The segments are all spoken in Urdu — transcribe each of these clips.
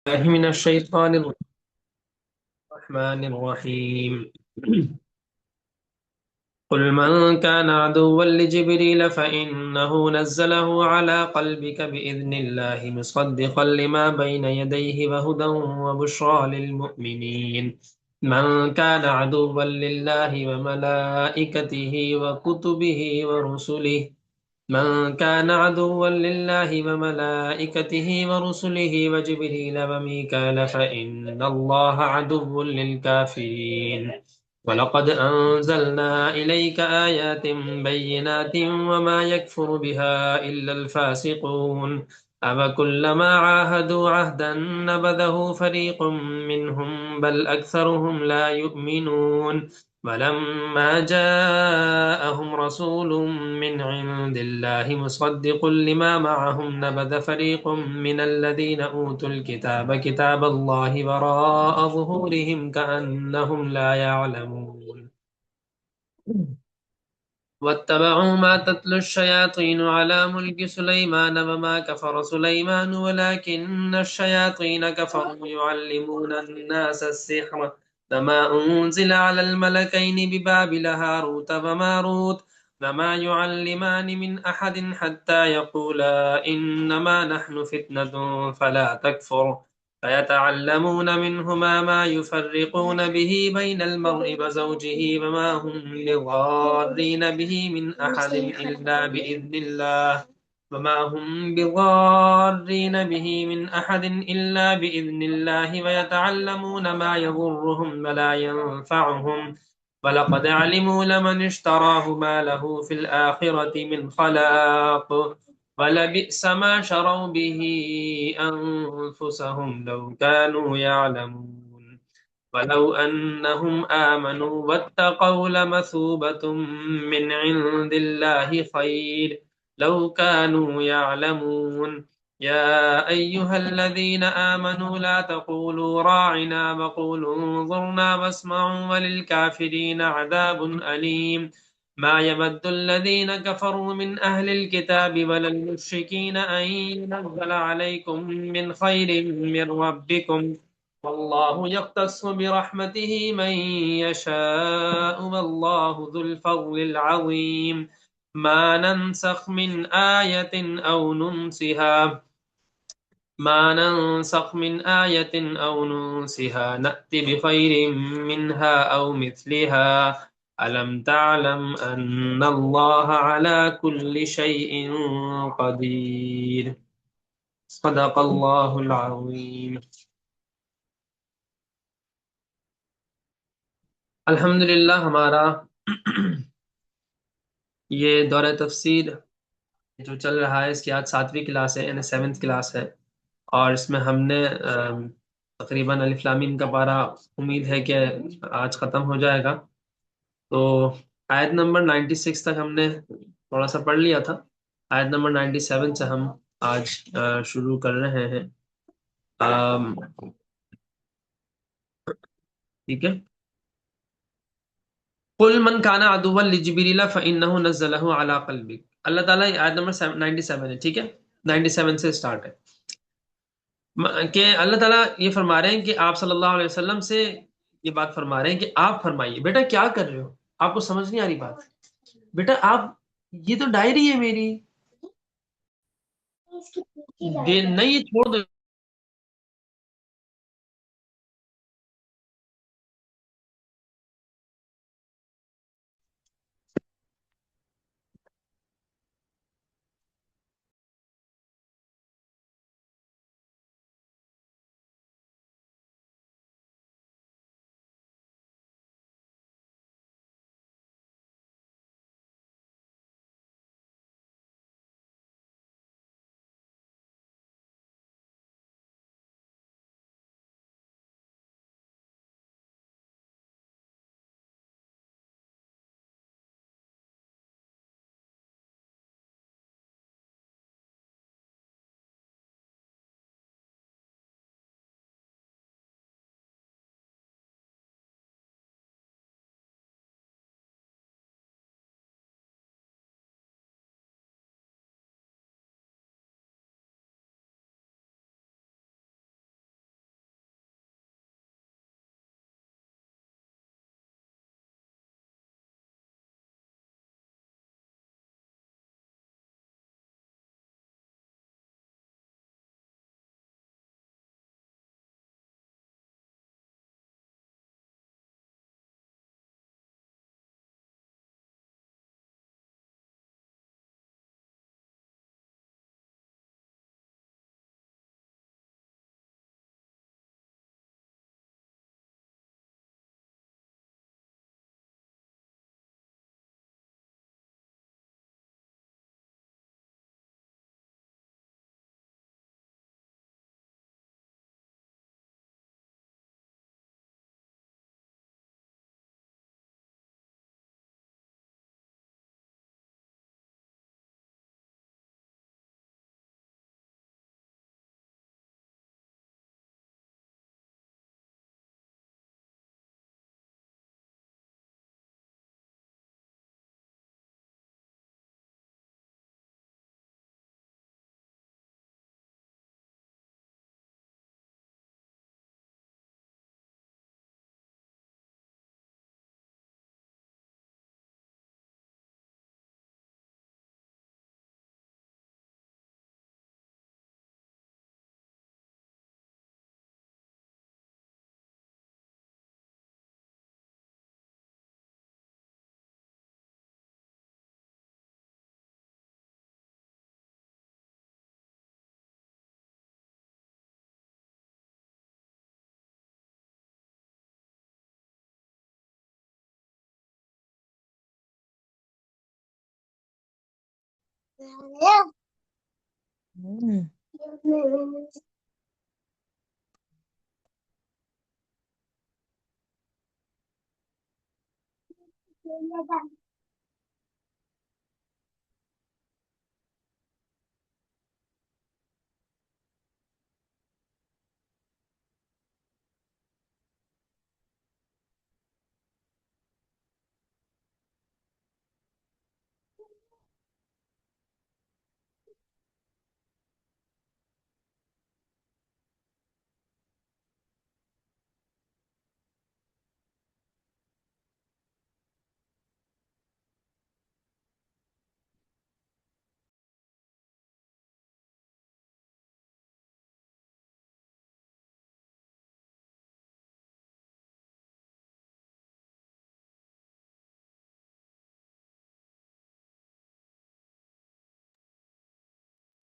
الله من الشيطان الرحمن الرحيم. قل من كان عدوا لجبريل فإنه نزله على قلبك بإذن الله مصدقا لما بين يديه وهدى وبشرى للمؤمنين. من كان عدوا لله وملائكته وكتبه ورسله من كان عدوا لله وملائكته ورسله وجبريل وميكال فإن الله عدو للكافرين. ولقد أنزلنا إليك آيات بينات وما يكفر بها إلا الفاسقون. أفكلما عاهدوا عهدا نبذه فريق منهم بل أكثرهم لا يؤمنون. ولما جاءهم رسول من عند الله مصدق لما معهم نبذ فريق من الذين أوتوا الكتاب كتاب الله وراء ظهورهم كأنهم لا يعلمون. واتبعوا ما تتلو الشياطين على ملك سليمان وما كفر سليمان ولكن الشياطين كفروا يعلمون الناس السحر وما أنزل على الملكين ببابل هاروت وماروت وما يعلمان من أحد حتى يقولا إنما نحن فتنة فلا تكفر فيتعلمون منهما ما يفرقون به بين المرء وزوجه وما هم بضارين به من أحد إلا بإذن الله ويتعلمون ما يضرهم ولا ينفعهم ولقد علموا لمن اشتراه ما له في الآخرة من خلاق ولبئس ما شروا به أنفسهم لو كانوا يعلمون. ولو أنهم آمنوا واتقوا لمثوبة من عند الله خير لو كانوا يعلمون. يا أيها الذين آمنوا لا تقولوا راعنا وقولوا انظرنا واسمعوا وللكافرين عذاب أليم. ما يود الذين كفروا من أهل الكتاب ولا المشركين أن ينزل عليكم من خير من ربكم والله يختص برحمته من يشاء والله ذو الفضل العظيم. ما ننسخ من آية أو ننسها نأتي بخير منها أو مثلها. ألم تعلم أن الله على كل شيء قدير. صدق الله العظيم. الحمدللہ ہمارا یہ دورہ تفسیر جو چل رہا ہے اس کی آج 7ویں کلاس ہے یعنی 7th کلاس ہے اور اس میں ہم نے تقریباً الف لام میم کا پارہ امید ہے کہ آج ختم ہو جائے گا. تو آیت نمبر 96 تک ہم نے تھوڑا سا پڑھ لیا تھا. آیت نمبر 97 سے ہم آج شروع کر رہے ہیں. ٹھیک ہے. قل من کان عدوا لجبریل فانه نزله على قلبك. اللہ تعالیٰ آیت نمبر 97 ہے. ٹھیک ہے. 97 سے سٹارٹ ہے کہ اللہ تعالیٰ یہ فرما رہے ہیں کہ آپ صلی اللہ علیہ وسلم سے یہ بات فرما رہے ہیں کہ آپ فرمائیے بیٹا کیا کر رہے ہو. آپ کو سمجھ نہیں آ رہی بات. بیٹا آپ یہ تو ڈائری ہے میری. نہیں یہ چھوڑ دو.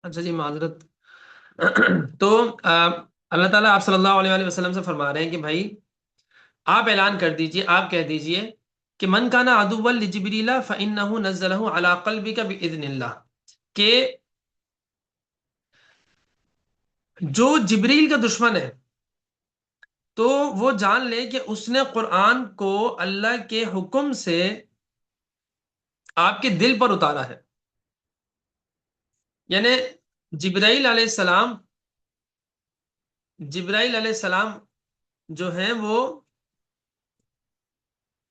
اچھا جی، معذرت۔ تو اللہ تعالیٰ آپ صلی اللہ علیہ وآلہ وسلم سے فرما رہے ہیں کہ بھائی آپ اعلان کر دیجئے، آپ کہہ دیجئے کہ من کان عدوا لجبریل فإنہ نزلہ علی قلبک بإذن اللہ، کہ جو جبریل کا دشمن ہے تو وہ جان لے کہ اس نے قرآن کو اللہ کے حکم سے آپ کے دل پر اتارا ہے۔ یعنی جبرائیل علیہ السلام، جبرائیل علیہ السلام جو ہیں وہ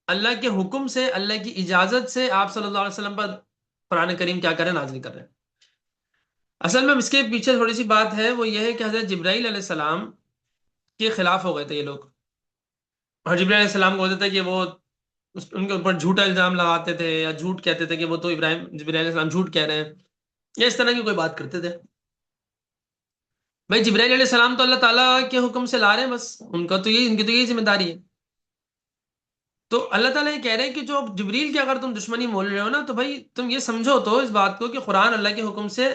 اللہ کے حکم سے، اللہ کی اجازت سے آپ صلی اللہ علیہ وسلم پر قرآن کریم کیا کریں، نازل کر رہے ہیں۔ اصل میں اس کے پیچھے تھوڑی سی بات ہے، وہ یہ ہے کہ حضرت جبرائیل علیہ السلام کے خلاف ہو گئے تھے یہ لوگ، اور جبرائیل علیہ السلام کو ہوتا تھا کہ وہ ان کے اوپر جھوٹا الزام لگاتے تھے، یا جھوٹ کہتے تھے کہ وہ تو جبرائیل علیہ السلام جھوٹ کہہ رہے ہیں، یا اس طرح کی کوئی بات کرتے تھے۔ بھائی جبرائیل علیہ السلام تو اللہ تعالیٰ کے حکم سے لا رہے ہیں، بس ان کا تو یہ، ان کی تو یہی ذمہ داری ہے۔ تو اللہ تعالیٰ یہ کہہ رہے ہیں کہ جو جبریل کی اگر تم دشمنی مول رہے ہو نا، تو بھائی تم یہ سمجھو تو اس بات کو کہ قرآن اللہ کے حکم سے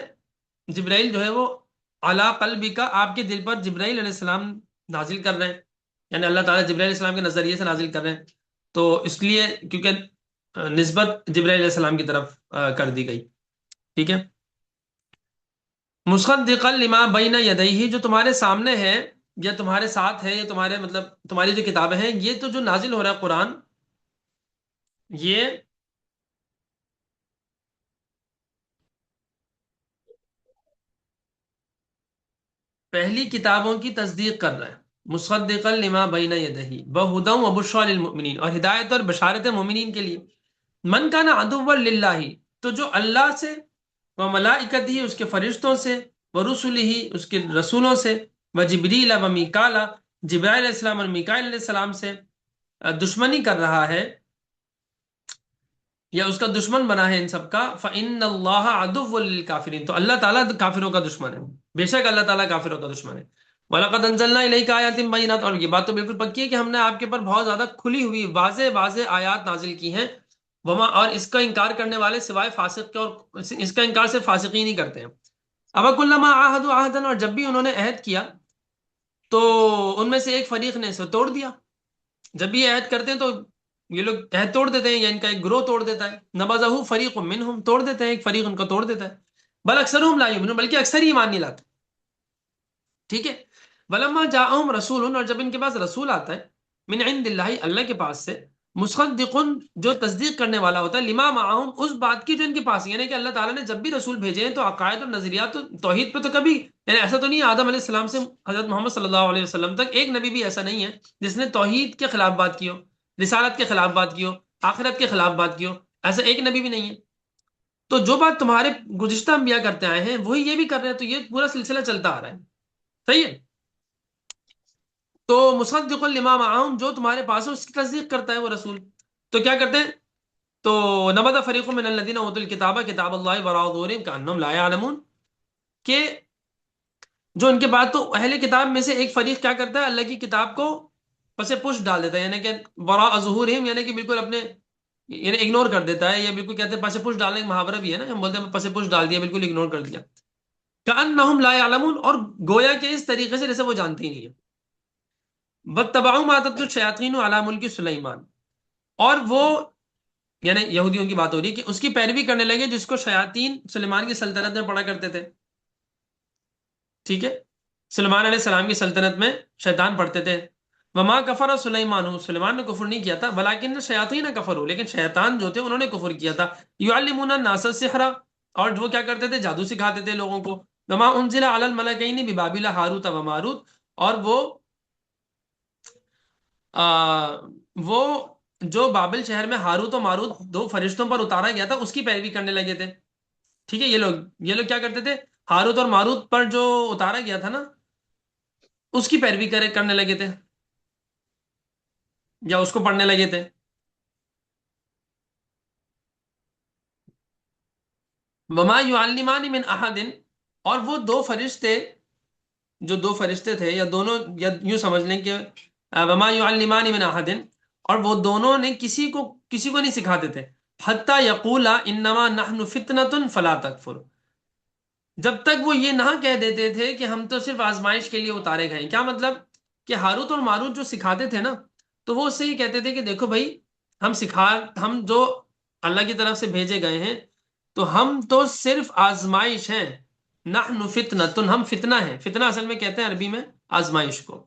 جبرائیل جو ہے وہ اعلیٰ قلبی کا آپ کے دل پر جبرائیل علیہ السلام نازل کر رہے ہیں، یعنی اللہ تعالیٰ جبرائیل علیہ السلام کے نظریے سے نازل کر رہے ہیں، تو اس لیے کیونکہ نسبت جبرائیل علیہ السلام کی طرف کر دی گئی، ٹھیک ہے۔ مصدقا لما بین یدیہ، جو تمہارے سامنے ہے یا تمہارے ساتھ ہے، یا تمہارے مطلب تمہاری جو کتابیں ہیں، یہ تو جو نازل ہو رہا ہے قرآن، یہ پہلی کتابوں کی تصدیق کر رہا ہے۔ مصدقا لما بین یدہ وہدی وبشری للمؤمنین، اور ہدایت اور بشارت مومنین کے لیے۔ من کان عدوا للہ، تو جو اللہ سے، و ملائکتہ اس کے فرشتوں سے، و رسلہ اس کے رسولوں سے، و جبریل و میکالا جبرائیل علیہ السلام اور میکائیل علیہ السلام سے دشمنی کر رہا ہے، یا اس کا دشمن بنا ہے ان سب کا، فإن اللہ عدو للکافرین، تو اللہ تعالیٰ کافروں کا دشمن ہے، بے شک اللہ تعالیٰ کافروں کا دشمن ہے۔ وَلَقَدْ أَنزَلْنَا إِلَيْكَ آيَاتٍ بَيِّنَاتٍ، اور یہ بات تو بالکل پکی ہے کہ ہم نے آپ کے پر بہت زیادہ کھلی ہوئی واضح واضح آیات نازل کی ہیں، وما، اور اس کا انکار کرنے والے سوائے فاسق کے، اور اس کا انکار صرف فاسقین ہی کرتے ہیں۔ اب کلما عاہدوا عہدا، اور جب بھی انہوں نے عہد کیا تو ان میں سے ایک فریق نے اسے توڑ دیا۔ جب بھی یہ عہد کرتے ہیں تو یہ لوگ عہد توڑ دیتے ہیں، یا ان کا ایک گروہ توڑ دیتا ہے۔ نبذہ فریق منہم، توڑ دیتے ہیں، ایک فریق ان کو توڑ دیتا ہے۔ بل اکثرهم لا یؤمنون، بلکہ اکثر ہی ایمان نہیں لاتے، ٹھیک ہے۔ ولما جاءہم رسول، اور جب ان کے پاس رسول آتا ہے، من عند اللہ، اللہ کے پاس سے، مصدق جو تصدیق کرنے والا ہوتا ہے، لما معہم اس بات کی جو ان کے پاس ہے، یعنی کہ اللہ تعالیٰ نے جب بھی رسول بھیجے ہیں تو عقائد اور نظریات تو توحید پہ تو کبھی، یعنی ایسا تو نہیں ہے آدم علیہ السلام سے حضرت محمد صلی اللہ علیہ وسلم تک ایک نبی بھی ایسا نہیں ہے جس نے توحید کے خلاف بات کی ہو، رسالت کے خلاف بات کی ہو، آخرت کے خلاف بات کی ہو، ایسا ایک نبی بھی نہیں ہے۔ تو جو بات تمہارے گزشتہ انبیاء کرتے آئے ہیں وہی یہ بھی کر رہے ہیں، تو یہ پورا سلسلہ چلتا آ رہا ہے، صحیح ہے۔ تو مصدق لما معہم، جو تمہارے پاس ہے اس کی تصدیق کرتا ہے وہ رسول، تو کیا کرتے ہیں؟ تو نبذ فریق من الذین اوتوا الکتاب کتاب اللہ وراء ظہورہم کأنہم لا یعلمون، کہ جو ان کے بعد، تو اہل کتاب میں سے ایک فریق کیا کرتا ہے، اللہ کی کتاب کو پس پش ڈال دیتا ہے، یعنی کہ وراء ظہورہم، یعنی کہ بالکل اپنے، یعنی اگنور کر دیتا ہے، یا بالکل کہتے ہیں پس پش ڈالنے کا محاورہ بھی ہے نا، ہم بولتے ہیں پس پش ڈال دیا، بالکل اگنور کر دیا۔ کأنہم لا یعلمون، اور گویا کہ اس طریقے سے جیسے وہ جانتی نہیں ہے۔ واتبعوا ما تتلو الشیاطین علی ملک سلیمان، اور وہ یعنی یہودیوں کی بات ہو رہی ہے کہ اس کی پیروی کرنے لگے جس کو شیاطین سلیمان کی سلطنت میں پڑھا کرتے تھے. ٹھیک ہے، سلیمان علیہ السلام کی سلطنت میں شیطان پڑھتے تھے. وما کفر سلیمان، سلیمان نے کفر نہیں کیا تھا، ولیکن شیاطین کفروا، لیکن شیطان جو تھے انہوں نے کفر کیا تھا. یعلمون الناس السحر، اور وہ کیا کرتے تھے؟ جادو سکھاتے تھے لوگوں کو. وما انزل علی الملکین ببابل ہاروت و ماروت، اور وہ جو بابل شہر میں ہاروت و ماروت دو فرشتوں پر اتارا گیا تھا اس کی پیروی کرنے لگے تھے. ٹھیک ہے، یہ لوگ کیا کرتے تھے؟ ہاروت اور ماروت پر جو اتارا گیا تھا نا اس کی پیروی کرنے لگے تھے، یا اس کو پڑھنے لگے تھے. وما يعلمان من احد، اور وہ دو فرشتے، جو دو فرشتے تھے یا دونوں، یا یوں سمجھ لیں کہ وما يعلمان من احد، اور وہ دونوں نے کسی کو نہیں سکھاتے تھے. حتی یقولا انما نحن فتنة فلا تکفر، جب تک وہ یہ نہ کہہ دیتے تھے کہ ہم تو صرف آزمائش کے لیے اتارے گئے ہیں. کیا مطلب؟ کہ ہاروت اور ماروت جو سکھاتے تھے نا، تو وہ اس سے یہ کہتے تھے کہ دیکھو بھائی، ہم جو اللہ کی طرف سے بھیجے گئے ہیں تو ہم تو صرف آزمائش ہیں. نحن فتنۃ، ہم فتنہ ہیں. فتنہ اصل میں کہتے ہیں عربی میں آزمائش کو.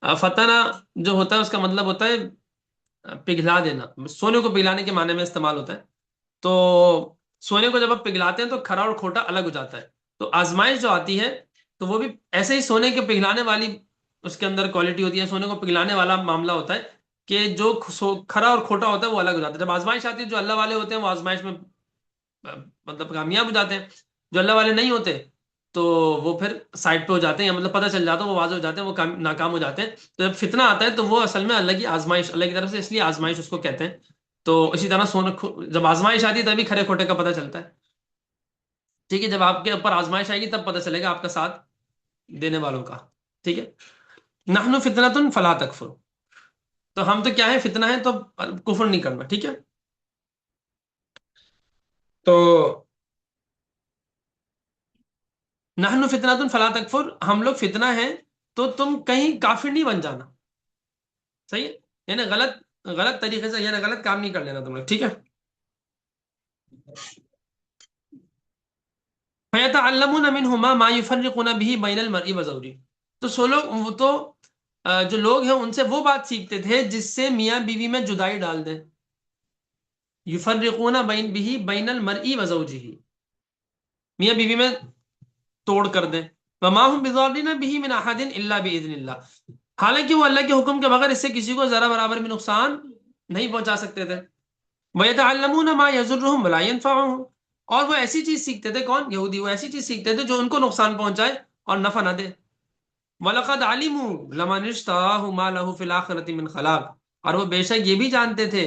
فتنہ جو ہوتا ہے اس کا مطلب ہوتا ہے پگھلا دینا، سونے کو پگھلانے کے معنی میں استعمال ہوتا ہے. تو سونے کو جب آپ پگھلاتے ہیں تو کھرا اور کھوٹا الگ ہو جاتا ہے. تو آزمائش جو آتی ہے تو وہ بھی ایسے ہی سونے کے پگھلانے والی اس کے اندر کوالٹی ہوتی ہے، سونے کو پگھلانے والا معاملہ ہوتا ہے کہ جو کھرا اور کھوٹا ہوتا ہے وہ الگ ہو جاتا ہے. جب آزمائش آتی ہے جو اللہ والے ہوتے ہیں وہ آزمائش میں مطلب کامیاب ہو جاتے ہیں، جو اللہ والے نہیں ہوتے تو وہ پھر سائڈ پہ ہو جاتے ہیں، یا مطلب پتہ چل جاتا ہے وہ واضح ہو جاتے ہیں، وہ ناکام ہو جاتے ہیں. تو جب فتنہ آتا ہے تو وہ اصل میں اللہ کی آزمائش، اللہ کی طرف سے، اس لیے آزمائش اس کو کہتے ہیں. تو اسی طرح جب آزمائش آتی ہے تبھی کھرے کھوٹے کا پتہ چلتا ہے. ٹھیک ہے، جب آپ کے اوپر آزمائش آئے گی تب پتہ چلے گا آپ کا ساتھ دینے والوں کا. ٹھیک ہے، نحن فتنۃ فلا تکفر، تو ہم تو کیا ہے؟ فتنہ ہے، تو کفر نہیں کرنا. ٹھیک ہے، تو نحن فتنۃ فلا تکفر، ہم لوگ فتنہ ہیں تو تم کہیں کافر نہیں بن جانا. صحیح ہے، یعنی غلط طریقے سے، یعنی غلط کام نہیں کر لینا تم لوگ. ٹھیک ہے. فَيَتَعَلَّمُونَ مِنْهُمَا مَا يُفَرِّقُونَ بِهِ بَيْنَ الْمَرْءِ وَزَوْجِهِ، تو جو لوگ ہیں ان سے وہ بات سیکھتے تھے جس سے میاں بیوی میں جدائی ڈال دیں. یفرقون بِهِ بَيْنَ الْمَرْءِ وَزَوْجِهِ، میاں بیوی میں توڑ کر دیں. وَمَا هُمْ بِضَارِّينَ بِهِ مِنْ أَحَدٍ إِلَّا بِإِذْنِ اللَّهِ، حالانکہ وہ اللہ کے حکم کے بغیر اس سے کسی کو ذرا برابر بھی نقصان نہیں پہنچا سکتے تھے. وَيَتَعَلَّمُونَ مَا يَضُرُّهُمْ وَلَا يَنفَعُهُمْ، اور وہ ایسی چیز سیکھتے تھے. کون؟ یہودی. وہ ایسی چیز سیکھتے تھے جو ان کو نقصان پہنچائے اور نفع نہ دے. وَلَقَدْ عَلِمُوا لَمَنِ اشْتَرَاهُ مَا لَهُ فِي الْآخِرَةِ مِنْ خَلَاقٍ، اور وہ بے شک یہ بھی جانتے تھے،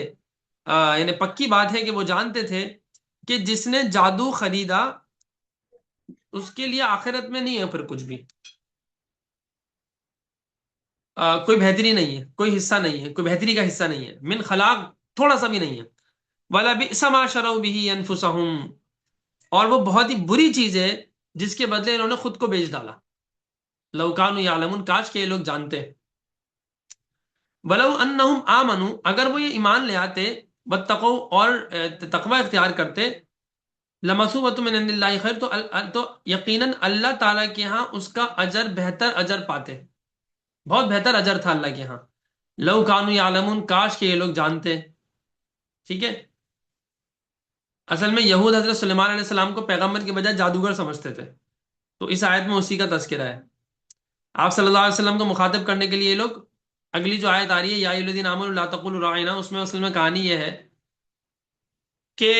یعنی پکی بات ہے کہ وہ جانتے تھے کہ جس نے جادو خریدا اس کے لیے آخرت میں نہیں ہے پھر کچھ بھی، کوئی بہتری نہیں ہے، کوئی حصہ نہیں ہے، کوئی بہتری کا حصہ نہیں ہے. من خلاق، تھوڑا سا بھی نہیں ہے. وَلَبِئْسَ مَا شَرَوْا بِهِ أَنفُسَهُمْ، اور وہ بہت ہی بری چیز ہے جس کے بدلے انہوں نے خود کو بیچ ڈالا. لَوْ كَانُوا يَعْلَمُونَ، کاش کہ یہ لوگ جانتے. وَلَوْ أَنَّهُمْ آمَنُوا، اگر وہ یہ ایمان لے آتے، وَاتَّقَوْا، اور تقوی اختیار کرتے، لَمَثُوبَةٌ مِّنْ عِندِ اللَّهِ خَيْرٌ، تو یقیناً اللہ تعالیٰ کے ہاں اس کا اجر، بہتر اجر پاتے، بہت بہتر اجر تھا اللہ کے ہاں. لَوْ كَانُوا يَعْلَمُونَ، کاش کہ یہ لوگ جانتے. ٹھیک ہے، اصل میں یہود حضرت سلیمان علیہ السلام کو پیغمبر کے بجائے جادوگر سمجھتے تھے، تو اس آیت میں اسی کا تذکرہ ہے. آپ صلی اللہ علیہ وسلم کو مخاطب کرنے کے لیے یہ لوگ، اگلی جو آیت آ رہی ہے یا ایھا الذین آمنوا لا تقولوا راعنا، اس میں اصل میں کہانی یہ ہے کہ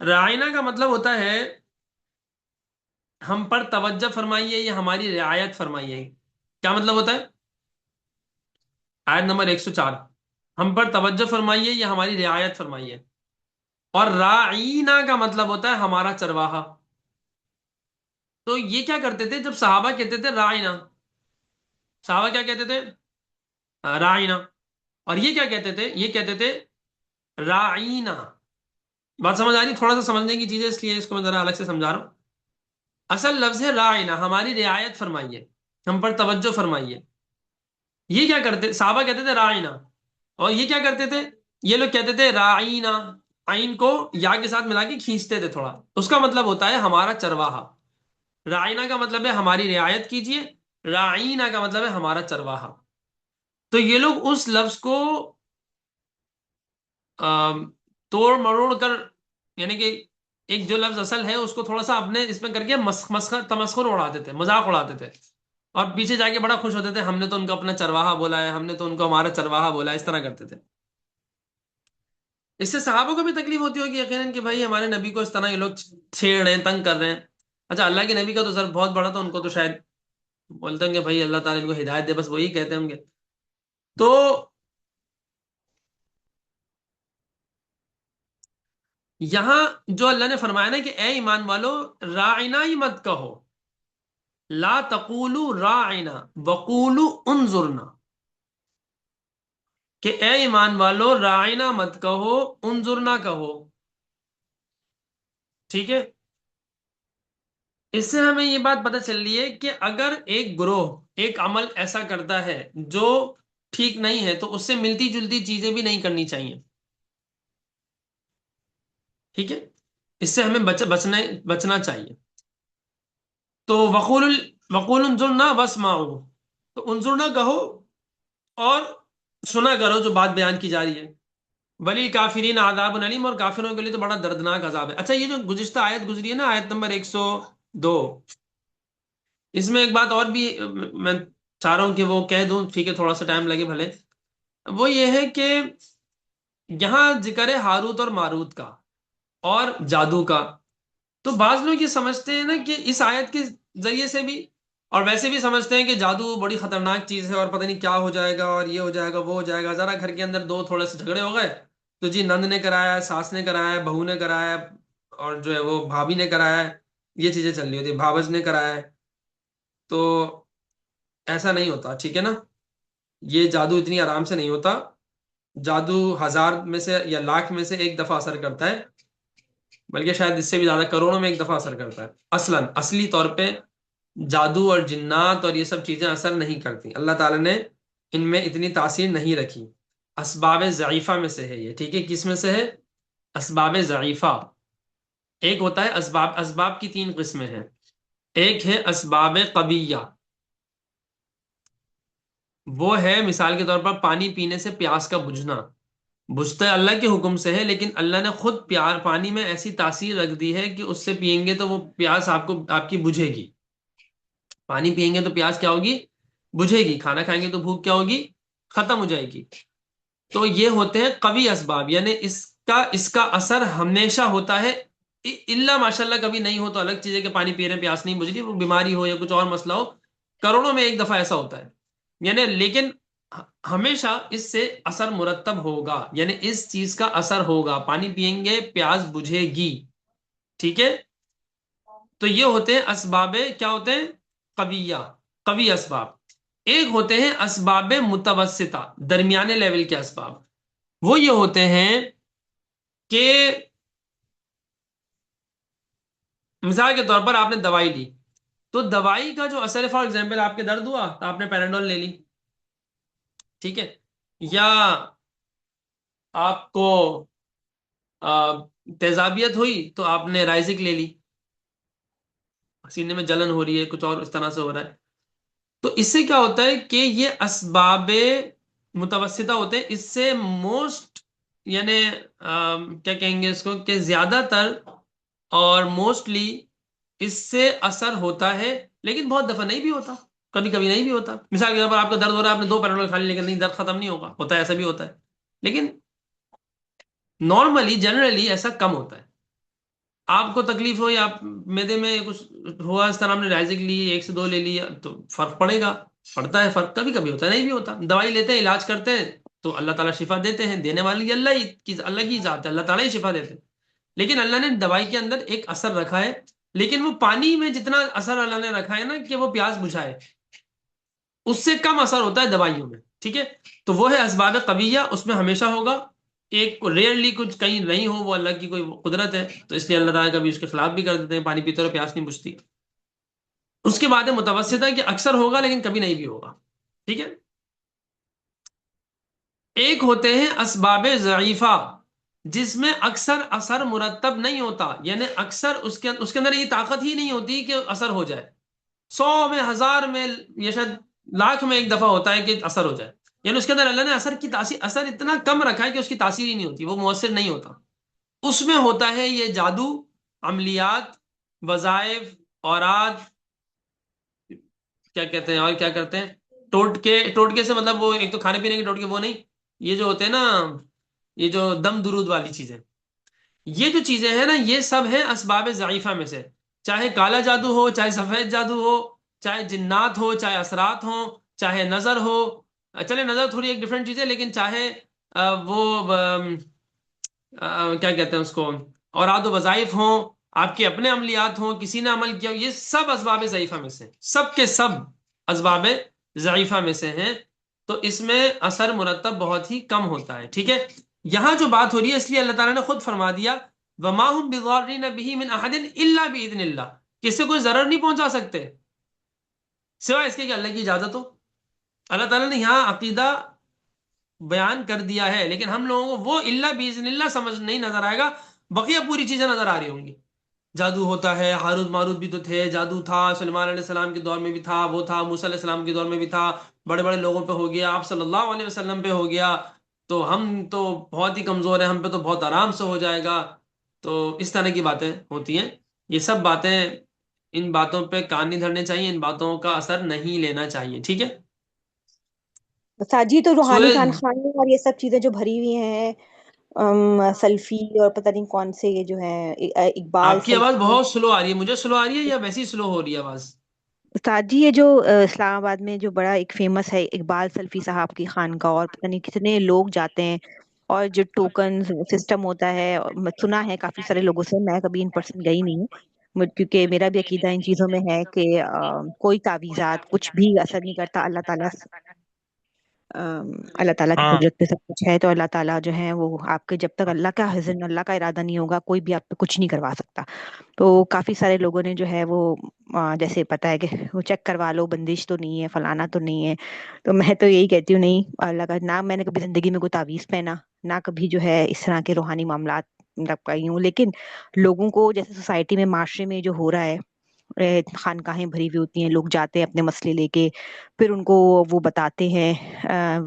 راعنا کا مطلب ہوتا ہے ہم پر توجہ فرمائیے یا ہماری رعایت فرمائیے. کیا مطلب ہوتا ہے؟ آیت نمبر 104، ہم پر توجہ فرمائیے یا ہماری رعایت فرمائیے. اور راعینا کا مطلب ہوتا ہے ہمارا چرواہا. تو یہ کیا کرتے تھے جب صحابہ کہتے تھے رائنا، صحابہ کیا کہتے تھے؟ رائنا. اور یہ کیا کہتے تھے؟ یہ کہتے تھے رائنا. بات سمجھ آ رہی؟ تھوڑا سا سمجھنے کی چیز ہے اس لیے اس کو میں ذرا الگ سے سمجھا رہا ہوں. اصل لفظ ہے رائنا، ہماری رعایت فرمائیے، ہم پر توجہ فرمائیے. یہ کیا کرتے، صحابہ کہتے تھے رائنا، اور یہ کیا کرتے تھے، یہ لوگ کہتے تھے رائنا، آئین کو یا کے ساتھ ملا کے کھینچتے تھے تھوڑا، اس کا مطلب ہوتا ہے ہمارا چرواہا۔ رائنا کا مطلب ہے ہماری رعایت کیجیے، رائنا کا مطلب ہے ہمارا چرواہا۔ تو یہ لوگ اس لفظ کو توڑ مروڑ کر، یعنی کہ ایک جو لفظ اصل ہے اس کو تھوڑا سا اپنے اس میں کر کے مسخر تمسخر اڑاتے تھے، مذاق اڑاتے تھے، اور پیچھے جا کے بڑا خوش ہوتے تھے، ہم نے تو ان کو اپنا چرواہا بولا ہے، ہم نے تو ان کو ہمارا چرواہا بولا ہے، اس طرح کرتے تھے۔ اس سے صحابوں کو بھی تکلیف ہوتی ہوگی یقیناً کہ بھائی ہمارے نبی کو اس طرح یہ لوگ چھیڑ رہے ہیں، تنگ کر رہے ہیں۔ اچھا، اللہ کے نبی کا تو سر بہت بڑا تھا، ان کو تو شاید بولتے ہوں گے بھائی اللہ تعالیٰ ان کو ہدایت دے، بس وہی کہتے ہوں گے۔ تو یہاں جو اللہ نے فرمایا نا کہ اے ایمان والو راعنا ہی مت کہو، لا تقولوا راعنا وقولوا انظرنا، کہ اے ایمان والو راعنا مت کہو، انظرنا کہو، ٹھیک ہے۔ اس سے ہمیں یہ بات پتہ چل رہی ہے کہ اگر ایک گروہ ایک عمل ایسا کرتا ہے جو ٹھیک نہیں ہے تو اس سے ملتی جلتی چیزیں بھی نہیں کرنی چاہیے، ٹھیک ہے، اس سے ہمیں بچنا چاہیے۔ تو وقول انظرنا واسمعوا، تو انظرنا کہو اور سنا کرو جو بات بیان کی جا رہی ہے۔ ولی کافرین عذاب علیم، اور کافروں کے لیے تو بڑا دردناک عذاب ہے۔ اچھا، یہ جو گزشتہ آیت گزری ہے نا، آیت نمبر 102، اس میں ایک بات اور بھی میں چاہ رہا ہوں کہ وہ کہہ دوں، ٹھیک ہے، تھوڑا سا ٹائم لگے بھلے۔ وہ یہ ہے کہ یہاں ذکر ہے ہاروت اور ماروت کا اور جادو کا، تو بعض لوگ یہ سمجھتے ہیں نا کہ اس آیت کے ذریعے سے بھی، اور ویسے بھی سمجھتے ہیں کہ جادو بڑی خطرناک چیز ہے اور پتہ نہیں کیا ہو جائے گا اور یہ ہو جائے گا وہ ہو جائے گا، ذرا گھر کے اندر دو تھوڑے سے جھگڑے ہو گئے تو جی نند نے کرایا ہے، ساس نے کرایا ہے، بہو نے کرایا ہے، اور جو ہے وہ بھابھی نے کرایا ہے، یہ چیزیں چل رہی ہوتی ہیں، بھاوج نے کرایا ہے۔ تو ایسا نہیں ہوتا، ٹھیک ہے نا، یہ جادو اتنی آرام سے نہیں ہوتا، جادو ہزار میں سے یا لاکھ میں سے ایک دفعہ اثر کرتا ہے، بلکہ شاید اس سے بھی زیادہ کروڑوں میں ایک دفعہ اثر کرتا ہے۔ اصلی طور پہ جادو اور جنات اور یہ سب چیزیں اثر نہیں کرتی، اللہ تعالیٰ نے ان میں اتنی تاثیر نہیں رکھی، اسباب ضعیفہ میں سے ہے یہ، ٹھیک ہے، کس میں سے ہے؟ اسباب ضعیفہ۔ ایک ہوتا ہے اسباب کی تین قسمیں ہیں، ایک ہے اسباب قویہ، وہ ہے مثال کے طور پر پانی پینے سے پیاس کا بجھنا، بجھتا اللہ کے حکم سے ہے، لیکن اللہ نے خود پیار پانی میں ایسی تاثیر رکھ دی ہے کہ اس سے پیئیں گے تو وہ پیاس آپ کی بجھے گی، پانی پیئیں گے تو پیاس کیا ہوگی؟ بجھے گی، کھانا کھائیں گے تو بھوک کیا ہوگی؟ ختم ہو جائے گی۔ تو یہ ہوتے ہیں قوی اسباب، یعنی اس کا اثر ہمیشہ ہوتا ہے، اللہ ماشاء اللہ کبھی نہیں ہو تو الگ چیز ہے کہ پانی پی رہے ہیں پیاس نہیں بجھ رہی، وہ بیماری ہو یا کچھ اور مسئلہ ہو، کروڑوں میں ایک دفعہ ایسا ہوتا ہے، یعنی لیکن ہمیشہ اس سے اثر مرتب ہوگا، یعنی اس چیز کا اثر ہوگا، پانی پیئیں گے پیاس بجھے گی، ٹھیک ہے۔ تو یہ ہوتے ہیں اسباب، کیا ہوتے ہیں؟ قویہ، قوی اسباب۔ ایک ہوتے ہیں اسباب متوسطہ، درمیانے لیول کے اسباب، وہ یہ ہوتے ہیں کہ مثال کے طور پر آپ نے دوائی لی، تو دوائی کا جو اثر ہے، فار ایگزامپل آپ کے درد ہوا تو آپ نے پیراڈول لے لی، ٹھیک ہے، یا آپ کو تیزابیت ہوئی تو آپ نے رائزک لے لی، سینے میں جلن ہو رہی ہے، کچھ اور اس طرح سے ہو رہا ہے، تو اس سے کیا ہوتا ہے کہ یہ اسباب متوسطہ ہوتے ہیں، اس سے موسٹ، یعنی کیا کہیں گے اس کو، کہ زیادہ تر اور موسٹلی اس سے اثر ہوتا ہے، لیکن بہت دفعہ نہیں بھی ہوتا، کبھی کبھی نہیں بھی ہوتا۔ مثال کے طور پر آپ کا درد ہو رہا ہے، آپ نے دو پیراڈول کھا لی، لیکن نہیں، درد ختم نہیں ہوتا ہے، ایسا بھی ہوتا ہے، لیکن نارملی جنرلی ایسا کم ہوتا ہے۔ آپ کو تکلیف ہو یا آپ میدے میں کچھ ہوا اس طرح، آپ نے رائزک لی، ایک سے دو لے لیا تو فرق پڑے گا، پڑتا ہے فرق، کبھی کبھی ہوتا ہے نہیں بھی ہوتا، دوائی لیتے ہیں علاج کرتے ہیں تو اللہ تعالیٰ شفا دیتے ہیں، دینے والی اللہ کی ذات ہے، اللہ تعالیٰ ہی شفا دیتے ہیں، لیکن اللہ نے دوائی کے اندر ایک اثر رکھا ہے، لیکن وہ پانی میں جتنا اثر اللہ نے رکھا ہے نا کہ وہ پیاس بجھائے، اس سے کم اثر ہوتا ہے دوائیوں میں، ٹھیک ہے۔ تو وہ ہے اسباب قویہ، اس میں ہمیشہ ہوگا، ایک ریئرلی کچھ کہیں نہیں ہو، وہ اللہ کی کوئی قدرت ہے، تو اس لیے اللہ تعالیٰ کبھی اس کے خلاف بھی کر دیتے ہیں، پانی پیتے رہو پیاس نہیں بجھتی۔ اس کے بعد ہے متوسطہ، کہ اکثر ہوگا لیکن کبھی نہیں بھی ہوگا، ٹھیک ہے۔ ایک ہوتے ہیں اسباب ضعیفہ جس میں اکثر اثر مرتب نہیں ہوتا، یعنی اکثر اس کے اندر یہ طاقت ہی نہیں ہوتی کہ اثر ہو جائے، 100 میں 1000 میں یا شاید لاکھ میں ایک دفعہ ہوتا ہے کہ اثر ہو جائے، یعنی اس کے اندر اللہ نے اثر کی تاثیر، اثر اتنا کم رکھا ہے کہ اس کی تاثیر ہی نہیں ہوتی، وہ مؤثر نہیں ہوتا۔ اس میں ہوتا ہے یہ جادو، عملیات، وظائف، اوراد، کیا کہتے ہیں اور کیا کرتے ہیں، ٹوٹکے، ٹوٹکے سے مطلب وہ ایک تو کھانے پینے کے ٹوٹکے وہ نہیں، یہ جو ہوتے ہیں نا، یہ جو دم درود والی چیزیں، یہ جو چیزیں ہیں نا یہ سب ہیں اسباب ضعیفہ میں سے، چاہے کالا جادو ہو، چاہے سفید جادو ہو، چاہے جنات ہو، چاہے اثرات ہوں، چاہے نظر ہو، چلے نظر تھوڑی ایک ڈفرینٹ چیز ہے، لیکن چاہے وہ کیا کہتے ہیں اس کو، اوراد و وظائف ہوں، آپ کے اپنے عملیات ہوں، کسی نے عمل کیا ہو، یہ سب اسباب ضعیفہ میں سے، سب کے سب اسباب ضعیفہ میں سے ہیں، تو اس میں اثر مرتب بہت ہی کم ہوتا ہے، ٹھیک ہے۔ یہاں جو بات ہو رہی ہے اس لیے اللہ تعالیٰ نے خود فرما دیا وَمَا هُمْ بِضَارِّينَ بِهِ مِنْ أَحَدٍ إِلَّا بِإِذْنِ اللَّهِ، کسی کوئی ضرر نہیں پہنچا سکتے سوائے اس کے کہ اللہ کی اجازت ہو۔ اللہ تعالیٰ نے یہاں عقیدہ بیان کر دیا ہے، لیکن ہم لوگوں کو وہ اللہ باذن اللہ سمجھ نہیں نظر آئے گا، بقیہ پوری چیزیں نظر آ رہی ہوں گی۔ جادو ہوتا ہے، ہاروت ماروت بھی تو تھے، جادو تھا، سلیمان علیہ السلام کے دور میں بھی تھا، وہ تھا، موسیٰ علیہ السلام کے دور میں بھی تھا، بڑے بڑے لوگوں پہ ہو گیا، آپ صلی اللہ علیہ وسلم پہ ہو گیا، تو ہم تو بہت ہی کمزور ہیں، ہم پہ تو بہت آرام سے ہو جائے گا، تو اس طرح کی باتیں ہوتی ہیں۔ یہ سب باتیں، ان باتوں پہ کان نہیں دھرنے چاہیے، ان باتوں کا اثر نہیں لینا چاہیے، ٹھیک ہے۔ ساجی تو روحانی سورج، خانخانے اور یہ سب چیزیں جو بھری ہوئی ہیں، سلفی اور پتہ نہیں کون سے یہ جو ہیں اقبال آپ کی آواز سلفی۔ بہت سلو آ رہی ہے، مجھے سلو آ رہی ہے یا ویسی سلو ہو رہی ہے آواز؟ ساجی یہ جو اسلام آباد میں جو بڑا ایک فیمس ہے اقبال سلفی صاحب کی خانقاہ، اور پتہ نہیں کتنے لوگ جاتے ہیں، اور جو ٹوکن سسٹم ہوتا ہے، سنا ہے کافی سارے لوگوں سے، میں کبھی ان پرسن گئی نہیں ہوں، کیونکہ میرا بھی عقیدہ ان چیزوں میں ہے کہ کوئی تعویذات کچھ بھی اثر نہیں کرتا، اللہ تعالیٰ کی ہاں، قدرت پہ سب کچھ ہے، تو اللہ تعالیٰ جو ہے وہ آپ کے جب تک اللہ کا حضن، اللہ کا ارادہ نہیں ہوگا، کوئی بھی آپ پہ کچھ نہیں کروا سکتا۔ تو کافی سارے لوگوں نے جو ہے وہ جیسے پتا ہے کہ وہ چیک کروا لو، بندش تو نہیں ہے، فلانا تو نہیں ہے، تو میں تو یہی کہتی ہوں نہیں، اللہ کا نہ میں نے کبھی زندگی میں کوئی تعویذ پہنا، نہ کبھی جو ہے اس طرح کے روحانی معاملات لپکائی ہوں، لیکن لوگوں کو جیسے سوسائٹی میں، معاشرے میں جو ہو رہا ہے، خانقاہیں بھری ہوئی ہوتی ہیں، لوگ جاتے ہیں اپنے مسئلے لے کے، پھر ان کو وہ بتاتے ہیں،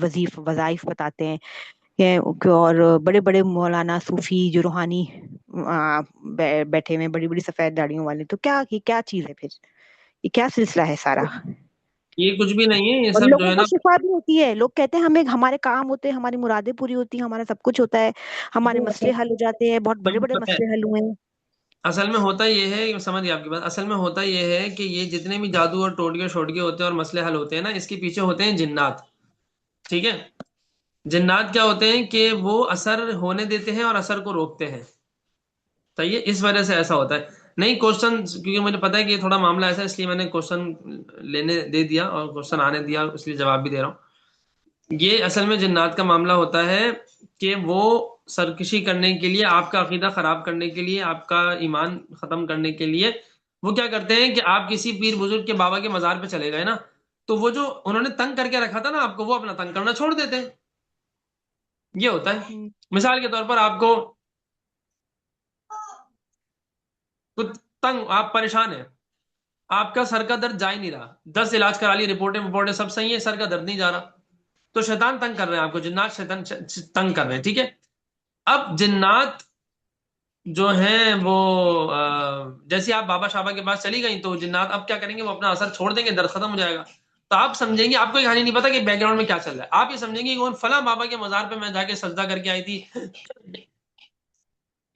وظائف بتاتے ہیں اور بڑے بڑے مولانا صوفی جو روحانی بیٹھے ہوئے ہیں، بڑی بڑی سفید داڑیوں والے، تو کیا یہ کیا چیز ہے پھر، یہ کیا سلسلہ ہے سارا؟ یہ کچھ بھی نہیں ہے، یہ اور سب جو لوگوں ہے کو نا، شفا بھی ہوتی ہے، لوگ کہتے ہیں ہمیں ہمارے کام ہوتے ہیں، ہماری مرادیں پوری ہوتی ہیں، ہمارا سب کچھ ہوتا ہے، ہمارے مسئلے حل ہو جاتے ہیں، بہت بڑے بڑے مسئلے حل ہوئے ہیں۔ اصل میں ہوتا یہ ہے، سمجھ گیا آپ کی بات، اصل میں ہوتا یہ ہے کہ یہ جتنے بھی جادو اور ٹوٹکے شوٹکے ہوتے ہیں اور مسئلے حل ہوتے ہیں نا، اس کے پیچھے ہوتے ہیں جنات، ٹھیک ہے۔ جنات کیا ہوتے ہیں کہ وہ اثر ہونے دیتے ہیں اور اثر کو روکتے ہیں، تو یہ اس وجہ سے ایسا ہوتا ہے۔ نہیں کوشچن، کیونکہ مجھے پتا ہے کہ یہ تھوڑا معاملہ ایسا ہے، اس لیے میں نے کوشچن لینے دے دیا اور کوشچن آنے دیا، اس لیے جواب بھی دے رہا ہوں۔ یہ اصل میں جنات کا معاملہ ہوتا ہے کہ وہ سرکشی کرنے کے لیے، آپ کا عقیدہ خراب کرنے کے لیے، آپ کا ایمان ختم کرنے کے لیے، وہ کیا کرتے ہیں کہ آپ کسی پیر بزرگ کے بابا کے مزار پہ چلے گئے نا، تو وہ جو انہوں نے تنگ کر کے رکھا تھا نا آپ کو، وہ اپنا تنگ کرنا چھوڑ دیتے ہیں، یہ ہوتا ہے۔ ہوں۔ مثال کے طور پر آپ کو تنگ، آپ پریشان ہیں، آپ کا سر کا درد جا ہی نہیں رہا، 10 علاج کرا لی، رپورٹیں سب صحیح ہیں، سر کا درد نہیں جا رہا، تو شیطان تنگ کر رہے ہیں آپ کو، جنات شیطان تنگ کر رہے ہیں، ٹھیک ہے۔ اب جنات جو ہیں وہ جیسے آپ بابا شابا کے پاس چلی گئی، تو جنات اب کیا کریں گے، وہ اپنا اثر چھوڑ دیں گے، درد ختم ہو جائے گا، تو آپ سمجھیں گے، آپ کو یہ کہانی نہیں پتا کہ بیک گراؤنڈ میں کیا چل رہا ہے، آپ یہ سمجھیں گے کہ وہ فلاں بابا کے مزار پہ میں جا کے سجدہ کر کے آئی تھی،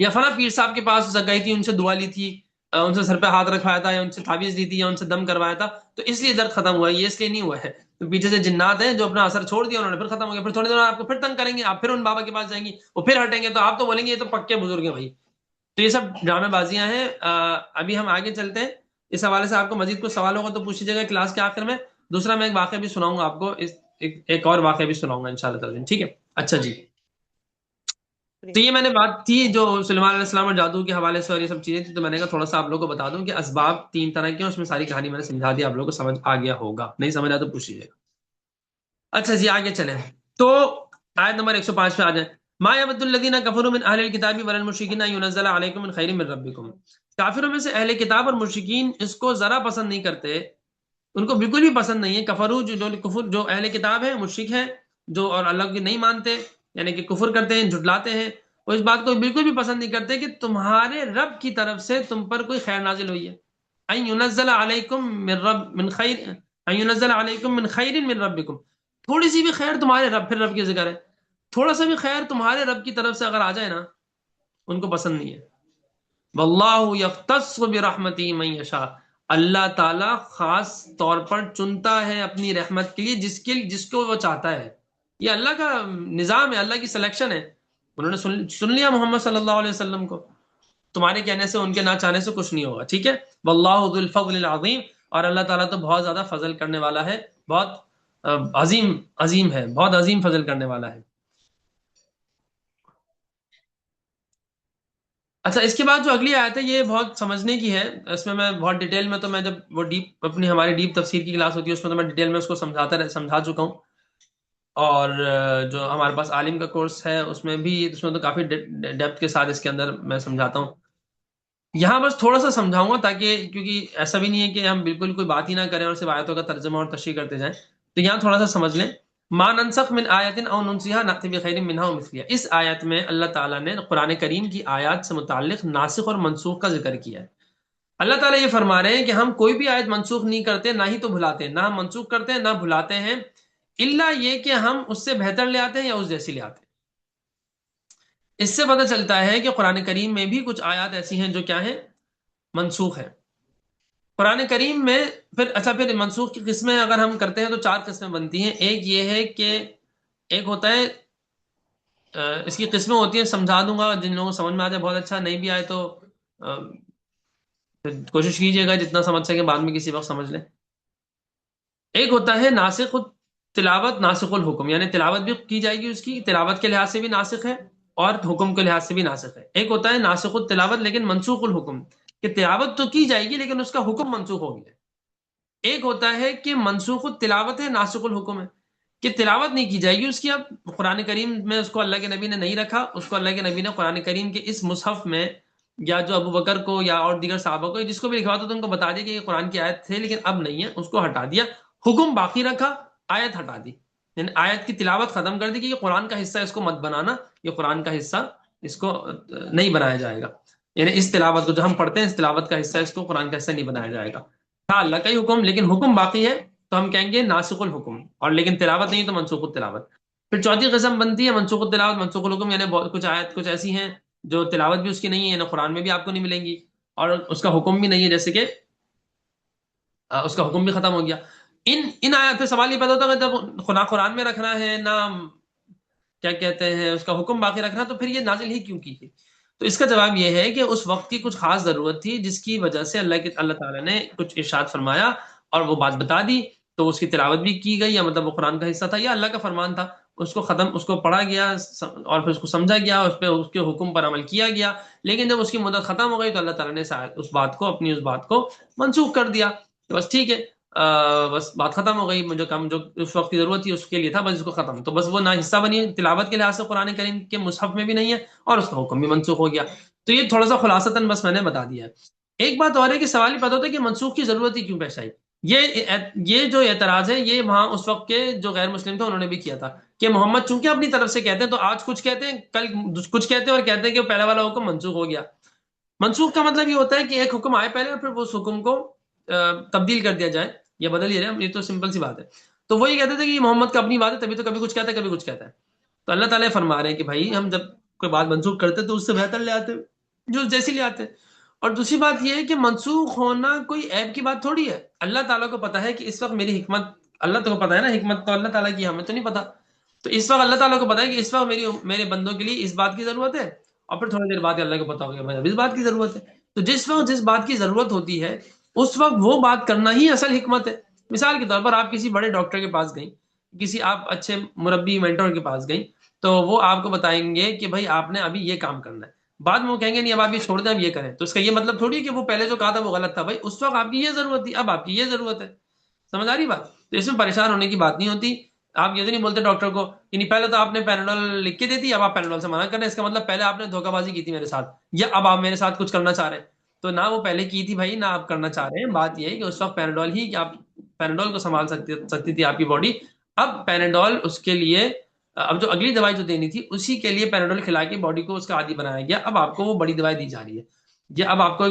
یا فلاں پیر صاحب کے پاس گئی تھی، ان سے دعا لی تھی، ان سے سر پہ ہاتھ رکھوایا تھا، یا ان سے تعویذ دی تھی، یا ان سے دم کروایا تھا، تو اس لیے درد ختم ہوا ہے، یہ اس لیے نہیں ہوا ہے، تو پیچھے سے جنات ہیں جو اپنا اثر چھوڑ دیا انہوں نے، پھر ختم ہو گیا، پھر تھوڑی دیر آپ کو پھر تنگ کریں گے، آپ پھر ان بابا کے پاس جائیں گی، وہ پھر ہٹیں گے، تو آپ تو بولیں گے یہ تو پکے بزرگ ہیں بھائی۔ تو یہ سب ڈرامے بازیاں ہیں۔ ابھی ہم آگے چلتے ہیں، اس حوالے سے آپ کو مزید کچھ سوال ہوگا تو پوچھ لیجیے گا کلاس کے آخر میں۔ دوسرا میں ایک واقعہ بھی سناؤں گا آپ کو، ایک اور واقعہ بھی سناؤں گا انشاءاللہ تعالی، ٹھیک ہے۔ اچھا جی، تو یہ میں نے بات تھی جو سلیمان علیہ السلام اور جادو کے حوالے سے اور یہ سب چیزیں تھی، تو میں نے کہا تھوڑا سا آپ لوگوں کو بتا دوں کہ اسباب 3 طرح کے ہیں، اس میں ساری کہانی میں نے سمجھا دی، آپ لوگوں کو سمجھ آ گیا ہوگا، نہیں سمجھ آیا تو پوچھ لیجیے گا۔ اچھا جی آگے چلیں، تو آیت نمبر 105 پہ آ جائیں. ما یود الذین کفروا من اہل الکتاب والمشرکین ان ینزل علیکم من خیر من ربکم. کافروں میں سے اہل کتاب اور مشرکین اس کو ذرا پسند نہیں کرتے، ان کو بالکل بھی پسند نہیں ہے. کفرو جو اہل کتاب ہیں، مشرک ہیں، جو اور اللہ کی نہیں مانتے، یعنی کہ کفر کرتے ہیں، جھٹلاتے ہیں، وہ اس بات کو بالکل بھی پسند نہیں کرتے کہ تمہارے رب کی طرف سے تم پر کوئی خیر نازل ہوئی ہے. ان ینزل علیکم من خیر، ان ینزل علیکم من خیر من ربکم. تھوڑی سی بھی خیر تمہارے رب، پھر رب کی ذکر ہے، تھوڑا سا بھی خیر تمہارے رب کی طرف سے اگر آ جائے نا، ان کو پسند نہیں ہے. واللہ یختص برحمتہ من یشاء. اللہ تعالیٰ خاص طور پر چنتا ہے اپنی رحمت کے لیے جس کو وہ چاہتا ہے. یہ اللہ کا نظام ہے، اللہ کی سلیکشن ہے. انہوں نے سن لیا محمد صلی اللہ علیہ وسلم کو. تمہارے کہنے سے، ان کے نہ چاہنے سے کچھ نہیں ہوگا. ٹھیک ہے. واللہ ذو الفضل العظیم. اور اللہ تعالیٰ تو بہت زیادہ فضل کرنے والا ہے، بہت عظیم ہے، بہت عظیم فضل کرنے والا ہے. اچھا، اس کے بعد جو اگلی آیت ہے یہ بہت سمجھنے کی ہے. اس میں بہت ڈیٹیل میں، تو میں جب وہ ڈیپ اپنی ہماری ڈیپ تفسیر کی کلاس ہوتی ہے اس میں تو میں ڈیٹیل میں اس کو سمجھا چکا ہوں. اور جو ہمارے پاس عالم کا کورس ہے اس میں تو کافی ڈیپتھ کے ساتھ اس کے اندر میں سمجھاتا ہوں. یہاں بس تھوڑا سا سمجھاؤں گا تاکہ، کیونکہ ایسا بھی نہیں ہے کہ ہم بالکل کوئی بات ہی نہ کریں اور صرف آیتوں کا ترجمہ اور تشریح کرتے جائیں. تو یہاں تھوڑا سا سمجھ لیں. ما ننسخ من آیت او ننسیها نأتی بخیر منها ومثلها. اس آیت میں اللہ تعالیٰ نے قرآن کریم کی آیات سے متعلق ناسخ اور منسوخ کا ذکر کیا ہے. اللہ تعالیٰ یہ فرما رہے ہیں کہ ہم کوئی بھی آیت منسوخ نہیں کرتے، نہ ہی تو بھلاتے ہیں. نہ ہم منسوخ کرتے ہیں نہ بھلاتے ہیں، الا یہ کہ ہم اس سے بہتر لے آتے ہیں یا اس جیسی لے آتے ہیں. اس سے پتہ چلتا ہے کہ قرآن کریم میں بھی کچھ آیات ایسی ہیں جو کیا ہیں، منسوخ ہیں. قرآن کریم میں پھر منسوخ کی قسمیں اگر ہم کرتے ہیں تو 4 قسمیں بنتی ہیں. ایک یہ ہے کہ ایک ہوتا ہے، اس کی قسمیں ہوتی ہیں، سمجھا دوں گا جن لوگوں کو سمجھ میں آ جائے بہت اچھا، نہیں بھی آئے تو پھر کوشش کیجیے گا جتنا سمجھ سکے بعد میں کسی وقت سمجھ لیں. ایک ہوتا ہے ناسخ تلاوت، ناسخ الحکم، یعنی تلاوت بھی کی جائے گی، اس کی تلاوت کے لحاظ سے بھی ناسخ ہے اور حکم کے لحاظ سے بھی ناسخ ہے. ایک ہوتا ہے ناسخ التلاوت لیکن منسوخ الحکم، کہ تلاوت تو کی جائے گی لیکن اس کا حکم منسوخ ہو گیا. ایک ہوتا ہے کہ منسوخ التلاوت ہے، ناسخ الحکم ہے، کہ تلاوت نہیں کی جائے گی اس کی. اب قرآن کریم میں اس کو اللہ کے نبی نے نہیں رکھا، اس کو اللہ کے نبی نے قرآن کریم کے اس مصحف میں، یا جو ابو بکر کو یا اور دیگر صحابہ کو جس کو بھی لکھوا تو ان کو بتا دیا کہ یہ قرآن کی آیت تھے لیکن اب نہیں ہے، اس کو ہٹا دیا. حکم باقی رکھا، آیت ہٹا دی، یعنی آیت کی تلاوت ختم کر دی کہ یہ قرآن کا حصہ، اس کو مت بنانا، یہ قرآن کا حصہ، اس کو نہیں بنایا جائے گا. یعنی اس تلاوت کو جو ہم پڑھتے ہیں اس تلاوت کا حصہ، اس کو قرآن کا حصہ نہیں بنایا جائے گا. تھا اللہ کا ہی حکم لیکن حکم باقی ہے تو ہم کہیں گے ناسخ الحکم، اور لیکن تلاوت نہیں تو منسوخ التلاوت. پھر چوتھی قسم بنتی ہے منسوخ التلاوت منسوخ الحکم، یعنی کچھ آیت کچھ ایسی ہیں جو تلاوت بھی اس کی نہیں ہے، یعنی قرآن میں بھی آپ کو نہیں ملیں گی اور اس کا حکم بھی نہیں ہے، جیسے کہ اس کا حکم بھی ختم ہو گیا. ان آیات پہ سوال یہ پیدا ہوتا ہے کہ جب خدا قرآن میں رکھنا ہے نہ کیا کہتے ہیں اس کا حکم باقی رکھنا، تو پھر یہ نازل ہی کیوں کی؟ تو اس کا جواب یہ ہے کہ اس وقت کی کچھ خاص ضرورت تھی جس کی وجہ سے اللہ تعالیٰ نے کچھ ارشاد فرمایا اور وہ بات بتا دی، تو اس کی تلاوت بھی کی گئی، یا مطلب وہ قرآن کا حصہ تھا یا اللہ کا فرمان تھا، اس کو پڑھا گیا اور پھر اس کو سمجھا گیا، اس پہ اس کے حکم پر عمل کیا گیا. لیکن جب اس کی مدت ختم ہو گئی تو اللہ تعالیٰ نے اس بات کو اپنی اس بات کو منسوخ کر دیا کہ بس ٹھیک ہے، بس بات ختم ہو گئی، مجھے کم جو اس وقت کی ضرورت تھی اس کے لیے تھا، بس اس کو ختم، تو بس وہ نہ حصہ بنی تلاوت کے لحاظ سے قرآن کریم کے مصحف میں بھی نہیں ہے اور اس کا حکم بھی منسوخ ہو گیا. تو یہ تھوڑا سا خلاصتاً بس میں نے بتا دیا ہے. ایک بات اور ہے کہ سوال ہی پیدا ہوتا ہے کہ منسوخ کی ضرورت ہی کیوں پیش آئی. یہ جو اعتراض ہے یہ وہاں اس وقت کے جو غیر مسلم تھے انہوں نے بھی کیا تھا کہ محمد چونکہ اپنی طرف سے کہتے ہیں تو آج کچھ کہتے ہیں، کل کچھ کہتے ہیں، اور کہتے ہیں کہ پہلا والا حکم منسوخ ہو گیا. منسوخ کا مطلب یہ ہوتا ہے کہ ایک حکم آئے پہلے اور پھر وہ اس حکم کو تبدیل کر دیا جائے یا بدل ہی رہے، یہ تو سمپل سی بات ہے. تو وہ یہ کہتے تھے کہ یہ محمد کا اپنی بات ہے، تبھی تو کبھی کچھ کہتا ہے کبھی کچھ کہتا ہے. تو اللہ تعالیٰ فرما رہے ہیں کہ بھائی ہم جب کوئی بات منسوخ کرتے تو اس سے بہتر لے آتے، جو جیسی لے آتے. اور دوسری بات یہ ہے کہ منسوخ ہونا کوئی عیب کی بات تھوڑی ہے. اللہ تعالیٰ کو پتا ہے کہ اس وقت میری حکمت، اللہ تو کو پتا ہے نا، حکمت تو اللہ تعالیٰ کی، ہمیں تو نہیں پتا. تو اس وقت اللہ تعالیٰ کو پتا ہے کہ اس وقت میرے بندوں کے لیے اس بات کی ضرورت ہے، اور پھر تھوڑی دیر بعد اللہ کو پتا ہوگا بھائی اب اس بات کی ضرورت ہے. تو جس وقت جس بات کی ضرورت ہوتی ہے اس وقت وہ بات کرنا ہی اصل حکمت ہے. مثال کے طور پر آپ کسی بڑے ڈاکٹر کے پاس گئیں، کسی آپ اچھے مربی مینٹور کے پاس گئیں، تو وہ آپ کو بتائیں گے کہ بھائی آپ نے ابھی یہ کام کرنا ہے. بعد میں وہ کہیں گے نہیں اب آپ یہ چھوڑ دیں، اب یہ کریں. تو اس کا یہ مطلب تھوڑی ہے کہ وہ پہلے جو کہا تھا وہ غلط تھا. بھائی اس وقت آپ کی یہ ضرورت تھی، اب آپ کی یہ ضرورت ہے. سمجھ آ رہی بات؟ تو اس میں پریشان ہونے کی بات نہیں ہوتی. آپ یہ تو نہیں بولتے ڈاکٹر کو کہ نہیں پہلے تو آپ نے پیناڈول لکھ کے دی تھی، اب آپ پیناڈول سے منع کر رہے ہیں، اس کا مطلب پہلے آپ نے دھوکہ بازی کی تھی میرے ساتھ، یا اب آپ میرے ساتھ کچھ کرنا چاہ رہے ہیں۔ تو نہ وہ پہلے کی تھی بھائی، نہ آپ کرنا چاہ رہے ہیں، بات یہ ہے کہ اس وقت پیناڈول ہی کہ آپ پیناڈول کو سنبھال سکتی تھی آپ کی باڈی، اب پیناڈول اس کے لیے، اب جو اگلی دوائی جو دینی تھی اسی کے لیے پیناڈول کھلا کے باڈی کو اس کا عادی بنایا گیا، اب آپ کو وہ بڑی دوائی دی جا رہی ہے، یا اب آپ کو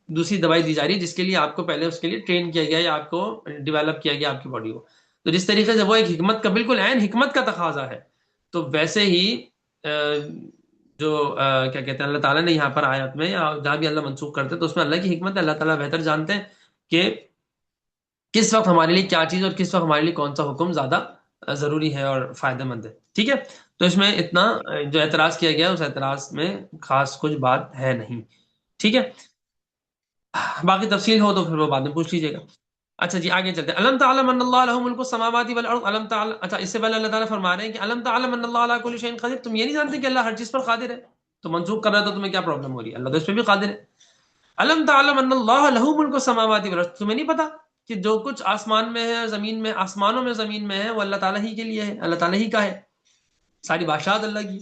دوسری دوائی دی جا رہی ہے جس کے لیے آپ کو پہلے اس کے لیے ٹرین کیا گیا یا آپ کو ڈیولپ کیا گیا آپ کی باڈی کو۔ تو جس طریقے سے وہ ایک حکمت کا، بالکل عین حکمت کا تقاضا ہے، تو ویسے ہی جو کیا کہتے ہیں اللہ تعالیٰ نے یہاں پر آیت میں، یا جہاں بھی اللہ منسوخ کرتے ہیں تو اس میں اللہ کی حکمت ہے، اللہ تعالیٰ بہتر جانتے ہیں کہ کس وقت ہمارے لیے کیا چیز اور کس وقت ہمارے لیے کون سا حکم زیادہ ضروری ہے اور فائدہ مند ہے، ٹھیک ہے۔ تو اس میں اتنا جو اعتراض کیا گیا اس اعتراض میں خاص کچھ بات ہے نہیں، ٹھیک ہے۔ باقی تفصیل ہو تو پھر وہ بعد میں پوچھ لیجیے گا۔ اچھا جی آگے چلتے ہیں۔ الم تعلم ان اللہ له ملک السماوات والارض، الم تعلم، اچھا اس سے پہلے اللہ تعالیٰ فرما رہے ہیں کہ الم تعلم ان اللہ علی کل شیء قدیر، تم یہ نہیں جانتے کہ اللہ ہر چیز پر قادر ہے؟ تو منسوخ کر رہا ہے تو تمہیں کیا پرابلم ہو رہی ہے؟ اللہ تو اس پہ بھی قادر ہے۔ الم تعلم ان اللہ له ملک السماوات والارض، تمہیں نہیں پتا کہ جو کچھ آسمان میں ہے زمین میں، آسمانوں میں زمین میں ہے، وہ اللہ تعالیٰ ہی کے لیے ہے، اللہ تعالیٰ ہی کا ہے، ساری بادشاہت اللہ کی۔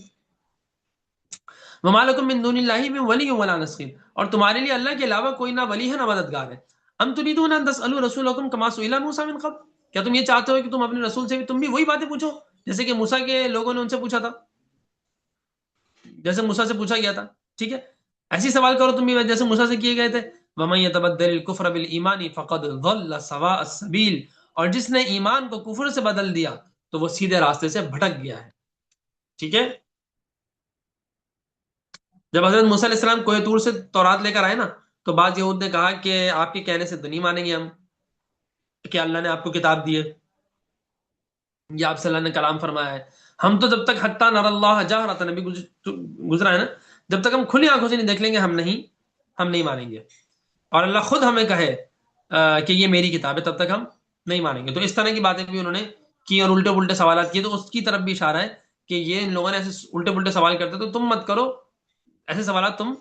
وما لکم من دون اللہ من ولی ولا نصیر، اور تمہارے لیے اللہ کے علاوہ کوئی نہ ولی ہے نہ مددگار ہے۔ ام تريدون ان تسالوا رسولکم کما سئل موسیٰ من قبل، کیا تم یہ چاہتے ہو کہ تم اپنے رسول سے بھی تم بھی وہی باتیں پوچھو جیسے کہ موسیٰ کے لوگوں نے ان سے پوچھا تھا، جیسے موسیٰ سے پوچھا گیا تھا، ٹھیک ہے، ایسی سوال کرو تم بھی جیسے موسیٰ سے کیے گئے تھے۔ ومن يتبدل الكفر بالایمان فقد ضل سواء السبیل، اور جس نے ایمان کو کفر سے بدل دیا تو وہ سیدھے راستے سے بھٹک گیا ہے، ٹھیک ہے۔ جب حضرت موسیٰ علیہ السلام کوہ طور سے تورات لے کر آئے نا، تو بعض یہود نے کہا کہ آپ کے کہنے سے تو نہیں مانیں گے ہم کہ اللہ نے آپ کو کتاب دی ہے یا آپ سے اللہ نے کلام فرمایا ہے، ہم تو جب تک حتیٰ نر اللہ جہرۃ، نبی گزرا ہے نا، جب تک ہم کھلی آنکھوں سے نہیں دیکھ لیں گے ہم نہیں مانیں گے، اور اللہ خود ہمیں کہے کہ یہ میری کتاب ہے تب تک ہم نہیں مانیں گے۔ تو اس طرح کی باتیں بھی انہوں نے کی اور الٹے پلٹے سوالات کیے، تو اس کی طرف بھی اشارہ ہے کہ یہ ان لوگوں نے ایسے الٹے پلٹے سوال کرتے تو تم مت کرو، ایسے سوالات تم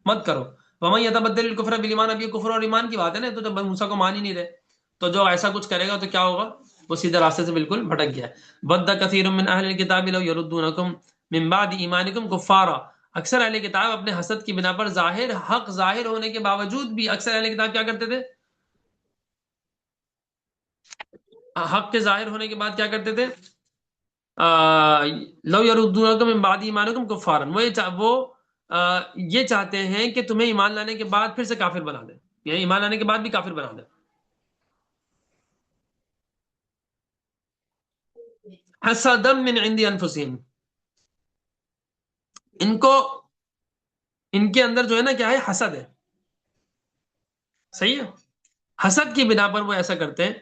مت کرو۔ ومن يتبدل الكفر بالایمان، اب یہ کفر اور ایمان کی بات ہے نا، تو جب موسیٰ کو مان ہی نہیں رہے تو جو ایسا کچھ کرے گا تو کیا ہوگا؟ وہ سیدھے راستے سے بالکل بھٹک گیا ہے۔ ود کثیر من اہل الکتاب لو یردونکم من بعد ایمانکم کفارا، اکثر اہل کتاب اپنے حسد کی بنا پر حق ظاہر ہونے کے باوجود بھی اکثر اہل کتاب کیا کرتے تھے؟ حق کے ظاہر ہونے کے بعد کیا کرتے تھے؟ لو یردونکم من بعد ایمانکم کفارا، وہ یہ چاہتے ہیں کہ تمہیں ایمان لانے کے بعد پھر سے کافر بنا دیں، یعنی ایمان لانے کے بعد بھی کافر بنا دیں۔ حسدا من عند انفسهم، ان کے اندر جو ہے نا کیا ہے؟ حسد ہے، صحیح ہے، حسد کی بنا پر وہ ایسا کرتے ہیں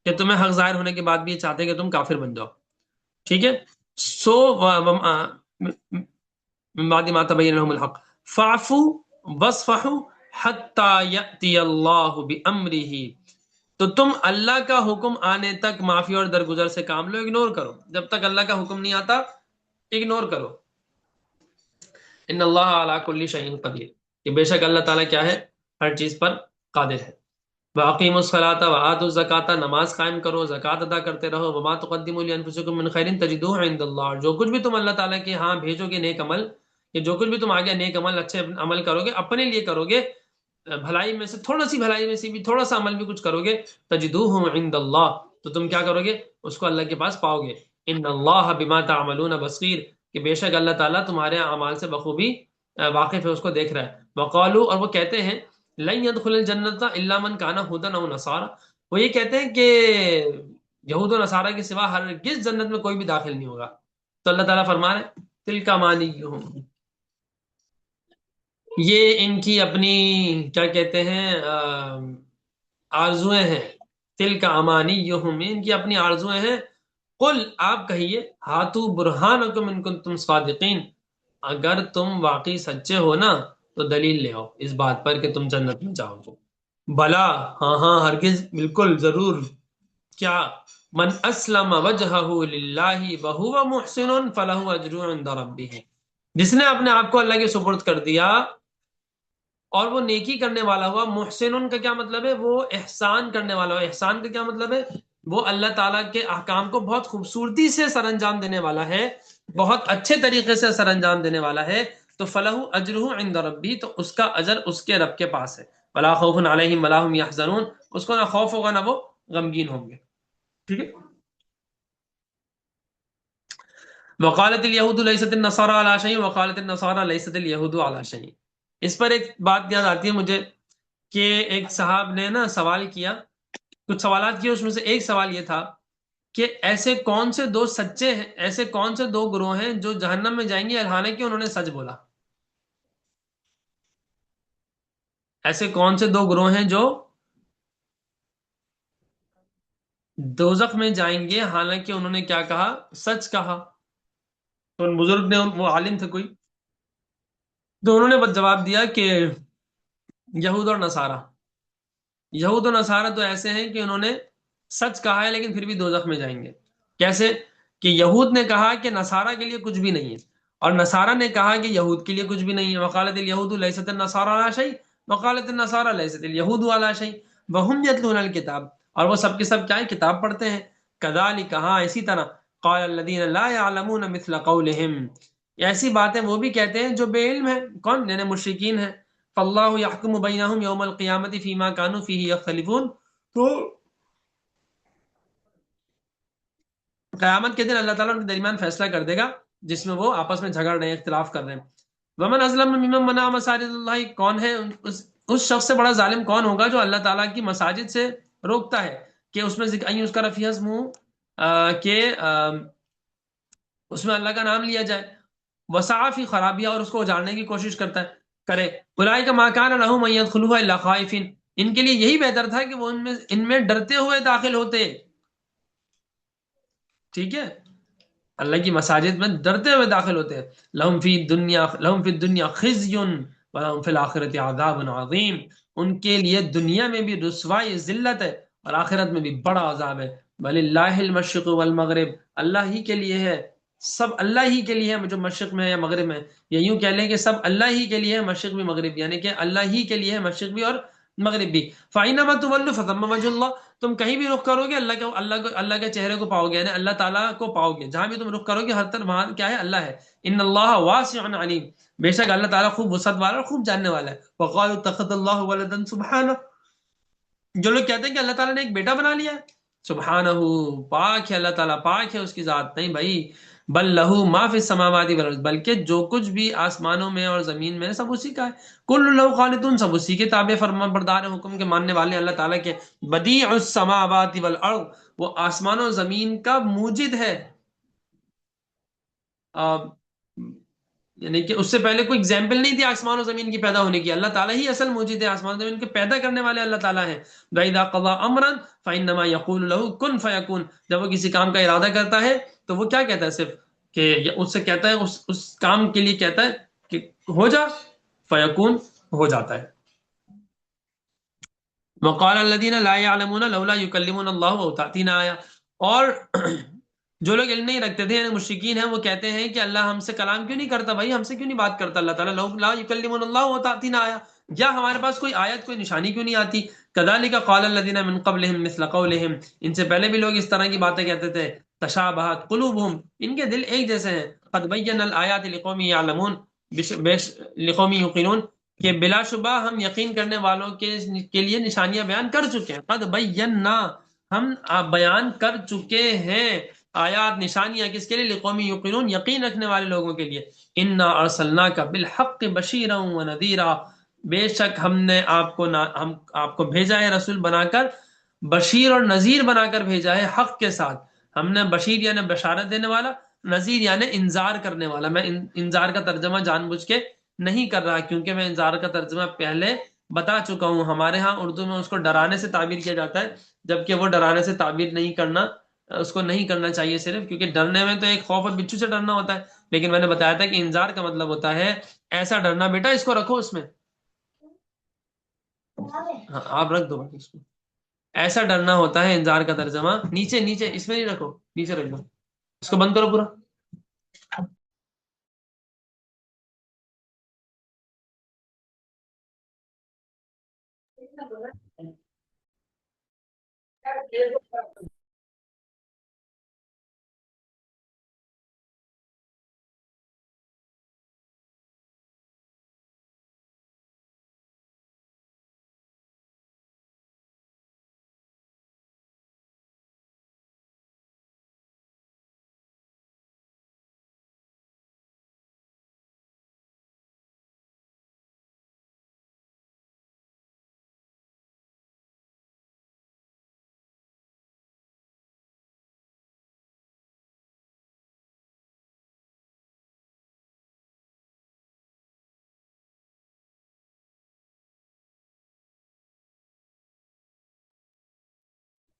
کہ تمہیں حق ظاہر ہونے کے بعد بھی یہ چاہتے ہیں کہ تم کافر بن جاؤ، ٹھیک ہے۔ سو من بعد ما تبین لهم الحق فاعفوا واصفحوا حتى یأتی اللہ بامرہ، تو تم اللہ کا حکم آنے تک معافی اور درگزر سے کام لو، اگنور کرو، جب تک اللہ کا حکم نہیں آتا اگنور کرو۔ ان اللہ علی کل شیء قدیر، کہ بے شک اللہ تعالیٰ کیا ہے؟ ہر چیز پر قادر ہے۔ وَأَقِيمُوا الصَّلَاةَ وَآتُوا الزَّكَاةَ، نماز قائم کرو، زکوٰۃ ادا کرتے رہو۔ وَمَا تُقَدِّمُوا لِأَنفُسِكُم مِّن خَيْرٍ تَجِدُوهُ عِندَ اللَّهِ، جو کچھ بھی تم اللہ تعالیٰ کے ہاں بھیجو گے نیک عمل، کہ جو کچھ بھی تم آگے نیک عمل اچھے عمل کرو گے اپنے لیے کرو گے، بھلائی میں سے تھوڑا سی بھلائی میں سے بھی تھوڑا سا عمل بھی کچھ کرو گے، تجدوہ عند اللہ، تو تم کیا کرو گے؟ اس کو اللہ کے پاس پاؤ گے۔ ان اللہ بما تعملون بصیر، کہ بے شک اللہ تعالیٰ تمہارے اعمال سے بخوبی واقف ہے، اس کو دیکھ رہا ہے۔ وقالو، اور وہ کہتے ہیں، لن يدخل الجنت الا من کان هودا او نصارا، وہ یہ کہتے ہیں کہ یہود و نصارہ کے سوا ہرگز جنت میں کوئی بھی داخل نہیں ہوگا۔ تو اللہ تعالیٰ فرما رہے ہیں تلک امانیہم، یہ ان کی اپنی کیا کہتے ہیں آرزویں ہیں، تلک امانیہم، ان کی اپنی آرزویں ہیں۔ قل، آپ کہیے، ہاتو برہانکم ان کنتم صادقین، اگر تم واقعی سچے ہو نا تو دلیل لے آؤ اس بات پر کہ تم جنت میں جاؤ گے۔ بلا، ہاں ہاں ہرگز، بالکل ضرور، کیا؟ من اسلم وجہہ للہ وہو محسن فلہ اجر عند ربہ، جس نے اپنے آپ کو اللہ کے سپرد کر دیا اور وہ نیکی کرنے والا ہوا۔ محسن کا کیا مطلب ہے؟ وہ احسان کرنے والا ہوا۔ احسان کا کیا مطلب ہے؟ وہ اللہ تعالیٰ کے احکام کو بہت خوبصورتی سے سر انجام دینے والا ہے، بہت اچھے طریقے سے سر انجام دینے والا ہے، تو فلہ اجرہ عند ربی، تو اس کا اجر اس کے رب کے پاس ہے، ولا خوف علیہم ولا هم یحزنون، اس کو نہ خوف ہوگا نہ وہ غمگین ہوں گے. ٹھیک ہے. وقالت الیہود لیست النصارى علی شیء وقالت النصارى لیست الیہود علی شیء. اس پر ایک بات یاد آتی ہے مجھے کہ ایک صاحب نے نا سوال کیا، کچھ سوالات کیے، اس میں سے ایک سوال یہ تھا کہ ایسے کون سے دو سچے ہیں، ایسے کون سے دو گروہ ہیں جو جہنم میں جائیں گے حالانکہ انہوں نے سچ بولا. ایسے کون سے دو گروہ ہیں جو دوزخ میں جائیں گے حالانکہ انہوں نے کیا کہا؟ سچ کہا. تو ان بزرگ نے، وہ عالم تھے کوئی، تو انہوں نے بس جواب دیا کہ یہود اور نصارہ. یہود و نصارہ تو ایسے ہیں کہ انہوں نے سچ کہا ہے لیکن پھر بھی دوزخ میں جائیں گے. کیسے؟ کہ یہود نے کہا کہ نصارہ کے لیے کچھ بھی نہیں ہے، اور نصارہ نے کہا کہ یہود کے لیے کچھ بھی نہیں ہے. وقالت الیہود لیست النصارى علی شیء وقالت النصارى لیست الیہود علی شیء وهم یتلون الکتاب، اور وہ سب کے سب کیا ہے؟ کتاب پڑھتے ہیں. کذالک، ہاں اسی طرح، قال الذین لا يعلمون مثل قولهم، ایسی باتیں وہ بھی کہتے ہیں جو بے علم ہیں. کون؟ یعنی مشرکین ہیں. فاللہ یحکم بینہم یوم القیامت فیما کانوا فیہ یختلفون، تو قیامت کے دن اللہ تعالیٰ ان کے درمیان فیصلہ کر دے گا جس میں وہ آپس میں جھگڑ رہے ہیں، اختلاف کر رہے ہیں. ومن ازلم ممن منع مساجد اللہ، کون ہے اس شخص سے بڑا ظالم کون ہوگا جو اللہ تعالیٰ کی مساجد سے روکتا ہے کہ اس میں ذکر اس کا رفیع اسمہ، کہ اس میں اللہ کا نام لیا جائے. وسعی فی خرابیہ، اور اس کو اجاڑنے کی کوشش کرے. اولئک ما کان لهم ان يدخلوها الا خائفین، ان کے لیے یہی بہتر تھا کہ وہ ان میں ڈرتے ہوئے داخل ہوتے. ٹھیک ہے، اللہ کی مساجد میں ڈرتے ہوئے داخل ہوتے ہیں. لہم فی الدنیا خزی ولہم فی الآخرۃ عذاب عظیم، ان کے لیے دنیا میں بھی رسوائی، ذلت ہے، اور آخرت میں بھی بڑا عذاب ہے. وللہ المشرق والمغرب، اللہ ہی کے لیے ہے، سب اللہ ہی کے لیے ہے، جو مشرق میں ہے یا مغرب میں. یا یوں کہہ لیں کہ سب اللہ ہی کے لیے ہے، مشرق بھی مغرب بھی، یعنی کہ اللہ ہی کے لیے ہے مشرق بھی اور مغرب بھی. فَأَيْنَمَا تُوَلُّوا فَثَمَّ وَجْهُ اللَّهِ، تم کہیں بھی رخ کرو گے اللہ کے چہرے کو پاؤ گے، یعنی اللہ تعالیٰ کو پاؤ گے. جہاں بھی تم رخ کرو گے ہر طرف وہاں کیا ہے؟ اللہ ہے. ان اللہ واسع علیم، بے شک اللہ تعالیٰ خوب وسعت والا اور خوب جاننے والا ہے. وقالوا اتخذ اللہ ولدا سبحانہ، جو لوگ کہتے ہیں کہ اللہ تعالیٰ نے ایک بیٹا بنا لیا ہے، سبحانہ، پاک ہے اللہ تعالیٰ، پاک ہے اس کی ذات. نہیں بھائی، بل لہو ما فی السماوات والارض، بلکہ جو کچھ بھی آسمانوں میں اور زمین میں سب اسی کا ہے. کل لہو قانتون، سب اسی کے تابع فرمان بردار ہیں، حکم کے ماننے والے ہیں اللہ تعالیٰ کے. بدیع السماوات والارض، وہ آسمان و زمین کا موجد ہے. یعنی کہ اس سے پہلے کوئی اگزامپل نہیں تھی آسمان و زمین کی پیدا ہونے کی، اللہ تعالیٰ ہی اصل موجود ہے، آسمان و زمین کے پیدا کرنے والے اللہ تعالیٰ ہیں. وَإِذَا قَضَىٰ أَمْرًا فَإِنَّمَا يَقُولُ لَهُ كُن فَيَكُونُ، جب وہ کسی کام کا ارادہ کرتا ہے تو وہ کیا کہتا ہے؟ صرف کہ اس سے کہتا ہے، اس کام کے لیے کہتا ہے کہ ہو جا، فیکون، ہو جاتا ہے. وقال الذين لا يعلمون لولا يكلمنا الله او تاتينا آية، اور جو لوگ علم نہیں رکھتے تھے یعنی مشرکین ہیں، وہ کہتے ہیں کہ اللہ ہم سے کلام کیوں نہیں کرتا؟ بھائی ہم سے کیوں نہیں بات کرتا اللہ تعالیٰ؟ لا يكلمنا الله او تاتينا آية، یا ہمارے پاس کوئی آیت، کوئی نشانی کیوں نہیں آتی؟ كذلك قال الذين من قبلهم مثل قولهم، ان سے پہلے بھی لوگ اس طرح کی باتیں کہتے تھے. تشابہت قلوبهم، ان کے دل ایک جیسے ہیں. قد بين الآيات لقوم يعلمون، لقوم يوقنون، کہ بلا شبہ ہم یقین کرنے والوں کے لیے نشانیاں بیان کر چکے ہیں. قد بینا، ہم بیان کر چکے ہیں آیات، نشانیاں، کس کے لیے؟ لقوم یوقنون، یقین رکھنے والے لوگوں کے لیے. انا ارسلناک بالحق بشیرا ونذیرا، بے شک ہم نے ہم آپ کو بھیجا ہے رسول بنا کر، بشیر اور نذیر بنا کر بھیجا ہے حق کے ساتھ. ہم نے بشیر یعنی بشارت دینے والا، نذیر یعنی انذار کرنے والا. میں انذار کا ترجمہ جان بوجھ کے نہیں کر رہا کیونکہ میں انذار کا ترجمہ پہلے بتا چکا ہوں. ہمارے ہاں اردو میں اس کو ڈرانے سے تعبیر کیا جاتا ہے، جبکہ وہ ڈرانے سے تعبیر نہیں کرنا، اس کو نہیں کرنا چاہیے صرف، کیونکہ ڈرنے میں تو ایک خوف اور بچھو سے ڈرنا ہوتا ہے. لیکن میں نے بتایا تھا کہ انذار کا مطلب ہوتا ہے ایسا ڈرنا، بیٹا اس کو رکھو اس میں، ہاں آپ رکھ دو اس کو. ایسا ڈرنا ہوتا ہے انذار کا ترجمہ. نیچے نیچے اس میں نہیں رکھو، نیچے رکھ دو، اس کو بند کرو پورا.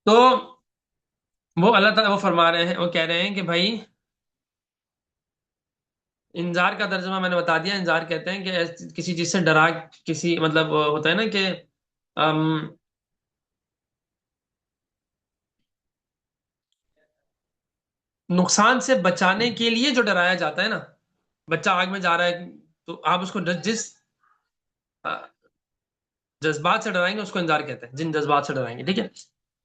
تو وہ اللہ تعالیٰ وہ فرما رہے ہیں، وہ کہہ رہے ہیں کہ بھائی انذار کا ترجمہ میں نے بتا دیا. انذار کہتے ہیں کہ کسی چیز سے ڈرا، کسی مطلب ہوتا ہے نا کہ ام، نقصان سے بچانے کے لیے جو ڈرایا جاتا ہے نا. بچہ آگ میں جا رہا ہے تو آپ اس کو جس جذبات سے ڈرائیں گے اس کو انذار کہتے ہیں، جن جذبات سے ڈرائیں گے. ٹھیک ہے.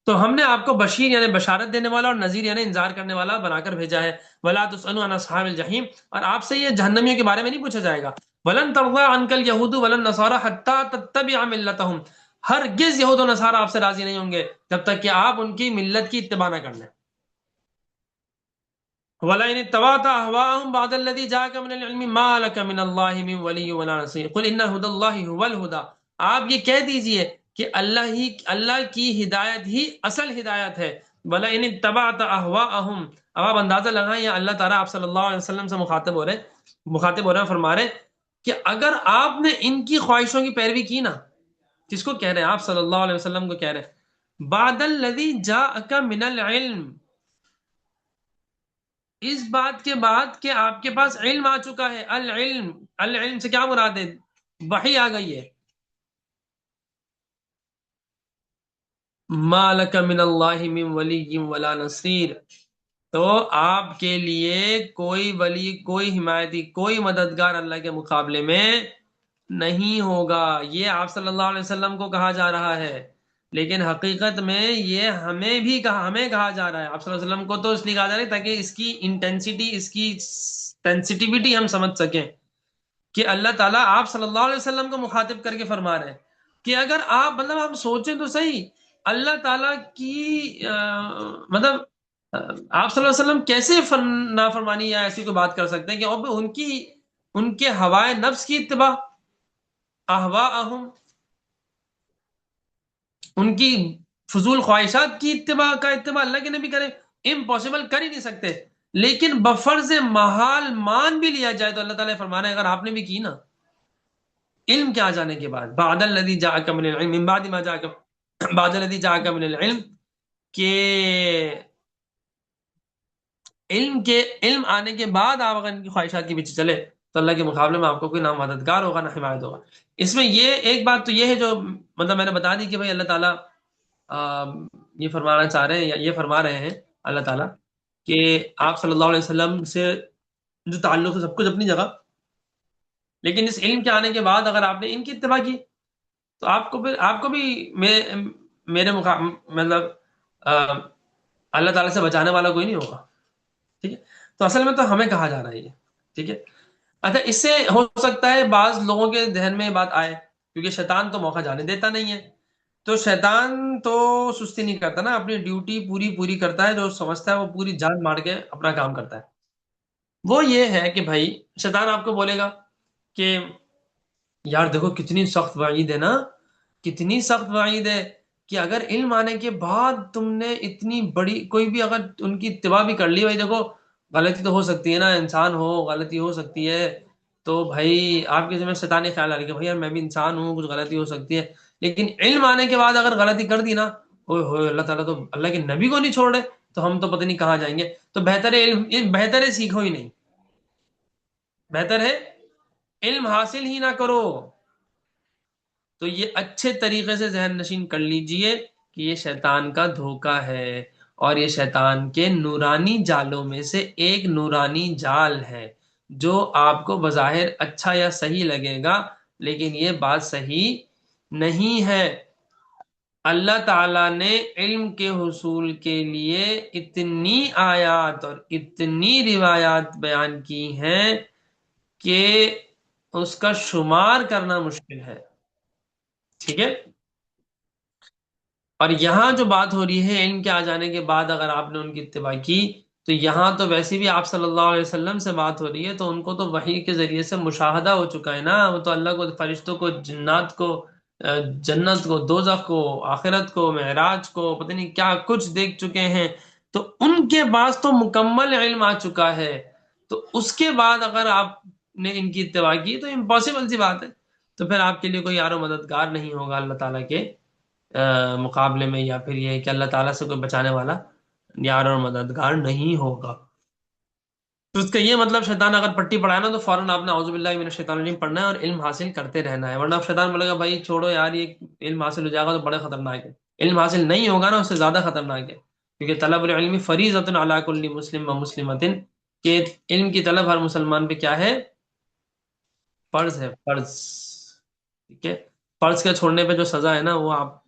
تو ہم نے آپ کو بشیر یعنی بشارت دینے والا اور نذیر یعنی انذار کرنے والا بنا کر بھیجا ہے. ولا تسألوا عن اصحاب الجحیم، اور آپ سے یہ جہنمیوں کے بارے میں نہیں پوچھا جائے گا. ولن ترضى عنك اليهود ولا النصارى حتى تتبع ملتهم، ہرگز یہود و نصارى آپ سے راضی نہیں ہوں گے جب تک کہ آپ ان کی ملت کی اتباع نہ کر لیں. وَلَئِنِ اتَّبَعْتَ أَهْوَاءَهُمْ بَعْدَ الَّذِي جَاءَكَ مِنَ الْعِلْمِ مَا لَكَ مِنَ اللَّهِ مِنْ وَلِيٍّ وَلَا نَصِيرٍ قُلْ إِنَّ هُدَى اللَّهِ هُوَ الْهُدَى. آپ یہ کہہ دیجئے کہ اللہ کی ہدایت ہی اصل ہدایت ہے. وَلَئِنِ اتَّبَعْتَ أَهْوَاءَهُمْ، اب آپ اندازہ لگائیں یا اللہ تعالیٰ آپ صلی اللہ علیہ وسلم سے مخاطب ہو رہے ہیں، فرما رہے ہیں کہ اگر آپ نے ان کی خواہشوں کی پیروی کی نا. کس کو کہہ رہے ہیں؟ آپ صلی اللہ علیہ وسلم کو کہہ رہے ہیں. بعد الذی جاءک من العلم، اس بات کے بعد کہ آپ کے پاس علم آ چکا ہے. العلم، العلم سے کیا مراد ہے؟ وحی آ گئی ہے. ما لک من اللہ من ولی ولا نصیر، تو آپ کے لیے کوئی ولی، کوئی حمایتی، کوئی مددگار اللہ کے مقابلے میں نہیں ہوگا. یہ آپ صلی اللہ علیہ وسلم کو کہا جا رہا ہے، لیکن حقیقت میں یہ ہمیں کہا جا رہا ہے. آپ صلی اللہ علیہ وسلم کو تو اس لیے کہا جا رہا ہے تاکہ اس کی انٹینسٹی، اس کی سینسٹیوٹی ہم سمجھ سکیں کہ اللہ تعالیٰ آپ صلی اللہ علیہ وسلم کو مخاطب کر کے فرما رہے ہیں کہ اگر آپ مطلب ہم سوچیں تو صحیح، اللہ تعالیٰ کی مطلب آپ صلی اللہ علیہ وسلم کیسے نافرمانی یا ایسی کوئی بات کر سکتے ہیں کہ اب ان کے ہوائے نفس کی اتباع، احواءہم، ان کی فضول خواہشات کی اتباع اللہ کے نبی کرے؟ امپاسبل، کر ہی نہیں سکتے. لیکن بفرض محال مان بھی لیا جائے تو اللہ تعالیٰ فرمانا ہے اگر آپ نے بھی کی نا، علم کے آ جانے کے بعد، بعد الذی جاءک من العلم من بعد ما جاءک، بعد الذی جاءک من العلم، کہ علم آنے کے بعد آپ اگر ان کی خواہشات کے پیچھے چلے تو اللہ کے مقابلے میں آپ کو کوئی نہ مددگار ہوگا نہ حمایت ہوگا. اس میں یہ ایک بات تو یہ ہے جو مطلب میں نے بتا دی کہ بھائی اللہ تعالیٰ یہ فرمانا چاہ رہے ہیں یا یہ فرما رہے ہیں اللہ تعالیٰ کہ آپ صلی اللہ علیہ وسلم سے جو تعلق ہے سب کچھ اپنی جگہ، لیکن اس علم کے آنے کے بعد اگر آپ نے ان کی اتباع کی تو آپ کو بھی میرے مطلب اللہ تعالیٰ سے بچانے والا کوئی نہیں ہوگا. ٹھیک ہے. تو اصل میں تو ہمیں کہا جا رہا ہے یہ. ٹھیک ہے. اچھا، اس سے ہو سکتا ہے بعض لوگوں کے ذہن میں یہ بات آئے، کیونکہ شیطان تو موقع جانے دیتا نہیں ہے. تو شیطان تو سستی نہیں کرتا نا، اپنی ڈیوٹی پوری کرتا ہے، جو سمجھتا ہے وہ پوری جان مار کے اپنا کام کرتا ہے. وہ یہ ہے کہ بھائی شیطان آپ کو بولے گا کہ یار دیکھو کتنی سخت وعید ہے نا، کتنی سخت وعید ہے کہ اگر علم آنے کے بعد تم نے اتنی بڑی کوئی بھی اگر ان کی اتباع بھی کر لی، بھائی دیکھو غلطی تو ہو سکتی ہے نا، انسان ہو، غلطی ہو سکتی ہے. تو بھائی آپ کے ذمہ میں شیطانی خیال آ رہا ہے کہ بھائی یار میں بھی انسان ہوں، کچھ غلطی ہو سکتی ہے. لیکن علم آنے کے بعد اگر غلطی کر دی نا، اوئے ہوئے اللہ تعالیٰ تو اللہ کے نبی کو نہیں چھوڑ رہے، تو ہم تو پتہ نہیں کہاں جائیں گے. تو بہتر ہے سیکھو ہی نہیں، بہتر ہے علم حاصل ہی نہ کرو. تو یہ اچھے طریقے سے ذہن نشین کر لیجئے کہ یہ شیطان کا دھوکہ ہے، اور یہ شیطان کے نورانی جالوں میں سے ایک نورانی جال ہے جو آپ کو بظاہر اچھا یا صحیح لگے گا، لیکن یہ بات صحیح نہیں ہے. اللہ تعالیٰ نے علم کے حصول کے لیے اتنی آیات اور اتنی روایات بیان کی ہیں کہ اس کا شمار کرنا مشکل ہے. ٹھیک ہے. اور یہاں جو بات ہو رہی ہے علم کے آ جانے کے بعد اگر آپ نے ان کی اتباع کی، تو یہاں تو ویسے بھی آپ صلی اللہ علیہ وسلم سے بات ہو رہی ہے، تو ان کو تو وحی کے ذریعے سے مشاہدہ ہو چکا ہے نا. وہ تو اللہ کو، فرشتوں کو، جنات کو، جنت کو، دوزخ کو، آخرت کو، معراج کو، پتہ نہیں کیا کچھ دیکھ چکے ہیں. تو ان کے پاس تو مکمل علم آ چکا ہے. تو اس کے بعد اگر آپ نے ان کی اتباع کی تو امپاسبل سی بات ہے، تو پھر آپ کے لیے کوئی یار و مددگار نہیں ہوگا اللہ تعالیٰ کے مقابلے میں، یا پھر یہ کہ اللہ تعالیٰ سے کوئی بچانے والا یار اور مددگار نہیں ہوگا. تو اس کا یہ مطلب شیطان اگر پٹی پڑھائے نا تو فوراً آپ نے اعوذ باللہ من الشیطان الرجیم پڑھنا ہے اور علم حاصل کرتے رہنا ہے. ورنہ شیطان بولے گا بھائی چھوڑو یار، یہ علم حاصل ہو جائے گا تو بڑے خطرناک ہے. علم حاصل نہیں ہوگا نا، اس سے زیادہ خطرناک ہے. کیونکہ طلب العلم فریضۃ علی کل مسلم و مسلمۃ، کہ علم کی طلب ہر مسلمان پہ کیا ہے؟ فرض ہے، فرض. ٹھیک ہے. فرض کے چھوڑنے پہ جو سزا ہے نا، وہ آپ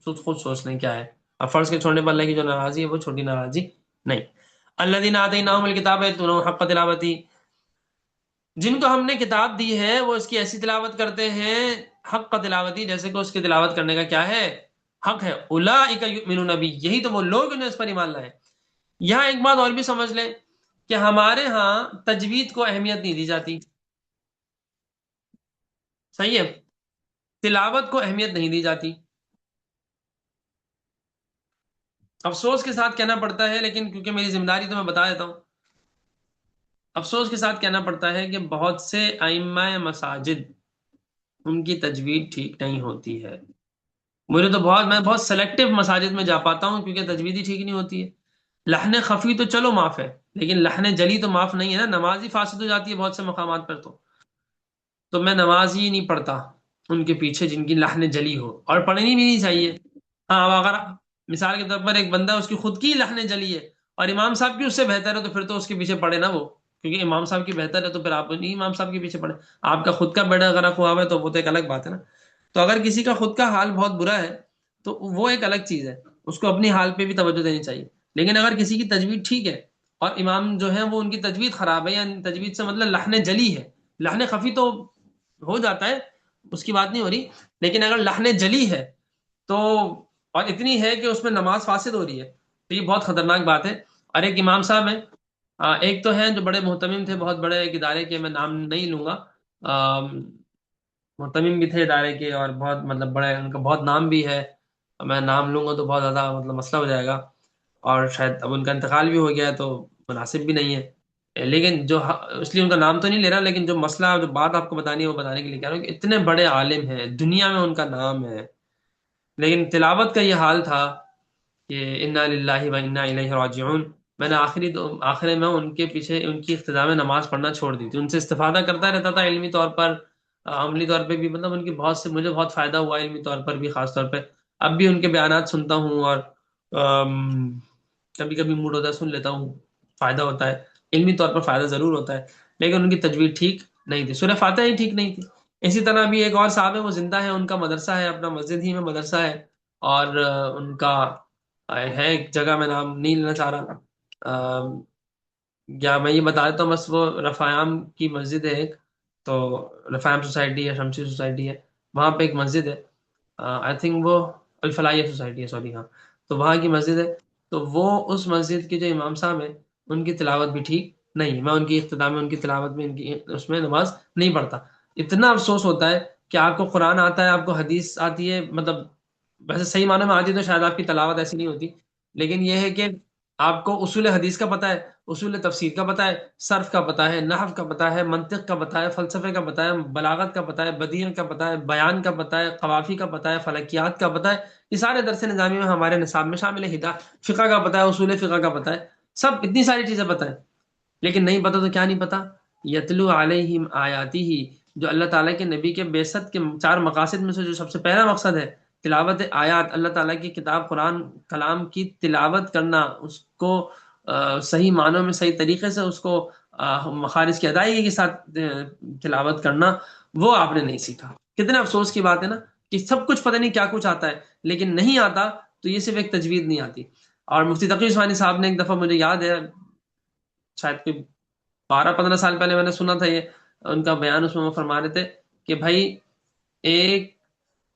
خود سوچ لیں کیا ہے. اور فرض کے چھوڑنے پر اللہ کی جو ناراضی ہے وہ چھوٹی ناراضی نہیں. الذین آتیناہم الکتاب یتلونہ حق تلاوتی، جن کو ہم نے کتاب دی ہے وہ اس کی ایسی تلاوت کرتے ہیں حق تلاوتی، جیسے کہ اس کی تلاوت کرنے کا کیا ہے؟ حق ہے. اولئک یؤمنون بہ، یہی تو وہ لوگ ہیں جو اس پر ایمان لائے. یہاں ایک بات اور بھی سمجھ لیں کہ ہمارے ہاں تجوید کو اہمیت نہیں دی جاتی. صحیح ہے. تلاوت کو اہمیت نہیں دی جاتی. افسوس کے ساتھ کہنا پڑتا ہے، لیکن کیونکہ میری ذمہ داری تو میں بتا دیتا ہوں. افسوس کے ساتھ کہنا پڑتا ہے کہ بہت سے ائمہ مساجد، ان کی تجوید ٹھیک نہیں ہوتی ہے. مجھے تو میں بہت سلیکٹو مساجد میں جا پاتا ہوں کیونکہ تجوید ہی ٹھیک نہیں ہوتی ہے. لحن خفی تو چلو معاف ہے، لیکن لحن جلی تو معاف نہیں ہے نا. نماز ہی فاسد ہو جاتی ہے بہت سے مقامات پر. تو میں نماز ہی نہیں پڑھتا ان کے پیچھے جن کی لحن جلی ہو، اور پڑھنی بھی نہیں چاہیے. ہاں، اب اگر مثال کے طور پر ایک بندہ اس کی خود کی لحن جلی ہے اور امام صاحب کی اس سے بہتر ہے، تو پھر تو اس کے پیچھے پڑھے نا وہ. کیونکہ امام صاحب کی بہتر ہے تو پھر آپ نہیں امام صاحب کے پیچھے پڑھے. آپ کا خود کا بیڑا غرق ہوا ہوا ہے تو وہ تو ایک الگ بات ہے نا. تو اگر کسی کا خود کا حال بہت برا ہے تو وہ ایک الگ چیز ہے، اس کو اپنی حال پہ بھی توجہ دینی چاہیے. لیکن اگر کسی کی تجوید ٹھیک ہے اور امام جو ہے وہ ان کی تجوید خراب ہے، یا تجوید سے مطلب لحن جلی ہے، لحن خفی تو ہو جاتا ہے، اس کی بات نہیں ہو رہی. لیکن اگر لحن جلی ہے تو، اور اتنی ہے کہ اس میں نماز فاسد ہو رہی ہے، تو یہ بہت خطرناک بات ہے. اور ایک امام صاحب ہیں، ایک تو ہیں جو بڑے محتمم تھے بہت بڑے ایک ادارے کے، میں نام نہیں لوں گا. محتمم بھی تھے ادارے کے اور بہت مطلب بڑے، ان کا بہت نام بھی ہے. میں نام لوں گا تو بہت زیادہ مطلب مسئلہ ہو جائے گا، اور شاید اب ان کا انتقال بھی ہو گیا ہے تو مناسب بھی نہیں ہے. لیکن جو اس لیے ان کا نام تو نہیں لے رہا، لیکن جو مسئلہ جو بات آپ کو بتانی ہے وہ بتانے کے لیے کہہ رہا ہوں کہ اتنے بڑے عالم ہیں دنیا میں، ان کا نام ہے، لیکن تلاوت کا یہ حال تھا کہ انا للہ و انا الیہ راجعون. میں نے آخر میں ان کے پیچھے ان کی اقتداء میں نماز پڑھنا چھوڑ دی تھی. ان سے استفادہ کرتا رہتا تھا علمی طور پر، عملی طور پہ بھی. مطلب ان کی بہت سے مجھے بہت فائدہ ہوا علمی طور پر بھی، خاص طور پہ. اب بھی ان کے بیانات سنتا ہوں، اور کبھی کبھی موڈ ہوتا ہے سن لیتا ہوں، فائدہ ہوتا ہے علمی طور پر، فائدہ ضرور ہوتا ہے. لیکن ان کی تجوید ٹھیک نہیں تھی، سورہ فاتحہ ہی ٹھیک نہیں تھی. اسی طرح بھی ایک اور صاحب ہے، وہ زندہ ہے، ان کا مدرسہ ہے اپنا، مسجد ہی میں مدرسہ ہے. اور ان کا ہے ایک جگہ، میں نام نہیں لینا چاہ رہا. یا میں یہ بتا دیتا ہوں بس، وہ رفاعام کی مسجد ہے ایک، تو رفاعام سوسائٹی ہے، شمسی سوسائٹی ہے، وہاں پہ ایک مسجد ہے. آئی تھنک وہ الفلاحیہ سوسائٹی ہے، سوری، ہاں. تو وہاں کی مسجد ہے. تو وہ اس مسجد کے جو امام صاحب ہیں ان کی تلاوت بھی ٹھیک نہیں. میں ان کی اقتداء میں، ان کی تلاوت میں، ان کی اس میں نماز نہیں پڑھتا. اتنا افسوس ہوتا ہے کہ آپ کو قرآن آتا ہے، آپ کو حدیث آتی ہے، مطلب ویسے صحیح معنی میں آتی تو شاید آپ کی تلاوت ایسی نہیں ہوتی. لیکن یہ ہے کہ آپ کو اصول حدیث کا پتہ ہے، اصول تفسیر کا پتہ ہے، صرف کا پتہ ہے، نحو کا پتہ ہے، منطق کا پتہ ہے، فلسفے کا پتہ ہے، بلاغت کا پتہ ہے، بدیع کا پتہ ہے، بیان کا پتہ ہے، قوافی کا پتہ ہے، فلکیات کا پتہ ہے. یہ سارے درس نظامی میں ہمارے نصاب میں شامل ہے. فقہ کا پتہ ہے، اصول فقہ کا پتہ ہے، سب اتنی ساری چیزیں پتہ ہے. لیکن نہیں پتہ تو کیا نہیں پتہ؟ یتلو علیہم آیاتی ہی، جو اللہ تعالیٰ کے نبی کے بعثت کے 4 مقاصد میں سے جو سب سے پہلا مقصد ہے تلاوت آیات، اللہ تعالیٰ کی کتاب قرآن کلام کی تلاوت کرنا، اس کو صحیح معنوں میں صحیح طریقے سے اس کو مخارج کی ادائیگی کے ساتھ تلاوت کرنا، وہ آپ نے نہیں سیکھا. کتنے افسوس کی بات ہے نا کہ سب کچھ پتہ نہیں کیا کچھ آتا ہے، لیکن نہیں آتا تو یہ صرف ایک تجوید نہیں آتی. اور مفتی تقی عثمانی صاحب نے ایک دفعہ، مجھے یاد ہے شاید کوئی 12-15 سال پہلے میں نے سنا تھا یہ ان کا بیان، اس میں وہ فرما رہے تھے کہ بھائی ایک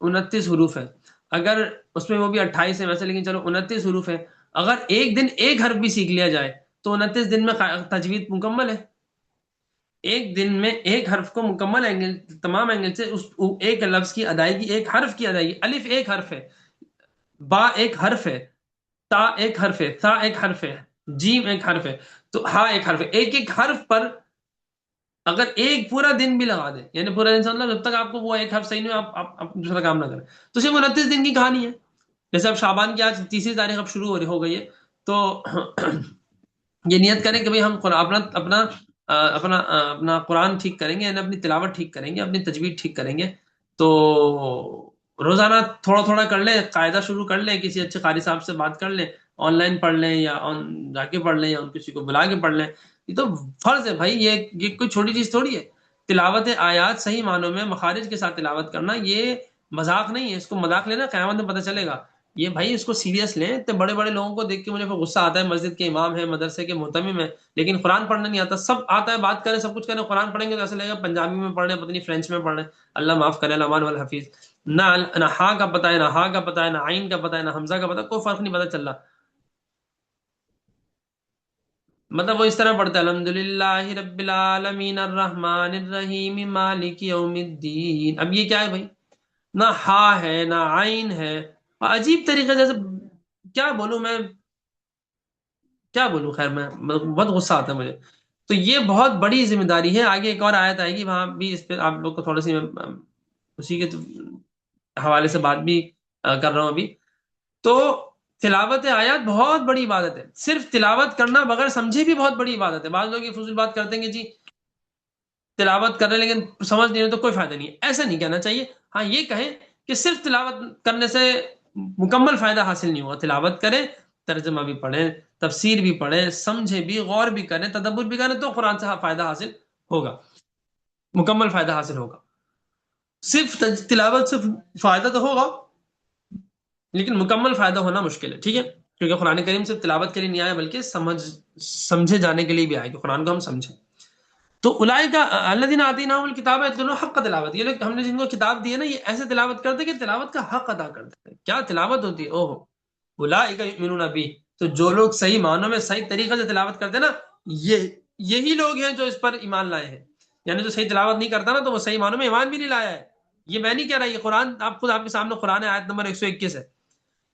29 حروف ہے، اگر اس میں وہ بھی 28 ہے ویسے، لیکن چلو 29 حروف ہے، اگر ایک دن ایک حرف بھی سیکھ لیا جائے تو 29 دن میں تجوید مکمل ہے. ایک دن میں ایک حرف کو مکمل اینگل، تمام اینگل سے اس ایک لفظ کی ادائیگی، ایک حرف کی ادائیگی. الف ایک حرف ہے، با ایک حرف ہے، تا ایک حرف ہے، تا ایک حرف ہے، جیم ایک حرف ہے، تو ہا ایک حرف ہے. ایک ایک حرف پر اگر ایک پورا دن بھی لگا دیں، یعنی پورا دن سے مطلب جب تک آپ کو وہ ایک حرف صحیح نہیں ہو آپ دوسرا کام نہ کریں، تو صرف 29 دن کی کہانی ہے. جیسے اب شعبان کی آج 30 تاریخ اب شروع ہو گئی ہے، تو یہ نیت کریں کہ بھئی ہم اپنا قرآن ٹھیک کریں گے، یعنی اپنی تلاوت ٹھیک کریں گے، اپنی تجوید ٹھیک کریں گے. تو روزانہ تھوڑا تھوڑا کر لیں، قاعدہ شروع کر لیں، کسی اچھے قاری صاحب سے بات کر لیں، آن لائن پڑھ لیں یا جا کے پڑھ لیں، یا کسی کو بلا کے پڑھ لیں. یہ تو فرض ہے بھائی، یہ کوئی چھوٹی چیز تھوڑی ہے. تلاوت آیات صحیح معنوں میں مخارج کے ساتھ تلاوت کرنا یہ مذاق نہیں ہے. اس کو مذاق لینا قیامت میں پتہ چلے گا. یہ بھائی اس کو سیریس لیں. اتنے بڑے بڑے لوگوں کو دیکھ کے مجھے غصہ آتا ہے، مسجد کے امام ہیں، مدرسے کے محتمم ہیں، لیکن قرآن پڑھنا نہیں آتا. سب آتا ہے، بات کریں، سب کچھ کریں، قرآن پڑھیں گے تو ایسا لگے گا پنجابی میں پڑھ رہے ہیں، پتہ نہیں فرینچ میں پڑھ رہے ہیں. اللہ معاف کرے، الامان والحفیظ. نہ ہا کا پتہ ہے، نہ ہا کا پتہ ہے، نہ عین کا پتہ ہے، نہ حمزہ کا پتہ ہے، کوئی فرق نہیں پتہ چل رہا. مطلب وہ اس طرح پڑھتا ہے الحمد للہ رب العالمین الرحمن الرحیم مالک یوم الدین. اب یہ کیا ہے بھائی؟ نہ ہا ہے نہ عین ہے، عجیب طریقے سے. کیا بولوں میں، کیا بولوں، خیر میں بہت غصہ آتا ہے مجھے. تو یہ بہت بڑی ذمہ داری ہے. آگے ایک اور آیت آئے گی، وہاں بھی اس پہ آپ لوگ کو تھوڑا سی میں اسی کے حوالے سے بات بھی کر رہا ہوں ابھی. تو تلاوت آیات بہت بڑی عبادت ہے. صرف تلاوت کرنا بغیر سمجھے بھی بہت بڑی عبادت ہے. بعض لوگ یہ فضول بات کرتے ہیں کہ جی تلاوت کر رہے ہیں لیکن سمجھ نہیں رہے تو کوئی فائدہ نہیں ہے. ایسا نہیں کہنا چاہیے. ہاں یہ کہیں کہ صرف تلاوت کرنے سے مکمل فائدہ حاصل نہیں ہوا. تلاوت کریں، ترجمہ بھی پڑھیں، تفسیر بھی پڑھیں، سمجھیں بھی، غور بھی کریں، تدبر بھی کریں، تو قرآن سے فائدہ حاصل ہوگا، مکمل فائدہ حاصل ہوگا. صرف تلاوت سے فائدہ تو ہوگا لیکن مکمل فائدہ ہونا مشکل ہے. ٹھیک ہے، کیونکہ قرآن کریم صرف تلاوت کے لیے نہیں آیا بلکہ سمجھے جانے کے لیے بھی آئے، کہ قرآن کو ہم سمجھیں. تو اولئک الذین آتیناہم الکتاب یتلون حق تلاوت، یہ لوگ ہم نے جن کو کتاب دی ہے نا، یہ ایسے تلاوت کرتے کہ تلاوت کا حق ادا کرتے ہیں. کیا تلاوت ہوتی ہے، اوہ اولئک یؤمنون بہ. تو جو لوگ صحیح معنوں میں صحیح طریقے سے تلاوت کرتے ہیں نا، یہی لوگ ہیں جو اس پر ایمان لائے ہیں. یعنی جو صحیح تلاوت نہیں کرتا نا، تو وہ صحیح معنوں میں ایمان بھی نہیں لایا ہے. یہ میں نہیں کہہ رہا، یہ قرآن آپ خود آپ کے سامنے قرآن ہے، آیت نمبر 121 ہے.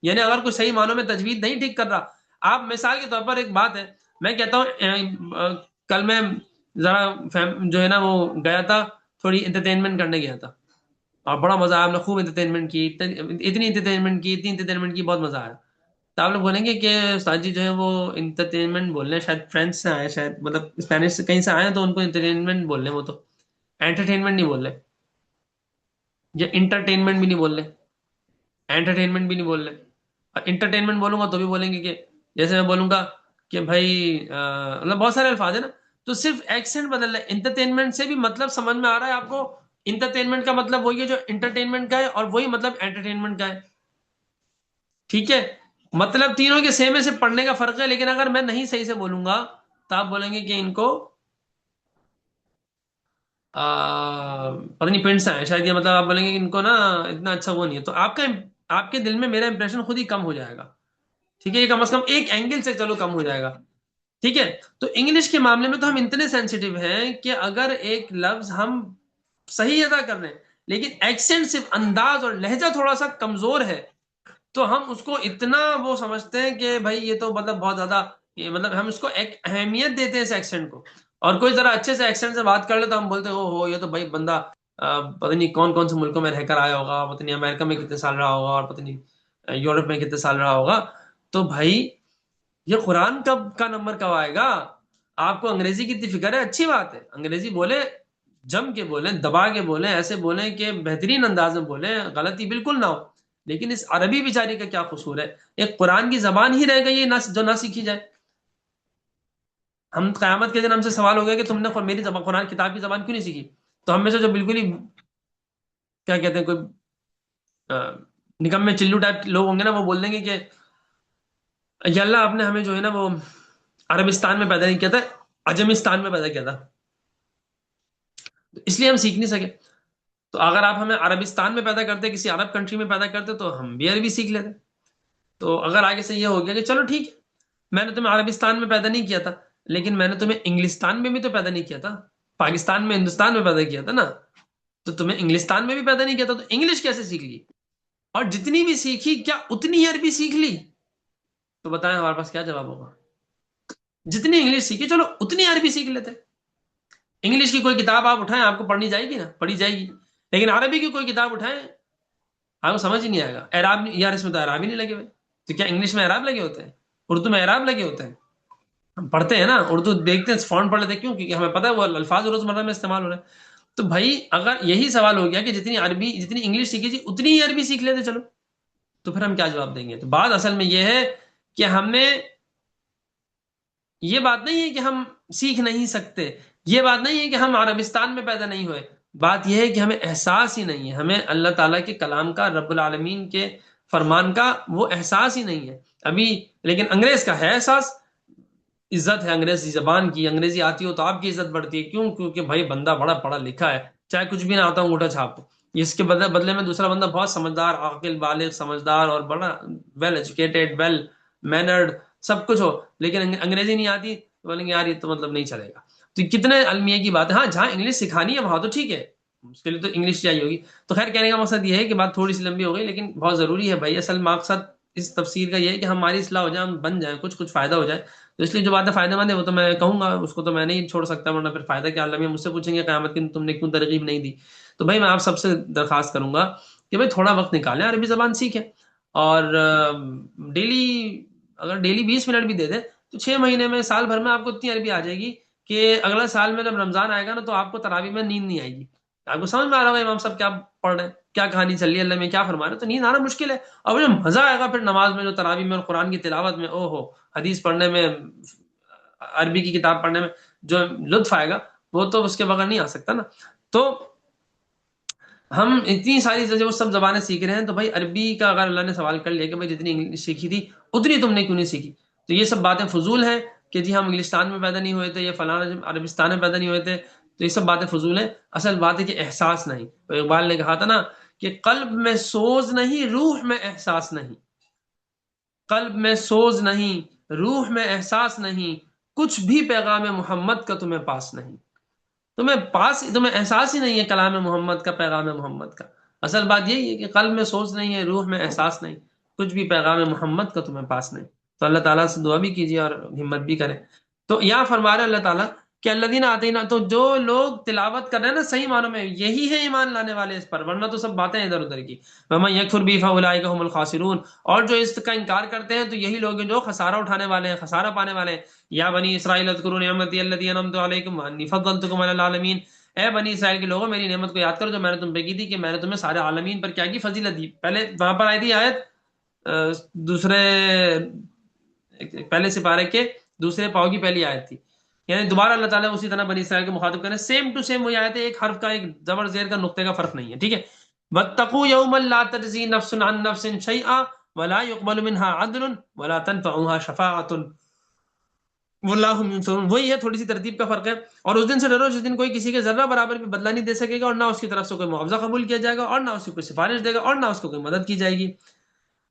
یعنی اگر کوئی صحیح معنوں میں تجوید نہیں ٹھیک کر رہا، آپ مثال کے طور پر ایک بات ہے، میں کہتا ہوں کل میں ذرا جو ہے نا وہ گیا تھا، تھوڑی انٹرٹینمنٹ کرنے گیا تھا، اور بڑا مزہ آیا. ہم نے خوب انٹرٹینمنٹ کی، اتنی انٹرٹینمنٹ کی بہت مزہ آیا. تو آپ لوگ بولیں گے کہ استاد جی جو ہے وہ انٹرٹینمنٹ بول رہے ہیں، شاید فرینچ سے آئے، شاید مطلب اسپینش سے کہیں سے آئے ہیں، تو ان کو انٹرٹینمنٹ بول رہے ہیں. وہ تو انٹرٹینمنٹ نہیں بول رہے، یا انٹرٹینمنٹ بھی نہیں بول رہے، انٹرٹینمنٹ بھی نہیں بول رہے. انٹرٹینمنٹ بولوں گا تو بھی بولیں گے کہ جیسے میں بولوں گا کہ بھائی مطلب بہت سارے الفاظ ہیں نا، تو صرف ایکسنٹ بدل رہے. انٹرٹینمنٹ سے بھی مطلب سمجھ میں آ رہا ہے آپ کو. انٹرٹینمنٹ کا مطلب وہی ہے جو انٹرٹینمنٹ کا ہے، اور وہی مطلب انٹرٹینمنٹ کا ہے. ٹھیک ہے، مطلب تینوں کے سیم سے پڑھنے کا فرق ہے. لیکن اگر میں نہیں صحیح سے بولوں گا تو آپ بولیں گے کہ ان کو پتہ نہیں پرنٹ سے آئے شاید، یہ مطلب آپ بولیں گے کہ ان کو نا اتنا اچھا وہ نہیں ہے. تو آپ کے دل میں میرا امپریشن خود ہی کم ہو جائے گا. ٹھیک ہے، یہ کم از کم ایک اینگل سے چلو کم ہو جائے گا. ٹھیک ہے. تو انگلش کے معاملے میں تو ہم اتنے سینسیٹیو ہیں کہ اگر ایک لفظ ہم صحیح ادا کر رہے ہیں لیکن ایکسنٹ، صرف انداز اور لہجہ تھوڑا سا کمزور ہے، تو ہم اس کو اتنا وہ سمجھتے ہیں کہ بھائی یہ تو مطلب بہت زیادہ، یہ مطلب ہم اس کو ایک اہمیت دیتے ہیں اس ایکسنٹ کو. اور کوئی ذرا اچھے سے ایکسنٹ سے بات کر لے تو ہم بولتے ہیں او ہو یہ تو بھائی بندہ پتہ نہیں کون کون سے ملکوں میں رہ کر آیا ہوگا، پتہ نہیں امریکہ میں کتنے سال رہا ہوگا، اور پتہ نہیں یورپ میں کتنے سال رہا ہوگا. تو بھائی یہ قرآن کا نمبر کب آئے گا؟ آپ کو انگریزی کی اتنی فکر ہے، اچھی بات ہے، انگریزی بولے، جم کے بولیں، دبا کے بولیں، ایسے بولیں کہ بہترین انداز میں بولیں، غلطی بالکل نہ ہو. لیکن اس عربی بیچاری کا کیا قصور ہے؟ ایک قرآن کی زبان ہی رہ گئی ہے جو نہ سیکھی جائے. ہم قیامت کے دن ہم سے سوال ہو گیا کہ تم نے میری زبان، قرآن کتاب کی زبان کیوں نہیں سیکھی؟ تو ہم میں سے جو بالکل ہی کیا کہتے ہیں کوئی نکمے چلو ٹائپ لوگ ہوں گے نا، وہ بول دیں گے کہ یا اللہ آپ نے ہمیں جو ہے نا وہ عربستان میں پیدا نہیں کیا تھا، عجمستان میں پیدا کیا تھا، اس لیے ہم سیکھ نہیں سکے. تو اگر آپ ہمیں عربستان میں پیدا کرتے، کسی عرب کنٹری میں پیدا کرتے، تو ہم بھی عربی سیکھ لیتے. تو اگر آگے سے یہ ہو گیا کہ چلو ٹھیک ہے، میں نے تمہیں عربستان میں پیدا نہیں کیا تھا لیکن میں نے تمہیں انگلستان میں بھی تو پیدا نہیں کیا تھا، پاکستان میں ہندوستان میں پیدا کیا تھا نا، تو تمہیں انگلستان میں بھی پیدا نہیں کیا تھا، تو انگلش کیسے سیکھ لی؟ اور جتنی بھی سیکھی کیا اتنی ہی عربی سیکھ لی؟ تو بتائیں ہمارے پاس کیا جواب ہوگا؟ جتنی انگلش سیکھی چلو اتنی عربی سیکھ لیتے. انگلش کی کوئی کتاب آپ اٹھائیں، آپ کو پڑھنی جائے گی نا، پڑھی جائے گی. لیکن عربی کی کوئی کتاب اٹھائیں، آپ کو سمجھ ہی نہیں آئے گا. اعراب یار اس میں تو اعراب ہی نہیں لگے ہوئے. تو کیا انگلش میں اعراب لگے ہوتے ہیں؟ اردو میں اعراب لگے ہوتے ہیں؟ ہم پڑھتے ہیں نا اردو، دیکھتے ہیں فونٹ پڑھ لیتے ہیں. کیوں؟ کیونکہ ہمیں پتہ ہے وہ الفاظ روزمرہ میں استعمال ہو رہے ہیں. تو بھائی اگر یہی سوال ہو گیا کہ جتنی عربی جتنی انگلش سیکھی تھی اتنی ہی عربی سیکھ لیتے چلو، تو پھر ہم کیا جواب دیں گے؟ تو بات اصل میں یہ ہے کہ ہمیں یہ بات نہیں ہے کہ ہم سیکھ نہیں سکتے، یہ بات نہیں ہے کہ ہم عربستان میں پیدا نہیں ہوئے، بات یہ ہے کہ ہمیں احساس ہی نہیں ہے، ہمیں اللہ تعالیٰ کے کلام کا، رب العالمین کے فرمان کا وہ احساس ہی نہیں ہے ابھی. لیکن انگریز کا ہے احساس، عزت ہے انگریزی زبان کی، انگریزی آتی ہو تو آپ کی عزت بڑھتی ہے. کیوں؟ کیونکہ بھائی بندہ بڑا پڑھا لکھا ہے، چاہے کچھ بھی نہ آتا ہوں انگوٹھا چھاپ. اس کے بدلے میں دوسرا بندہ بہت سمجھدار، عاقل، بالغ، سمجھدار اور بڑا ویل ایجوکیٹڈ، ویل مینرڈ، سب کچھ ہو، لیکن انگریزی نہیں آتی تو بولیں گے یار یہ تو مطلب نہیں چلے گا. تو کتنے المیہ کی بات ہے. ہاں جہاں انگلش سکھانی ہے وہاں تو ٹھیک ہے، اس کے لیے تو انگلش چاہیے ہوگی. تو خیر کہنے کا مقصد یہ ہے کہ بات تھوڑی سی لمبی ہو گئی لیکن بہت ضروری ہے بھائی. اصل مقصد اس تفسیر کا یہ ہے کہ ہماری اصلاح ہو جائے، ہم بن جائیں، کچھ فائدہ ہو جائے. تو اس لیے جو باتیں فائدہ مند ہے وہ تو میں کہوں گا، اس کو تو میں نہیں چھوڑ سکتا، ورنہ پھر فائدہ کیا؟ اللہ مجھ سے پوچھیں گے قیامت کی تم نے کیوں ترغیب نہیں دی. تو بھائی میں آپ سب سے درخواست کروں گا کہ بھائی تھوڑا وقت نکالیں، عربی زبان سیکھیں. اور ڈیلی اگر ڈیلی 20 منٹ بھی دے دیں تو 6 مہینے میں، سال بھر میں آپ کو اتنی عربی آ جائے گی کہ اگلا سال میں جب رمضان آئے گا نا تو آپ کو تراویح میں نیند نہیں آئے گی. آپ کو سمجھ میں آ رہا ہوگا امام صاحب کیا پڑھ رہے ہیں، کیا کہانی چل رہی ہے، اللہ میں کیا فرما رہے ہیں. تو نیند آنا مشکل ہے. اور جو مزہ آئے گا پھر نماز میں، جو تراویح میں اور قرآن کی تلاوت میں، او ہو، حدیث پڑھنے میں، عربی کی کتاب پڑھنے میں جو لطف آئے گا وہ تو اس کے بغیر نہیں آ سکتا نا. تو ہم اتنی ساری وہ سب زبانیں سیکھ رہے ہیں، تو بھائی عربی کا اگر اللہ نے سوال کر لیا کہ بھائی جتنی انگلش سیکھی تھی اتنی تم نے کیوں نہیں سیکھی، تو یہ سب باتیں فضول ہیں کہ جی ہم انگلستان میں پیدا نہیں ہوئے تھے یا فلاں عربستان میں پیدا نہیں ہوئے تھے. تو یہ سب باتیں فضول ہیں. اصل بات ہے کہ احساس نہیں. تو اقبال نے کہا تھا نا کہ قلب میں سوز نہیں، روح میں احساس نہیں. قلب میں سوز نہیں، روح میں احساس نہیں، کچھ بھی پیغام محمد کا تمہیں پاس نہیں. تمہیں احساس ہی نہیں ہے کلام محمد کا، پیغام محمد کا. اصل بات یہی ہے کہ قلب میں سوچ نہیں ہے، روح میں احساس نہیں، کچھ بھی پیغام محمد کا تمہیں پاس نہیں. تو اللہ تعالیٰ سے دعا بھی کیجیے اور ہمت بھی کریں. تو یہاں فرما رہے اللہ تعالیٰ کہ الذین آتینا، تو جو لوگ تلاوت کر رہے ہیں نا صحیح معنوں میں یہی ہے ایمان لانے والے اس پر، ورنہ تو سب باتیں ادھر ادھر کی. ومن یکفر بہ فاولئک هم الخاسرون، اور جو اس کا انکار کرتے ہیں تو یہی لوگ ہیں جو خسارہ اٹھانے والے ہیں، خسارہ پانے والے ہیں. یا بنی اسرائیل اذکروا نعمتی التي انعمت علیکم وانی فضلتکم علی العالمین. اے بنی اسرائیل کے لوگوں میری نعمت کو یاد کرو جو میں نے تم پہ کی تھی، کہ میں نے تمہیں سارے عالمین پر کیا کی؟ فضیلت دی. پہلے وہاں پر آئی تھی آیت دوسرے پہلے سپارے کے دوسرے پاؤ کی پہلی آیت تھی. یعنی دوبارہ اللہ تعالیٰ اسی طرح بنی اسرائیل کے مخاطب کرنے، سیم ٹو سیم وہی آیت ہے، ایک حرف کا، ایک زبر زیر کا، نقطے کا فرق نہیں ہے. ٹھیک ہے. واتقوا یوما لا تجزی نفس عن نفس شیئا ولا يقبل منها عدل ولا تنفعها شفاعۃ واللہ هم ينصرون. وہی ہے، تھوڑی سی ترتیب کا فرق ہے. اور اس دن سے ڈرو جس دن کوئی کسی کے ذرہ برابر بھی بدلہ نہیں دے سکے گا، اور نہ اس کی طرف سے کوئی معاوضہ قبول کیا جائے گا، اور نہ اس کی کوئی سفارش دے گا، اور نہ اس کو کوئی مدد کی جائے گی.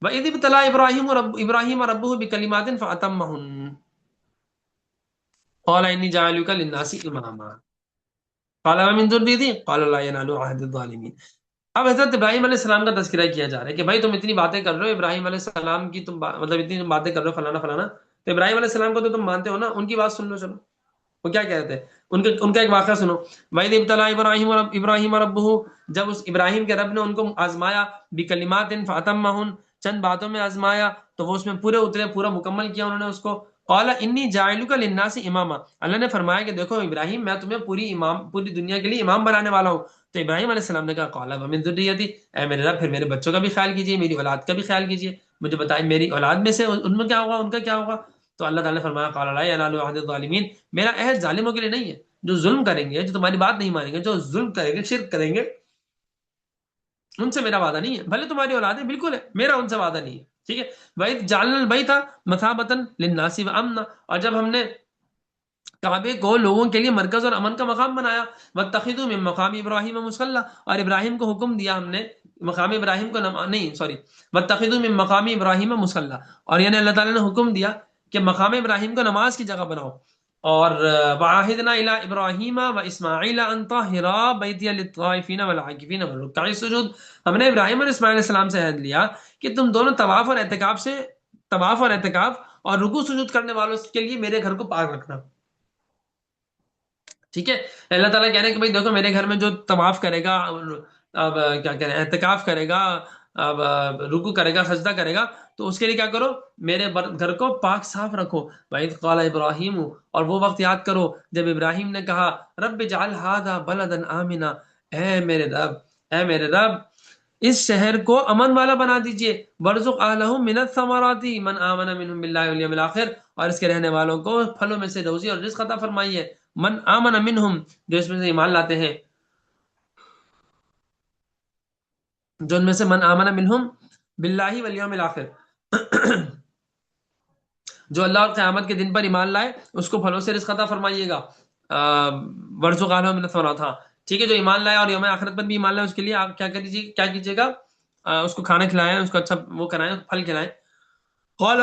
وَإِذِ ابْتَلَىٰ إِبْرَاهِيمَ رَبُّهُ بِكَلِمَاتٍ فَأَتَمَّهُنَّ قَالَ إِنِّي جَاعِلُكَ لِلنَّاسِ إِمَامًا قَالَ وَمِن ذُرِّيَّتِي قَالَ لَا يَنَالُ عَهْدِ الظَّالِمِينَ. اب حضرت ابراہیم علیہ السلام کا تذکرہ کیا جا رہا ہے کہ بھائی تم اتنی باتیں کر رہے ہو، ابراہیم علیہ السلام کی تم مطلب اتنی تم باتیں کر رہے ہو فلانا فلانا، تو ابراہیم علیہ السلام کو تو تم مانتے ہو نا، ان کی بات سن لو. چلو وہ کیا کہتے ہیں، ان کا ایک واقعہ سنو. وَإِذِ ابْتَلَىٰ إِبْرَاهِيمَ رَبُّهُ، جب اس ابراہیم کے رب نے ان کو آزمایا، بِكَلِمَاتٍ فَأَتَمَّهُنَّ، چند باتوں میں آزمایا تو وہ اس میں پورے اترے، پورا مکمل کیا انہوں نے اس کو. قَالَ إِنِّي جَاعِلُكَ لِلنَّاسِ إِمَامًا، اللہ نے فرمایا کہ دیکھو ابراہیم میں تمہیں پوری دنیا کے لیے امام بنانے والا ہوں. تو ابراہیم علیہ السلام نے کہا قَالَ وَمِن ذُرِّيَّتِي، اے میرے رب پھر میرے بچوں کا بھی خیال کیجیے، میری اولاد کا بھی خیال کیجیے، مجھے بتائیں میری اولاد میں سے ان میں کیا ہوگا، ان کا کیا ہوگا. تو اللہ تعالیٰ نے فرمایا قَالَ لَا يَنَالُ عَهْدِ الظَّالِمِينَ، میرا عہد ظالموں کے لیے نہیں ہے، جو ظلم کریں گے، جو تمہاری بات نہیں مانیں گے، جو ظلم کریں گے، شرک کریں گے، ان سے میرا وعدہ نہیں ہے. بھلے تمہاری اولاد ہے، بالکل ہے، میرا ان سے وعدہ نہیں ہے. ٹھیک ہے. وَإِذْ جَعَلْنَا الْبَيْتَ مَثَابَةً لِلنَّاسِ وَأَمْنًا، اور جب ہم نے کعبے کو لوگوں کے لیے مرکز اور امن کا مقام بنایا. وَاتَّخِذُوا مِن مَّقَامِ إِبْرَاهِيمَ مُصَلًّى، اور ابراہیم کو حکم دیا ہم نے مقام ابراہیم کو نہیں سوری وَاتَّخِذُوا مِن مَّقَامِ إِبْرَاهِيمَ مُصَلًّى، اور یعنی اللہ تعالیٰ نے حکم دیا کہ مقام ابراہیم کو نماز کی جگہ بناؤ. اور وَعَاهِدْنَا إِلَىٰ إِبْرَاهِيمَ وَإِسْمَاعِيلَ أَن طَهِّرَا بَيْتِيَ لِلطَّائِفِينَ وَالْعَاكِفِينَ وَالرُّكَّعِ السُّجُودِ. ہم نے ابراہیم اور اسماعیل علیہ السلام سے عہد لیا کہ تم دونوں طواف اور اعتکاف اور رکوع سجود کرنے والوں کے لیے میرے گھر کو پاک رکھنا. ٹھیک ہے. اللہ تعالیٰ کہہ رہے ہیں کہ بھائی دیکھو میرے گھر میں جو طواف کرے گا، اب کیا کہہ رہے ہیں، اعتکاف کرے گا، رکو کرے گا، سجدہ کرے گا، تو اس کے لیے کیا کرو، میرے گھر کو پاک صاف رکھو. وَإِذْ قَالَ إِبْرَاهِيمُ، اور وہ وقت یاد کرو جب ابراہیم نے کہا رب اجعل هذا بلدا آمنا، اے میرے رب، اے میرے رب اس شہر کو امن والا بنا دیجئے. وَارْزُقْ أَهْلَهُ مِنَ الثَّمَرَاتِ مَنْ آمَنَ مِنْهُمْ بِاللَّهِ وَالْيَوْمِ الْآخِرِ، اور اس کے رہنے والوں کو پھلوں میں سے روزی اور رزق عطا فرمائیے. من آمن منہم، جو اس میں سے ایمان لاتے ہیں، جو ان میں سے من آمن منہم باللہ والیوم الآخر، جو اللہ اور قیامت کے دن پر ایمان لائے اس کو پھلوں سے رزق عطا فرمائیے گا. ورزق اہلہ من الثمرات، ہاں ٹھیک ہے، جو ایمان لائے اور یوم آخرت پر بھی ایمان لائے اس کے لیے آپ کیا کریجیے، کیا کیجیے گا، اس کو کھانا کھلائیں، اس کو اچھا وہ کرائیں، پھل کھلائیں. قال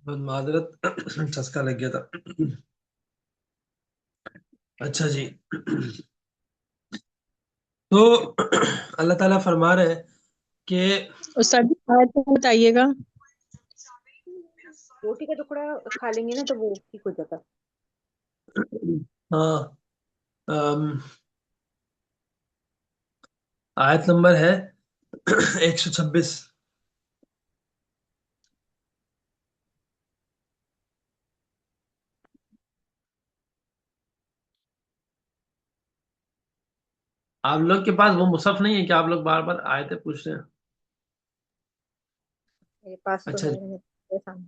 معذرت چسکا لگ گیا تھا. اچھا جی، تو اللہ تعالیٰ فرما رہے ہیں کہ استاد جی آیت کو بتائیے گا. روٹی کا ٹکڑا کھا لیں گے نا تو وہ ٹھیک ہو جاتا. ہاں، آیت نمبر ہے 126. آپ لوگ کے پاس وہ مصحف نہیں ہے کہ آپ لوگ بار بار آیتیں پوچھ رہے ہیں؟ میرے پاس تو اچھا ہے جی. میرے سامنے.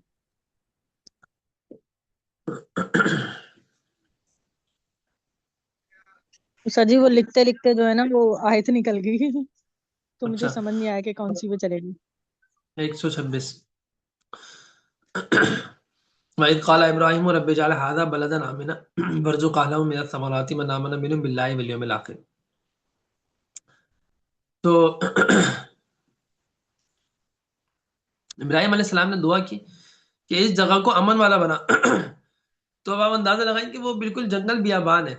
استاد جی وہ لکھتے لکھتے جو ہے نا وہ آیت نکل گئی تو مجھے اچھا، سمجھ نہیں آیا کہ کون سی وہ چلے گی. 126. وَإِذْ قَالَ إِبْرَاهِيمُ رَبِّ اجْعَلْ هَٰذَا بَلَدًا آمِنًا وَارْزُقْ أَهْلَهُ مِنَ الثَّمَرَاتِ مَنْ آمَنَ مِنْهُمْ بِاللَّهِ وَالْيَوْمِ الْآخِرِ. تو ابراہیم علیہ السلام نے دعا کی کہ اس جگہ کو امن والا بنا. تو اب آپ اندازہ لگائیں کہ وہ بالکل جنگل بیابان ہے.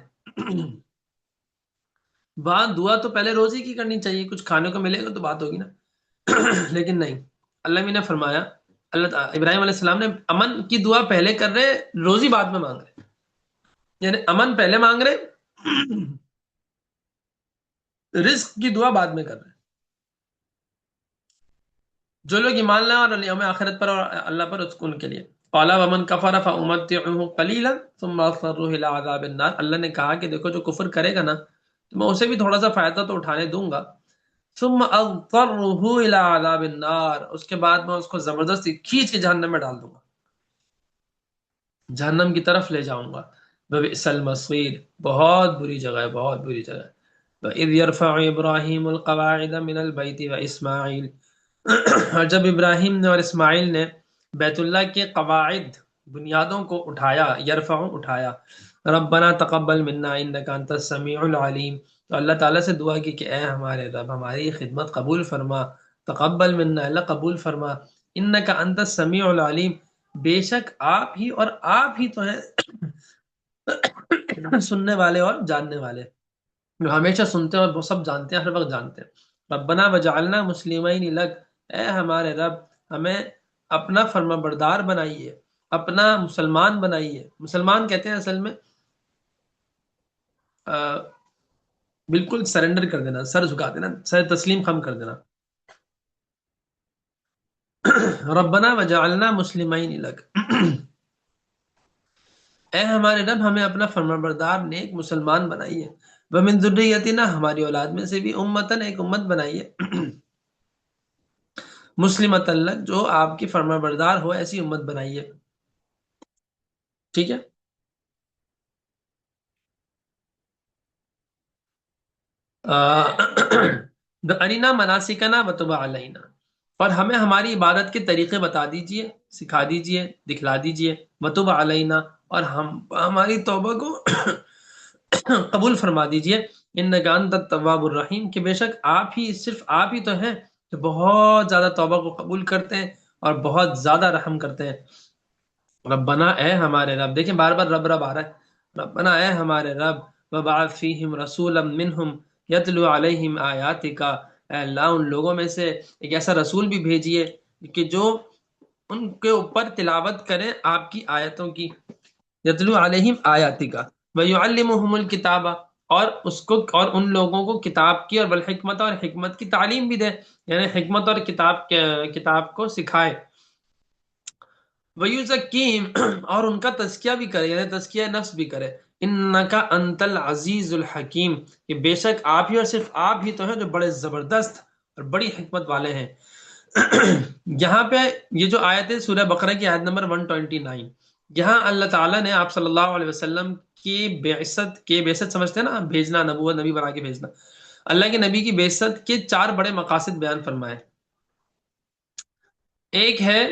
وہاں دعا تو پہلے روزی کی کرنی چاہیے، کچھ کھانے کو ملے گا تو بات ہوگی نا. لیکن نہیں، اللہ نے فرمایا، ابراہیم علیہ السلام نے امن کی دعا پہلے کر رہے، روزی بعد میں مانگ رہے. یعنی امن پہلے مانگ رہے، رزق کی دعا بعد میں کر رہے. جو لوگ ایمان لائیں اور یوم آخرت پر اور اللہ پر، ان کے لیے قال ومن کفر فامتعه قلیلا ثم اضطره الى عذاب النار، اللہ نے کہا کہ دیکھو جو کفر کرے گا نا تو میں اسے بھی تھوڑا سا فائدہ تو اٹھانے دوں گا، ثم اضطره الى عذاب النار، اس کے بعد میں اس کو زبردستی کھینچ کے جہنم میں ڈال دوں گا، جہنم کی طرف لے جاؤں گا۔ وبئس المصیر، بہت بری جگہ ہے، بہت بری جگہ ہے۔ وَإِذْ يَرْفَعُ إِبْرَاهِيمُ الْقَوَاعِدَ مِنَ الْبَيْتِ وَإِسْمَاعِيلُ، اور جب ابراہیم نے اور اسماعیل نے بیت اللہ کے قواعد بنیادوں کو اٹھایا، یرفع اٹھایا، ربنا تقبل منا انک انت السمیع العلیم، تو اللہ تعالیٰ سے دعا کی کہ اے ہمارے رب ہماری خدمت قبول فرما، تقبل منا اللہ قبول فرما، انک انت السمیع العلیم، بے شک آپ ہی اور آپ ہی تو ہیں سننے والے اور جاننے والے، جو ہمیشہ سنتے ہیں اور وہ سب جانتے ہیں، ہر وقت جانتے ہیں۔ ربنا وجعلنا مسلمین لک، اے ہمارے رب ہمیں اپنا فرما بردار بنائیے، اپنا مسلمان بنائیے۔ مسلمان کہتے ہیں اصل میں بالکل سرنڈر کر دینا، سر جھکا دینا، سر تسلیم خم کر دینا۔ ربنا وجعلنا مسلمین لک، اے ہمارے رب ہمیں اپنا فرما بردار نیک مسلمان بنائیے، ومن ذریتنا ہماری اولاد میں سے بھی امتن ایک امت بنائیے، مسلمۃ لک جو آپ کی فرما بردار ہو ایسی امت بنائیے، ٹھیک ہے۔ ارینا مناسکنا وتب علینا، اور ہمیں ہماری عبادت کے طریقے بتا دیجئے، سکھا دیجئے، دکھلا دیجئے، وتب علینا، اور ہماری توبہ کو قبول فرما دیجئے، انک انت التواب الرحیم، کہ بے شک آپ ہی، صرف آپ ہی تو ہیں جو بہت زیادہ توبہ کو قبول کرتے ہیں اور بہت زیادہ رحم کرتے ہیں۔ ربنا اے ہمارے رب، دیکھیں بار بار رب رب آ رہا ہے، ربنا اے ہمارے رب، وبعث فیہم رسولا منہم یتلو علیہم آیاتک، اے اللہ ان لوگوں میں سے ایک ایسا رسول بھی بھیجیے کہ جو ان کے اوپر تلاوت کریں آپ کی آیتوں کی، یتلو علیہم آیاتک ویعلمہم الکتاب، اور اس کو اور ان لوگوں کو کتاب کی اور والحکمت، اور حکمت کی تعلیم بھی دے، یعنی حکمت اور کتاب کو سکھائے، وَيُزَكِّيهِمْ اور ان کا تزکیہ بھی کرے، یعنی تزکیہ نفس بھی کرے، اِنَّكَ أَنْتَ الْعَزِيزُ الْحَكِيمُ، کہ بے شک آپ ہی اور صرف آپ ہی تو ہیں جو بڑے زبردست اور بڑی حکمت والے ہیں۔ یہاں پہ یہ جو آیت ہے سورہ بقرہ کی آیت نمبر 129، یہاں اللہ تعالیٰ نے آپ صلی اللہ علیہ وسلم کی بعثت سمجھتے ہیں نا، بھیجنا، نبوت، نبی بنا کے بھیجنا، اللہ کے نبی کی بعثت کے 4 بڑے مقاصد بیان فرمائے۔ ایک ہے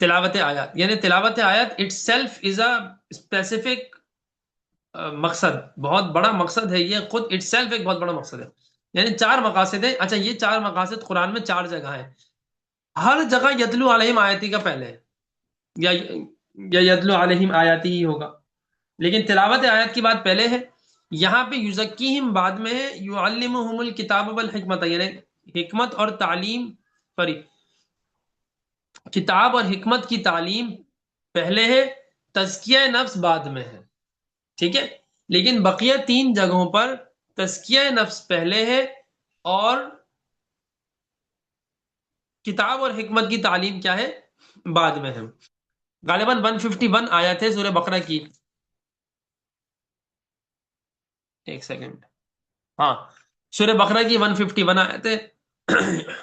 تلاوت آیات، یعنی تلاوت آیات it self is a specific مقصد، بہت بڑا مقصد ہے، یہ خود اٹ سیلف ایک بہت بڑا مقصد ہے، یعنی 4 مقاصد ہیں۔ اچھا یہ 4 مقاصد قرآن میں 4 جگہ ہیں، ہر جگہ یتلو علیہم آیاتی کا پہلے ہے، یا یتلو علیہم آیاتی ہی ہوگا، لیکن تلاوت آیات کی بات پہلے ہے، یہاں پہ یزکیہم بعد میں ہے، یعلمہم الکتاب والحکمت، یعنی حکمت اور تعلیم، سوری کتاب اور حکمت کی تعلیم پہلے ہے، تزکیہ نفس بعد میں ہے، ٹھیک ہے، لیکن بقیہ 3 جگہوں پر تزکیہ نفس پہلے ہے اور کتاب اور حکمت کی تعلیم کیا ہے، بعد میں ہے۔ غالباً 151 آیت ہے سورہ بقرہ کی، ایک سیکنڈ، ہاں سورہ بقرہ کی 151 آیت ہے،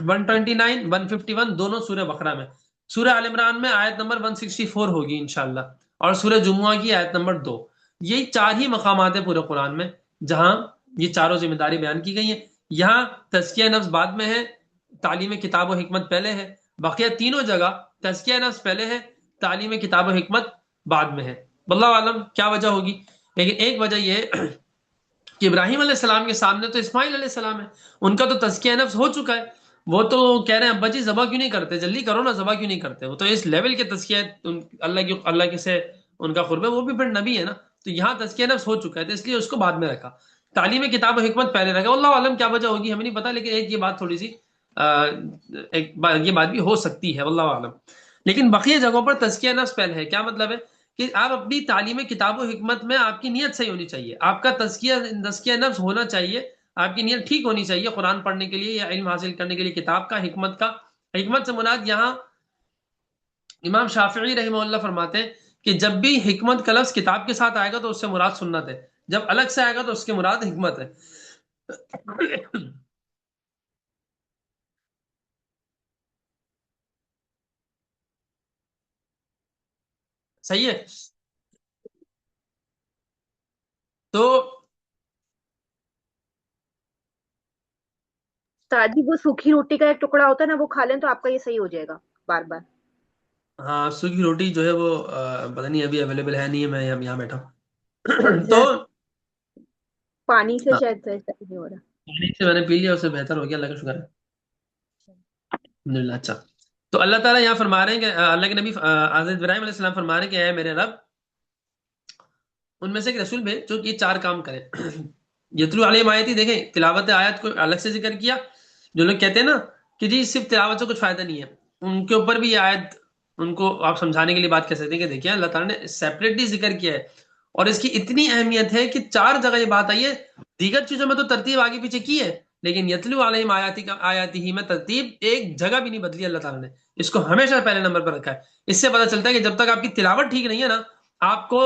129 151 دونوں سورہ بقرہ میں، سورہ آل عمران میں آیت نمبر 164 ہوگی انشاءاللہ، اور سورہ جمعہ کی آیت نمبر 2، یہ 4 ہی مقامات ہیں پورے قرآن میں جہاں یہ چاروں ذمہ داری بیان کی گئی ہیں۔ یہاں تزکیہ نفس بعد میں ہے، تعلیم کتاب و حکمت پہلے ہے، بقیہ تینوں جگہ تزکیہ نفس پہلے ہے، تعلیم کتاب و حکمت بعد میں ہے۔ واللہ عالم کیا وجہ ہوگی، لیکن ایک وجہ یہ ہے کہ ابراہیم علیہ السلام کے سامنے تو اسماعیل علیہ السلام ہے، ان کا تو تزکیہ نفس ہو چکا ہے، وہ تو کہہ رہے ہیں ابا جی ذبح کیوں نہیں کرتے، جلدی کرو نا، ذبح کیوں نہیں کرتے، وہ تو اس لیول کے تزکیہ اللہ کے سے ان کا قرب ہے، وہ بھی پھر نبی ہے نا، تو یہاں تزکیہ نفس ہو چکا ہے، تو اس لیے اس کو بعد میں رکھا، تعلیم کتاب و حکمت پہلے رکھا۔ اللہ عالم کیا وجہ ہوگی ہمیں نہیں پتا، لیکن ایک یہ بات تھوڑی سی یہ بات بھی ہو سکتی ہے، واللہ عالم۔ لیکن بقیہ جگہوں پر تزکیہ نفس پہلے ہے، کیا مطلب ہے کہ آپ اپنی تعلیم کتاب و حکمت میں آپ کی نیت صحیح ہونی چاہیے، آپ کا تزکیہ نفس ہونا چاہیے، آپ کی نیت ٹھیک ہونی چاہیے قرآن پڑھنے کے لیے یا علم حاصل کرنے کے لیے، کتاب کا، حکمت کا۔ حکمت سے مراد یہاں امام شافعی رحمہ اللہ فرماتے ہیں کہ جب بھی حکمت کا لفظ کتاب کے ساتھ آئے گا تو اس سے مراد سنت ہے، جب الگ سے آئے گا تو اس کے مراد حکمت ہے. صحیح ہے. تو سادی وہ سوکھی روٹی کا ایک ٹکڑا ہوتا ہے نا، وہ کھا لیں تو آپ کا یہ صحیح ہو جائے گا بار بار. ہاں، سوکھی روٹی جو ہے وہ پتہ نہیں ابھی اویلیبل ہے نہیں ہے، میں یہاں بیٹھا ہوں. تو پانی سے ہاں، شاید ایسا نہیں ہو رہا. پانی سے میں نے پی لیا، اس سے بہتر ہو گیا، اللہ کا شکر ہے الحمدللہ. اچھا، تو اللہ تعالیٰ یہاں فرما رہے ہیں کہ اللہ کے نبی حضرت ابراہیم علیہ السلام فرما رہے ہیں کہ اے میرے رب، ان میں سے ایک رسول بھیج جو یہ 4 کام کرے. یتلو علیہم آیاتی، دیکھیں تلاوت آیات کو الگ سے ذکر کیا. جو لوگ کہتے ہیں نا کہ جی صرف تلاوت سے کچھ فائدہ نہیں ہے، ان کے اوپر بھی یہ آیت ان کو آپ سمجھانے کے لیے بات کر سکتے ہیں کہ دیکھیں اللہ تعالیٰ نے سیپریٹلی ذکر کیا ہے، اور اس کی اتنی اہمیت ہے کہ 4 جگہ یہ بات آئی ہے. دیگر چیزوں میں تو ترتیب آگے پیچھے کی ہے، لیکن یتلو علیہم آیاتی ہی میں ترتیب ایک جگہ بھی نہیں بدلی اللہ تعالیٰ نے، اس کو ہمیشہ پہلے نمبر پر رکھا ہے. اس سے پتہ چلتا ہے کہ جب تک آپ کی تلاوت ٹھیک نہیں ہے نا، آپ کو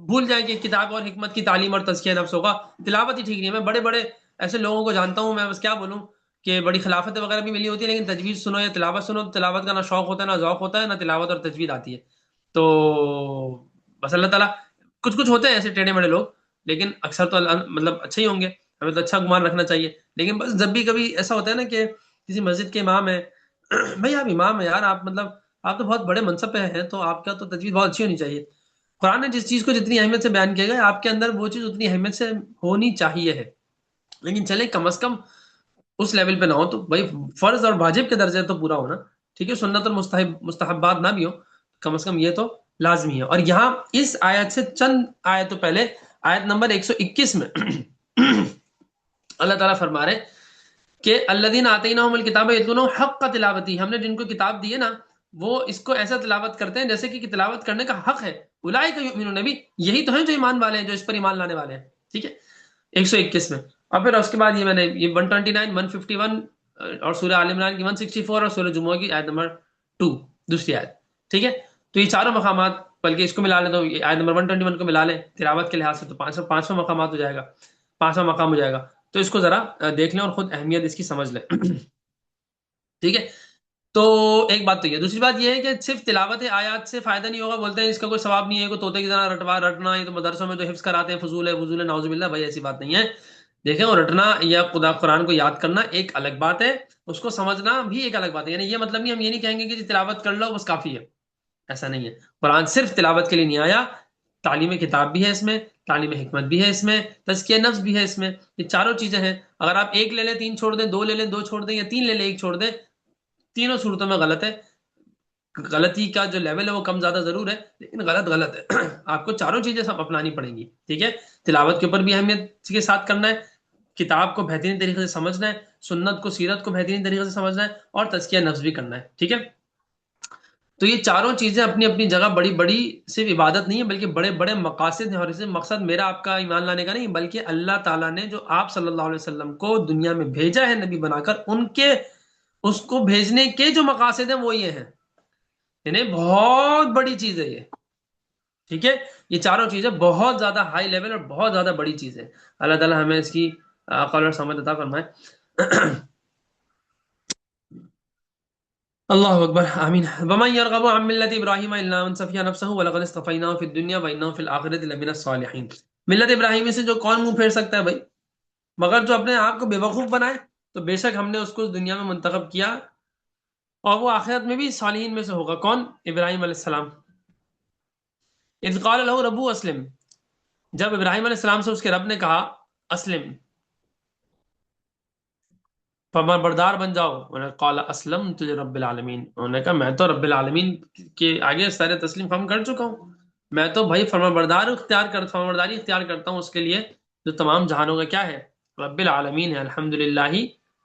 بھول جائیں کہ کتاب اور حکمت کی تعلیم اور تزکیہ نفس ہوگا. تلاوت ہی ٹھیک نہیں ہے. میں بڑے بڑے ایسے لوگوں کو جانتا ہوں، میں بس کیا بولوں کہ بڑی خلافتیں وغیرہ بھی ملی ہوتی ہے، لیکن تجوید سنو یا تلاوت سنو تو تلاوت کا نہ شوق ہوتا ہے نہ ذوق ہوتا ہے، نہ تلاوت اور تجوید آتی ہے. تو بس اللہ تعالیٰ، کچھ کچھ ہوتے ہیں ایسے ٹیڑے مڑے لوگ، لیکن اکثر تو مطلب اچھے ہی ہوں گے، ہمیں تو اچھا گمان رکھنا چاہیے. لیکن بس جب بھی کبھی ایسا ہوتا ہے نا کہ کسی مسجد کے امام ہے، بھائی آپ امام ہیں یار، آپ مطلب آپ تو بہت بڑے منصب پہ ہیں، تو آپ کا تو تجوید بہت اچھی ہونی چاہیے. قرآن نے جس چیز کو جتنی اہمیت سے بیان کیا گیا، آپ کے اندر وہ چیز اتنی اہمیت سے ہونی چاہیے ہے. لیکن چلیں کم از کم اس لیول پہ نہ ہو تو بھائی فرض اور واجب کے درجے تو پورا ہونا ٹھیک ہے، سنت اور مستحبات نہ بھی ہو، کم از کم یہ تو لازمی ہے. اور یہاں اس آیت سے چند آیتوں پہلے آیت نمبر 121 میں اللہ تعالیٰ فرما رہے کہ الذین آتیناہم الکتاب یتلونہ حق تلاوتی، ہم نے جن کو کتاب دی ہے نا وہ اس کو ایسا تلاوت کرتے ہیں جیسے کہ تلاوت کرنے کا حق ہے. اولئک یؤمنون بھی، یہی تو ہیں جو ایمان والے ہیں، جو اس پر ایمان لانے والے ہیں. ٹھیک ہے، 121 میں. اور پھر اس کے بعد یہ میں نے یہ 129 151 اور سورہ آل عمران کی 164 اور سورہ جمعہ کی آیت نمبر 2 دوسری آیت. ٹھیک ہے، تو یہ چاروں مقامات، بلکہ اس کو ملا لیں تو آیت نمبر 121 کو ملا لیں تلاوت کے لحاظ سے تو 500 مقامات ہو جائے گا، 5واں مقام ہو جائے گا. تو اس کو ذرا دیکھ لیں اور خود اہمیت اس کی سمجھ لیں. ٹھیک ہے، تو ایک بات تو یہ. دوسری بات یہ ہے کہ صرف تلاوت آیات سے فائدہ نہیں ہوگا، بولتے ہیں اس کا کوئی ثواب نہیں ہے، کوئی طوطے کی طرح رٹنا، یہ تو مدرسوں میں جو حفظ کراتے ہیں فضول ہے، فضول ہے، نعوذ باللہ. بھائی ایسی بات نہیں ہے. دیکھیں، اور رٹنا یا خدا قرآن کو یاد کرنا ایک الگ بات ہے، اس کو سمجھنا بھی ایک الگ بات ہے. یعنی یہ مطلب نہیں، ہم یہ نہیں کہیں گے کہ جی تلاوت کر لو بس کافی ہے، ایسا نہیں ہے. قرآن صرف تلاوت کے لیے نہیں آیا، تعلیم کتاب بھی ہے اس میں، تعلیم حکمت بھی ہے اس میں، تزکیہ نفس بھی ہے اس میں. یہ چاروں چیزیں ہیں. اگر آپ ایک لے لیں 3 چھوڑ دیں، 2 لے لیں 2 چھوڑ دیں، یا 3 لے لیں 1 چھوڑ دیں، تینوں صورتوں میں غلط ہے. غلطی کا جو لیول ہے وہ کم زیادہ ضرور ہے، لیکن غلط غلط ہے. آپ کو چاروں چیزیں سب اپنانی پڑیں گی. ٹھیک ہے، تلاوت کے اوپر بھی اہمیت کے ساتھ کرنا ہے، کتاب کو بہترین طریقے سے سمجھنا ہے، سنت کو سیرت کو بہترین طریقے سے سمجھنا ہے، اور تزکیہ نفس بھی کرنا ہے. ٹھیک ہے، تو یہ چاروں چیزیں اپنی اپنی جگہ بڑی بڑی صرف عبادت نہیں ہے، بلکہ بڑے بڑے مقاصد ہیں. اور اس مقصد میرا آپ کا ایمان لانے کا نہیں، بلکہ اللہ تعالیٰ نے جو آپ صلی اللہ علیہ وسلم کو دنیا میں بھیجا ہے نبی بنا کر، ان کے اس کو بھیجنے کے جو مقاصد ہیں وہ یہ ہیں. یعنی بہت بڑی چیز ہے یہ. ٹھیک ہے، یہ چاروں چیزیں بہت زیادہ ہائی لیول اور بہت زیادہ بڑی چیز ہے. اللہ تعالیٰ ہمیں اس کی عقل اور سمجھ عطا فرمائے. اللہ اکبر، آمین. ومن يرغب عن ملت ابراہیم الا من سفی نفسه ولقد اصطفیناه فی الدنیا وانه فی الاخرۃ لمن الصالحین. ملت ابراہیمی سے جو کون منہ پھیر سکتا ہے بھائی، مگر جو اپنے آپ کو بے وقوف بنائے، تو بے شک ہم نے اس کو اس دنیا میں منتخب کیا، اور وہ آخرت میں بھی صالحین میں سے ہوگا. کون؟ ابراہیم علیہ السلام. اذ قال له ربو اسلم، جب ابراہیم علیہ السلام سے اس کے رب نے کہا اسلم، فرمان بردار بن جاؤ. انہوں نے قال اسلمت لرب العالمین، انہوں نے کہا میں تو رب العالمین کے آگے سارے تسلیم فرم کر چکا ہوں، میں تو بھائی فرمان برداری اختیار کرتا ہوں اس کے لیے جو تمام جہانوں کا کیا ہے، رب العالمین ہے. الحمدللہ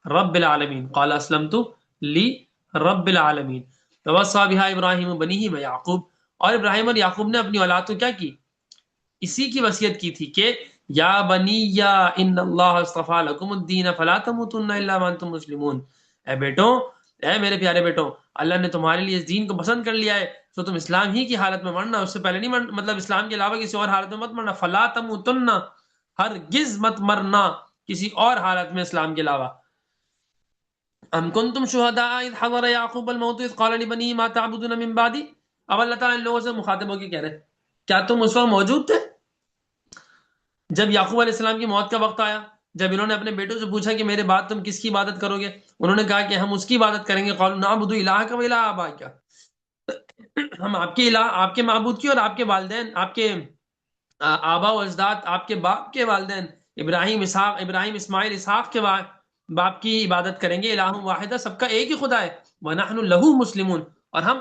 رب العالمین. قال اسلمت لی رب العالمین. ووصى بها ابراہیم بنیہ و یعقوب، اور ابراہیم اور یعقوب نے اپنی اولاد کو کیا کی، اسی کی وصیت کی تھی کہ یا بنی یا ان اللہ اصطفى لكم الدین فلا تموتن الا وانتم مسلمون. اے بیٹوں، اے میرے پیارے بیٹوں، اللہ نے تمہارے لیے اس دین کو پسند کر لیا ہے، تو تم اسلام ہی کی حالت میں مرنا، اس سے پہلے نہیں مرنا، مطلب اسلام کے علاوہ کسی اور حالت میں مت مرنا. فلا تموتن، ہرگز مت مرنا کسی اور حالت میں اسلام کے علاوہ. ام کنتم شہداء اذ حضر یعقوب الموت اذ قال لبنیہ ما تعبدون من بعدی. اب اللہ تعالیٰ ان لوگوں سے مخاطب ہو کے کہہ رہے ہیں کیا تم اس وقت موجود تھے جب یعقوب علیہ السلام کی موت کا وقت آیا، جب انہوں نے اپنے بیٹوں سے پوچھا کہ میرے بعد تم کس کی عبادت کرو گے؟ انہوں نے کہا کہ ہم اس کی عبادت کریں گے. قالوا نعبد الہک و الہ آبائک، ہم آپ کے الہ، آپ کے معبود کی اور آپ کے والدین، آپ کے آبا و اجداد، آپ کے باپ کے والدین ابراہیم اسماعیل اسحاق کے باپ کی عبادت کریں گے. الہ واحدہ، سب کا ایک ہی خدا ہے. وَنَحْنُ لَهُ مُسْلِمُونَ، اور ہم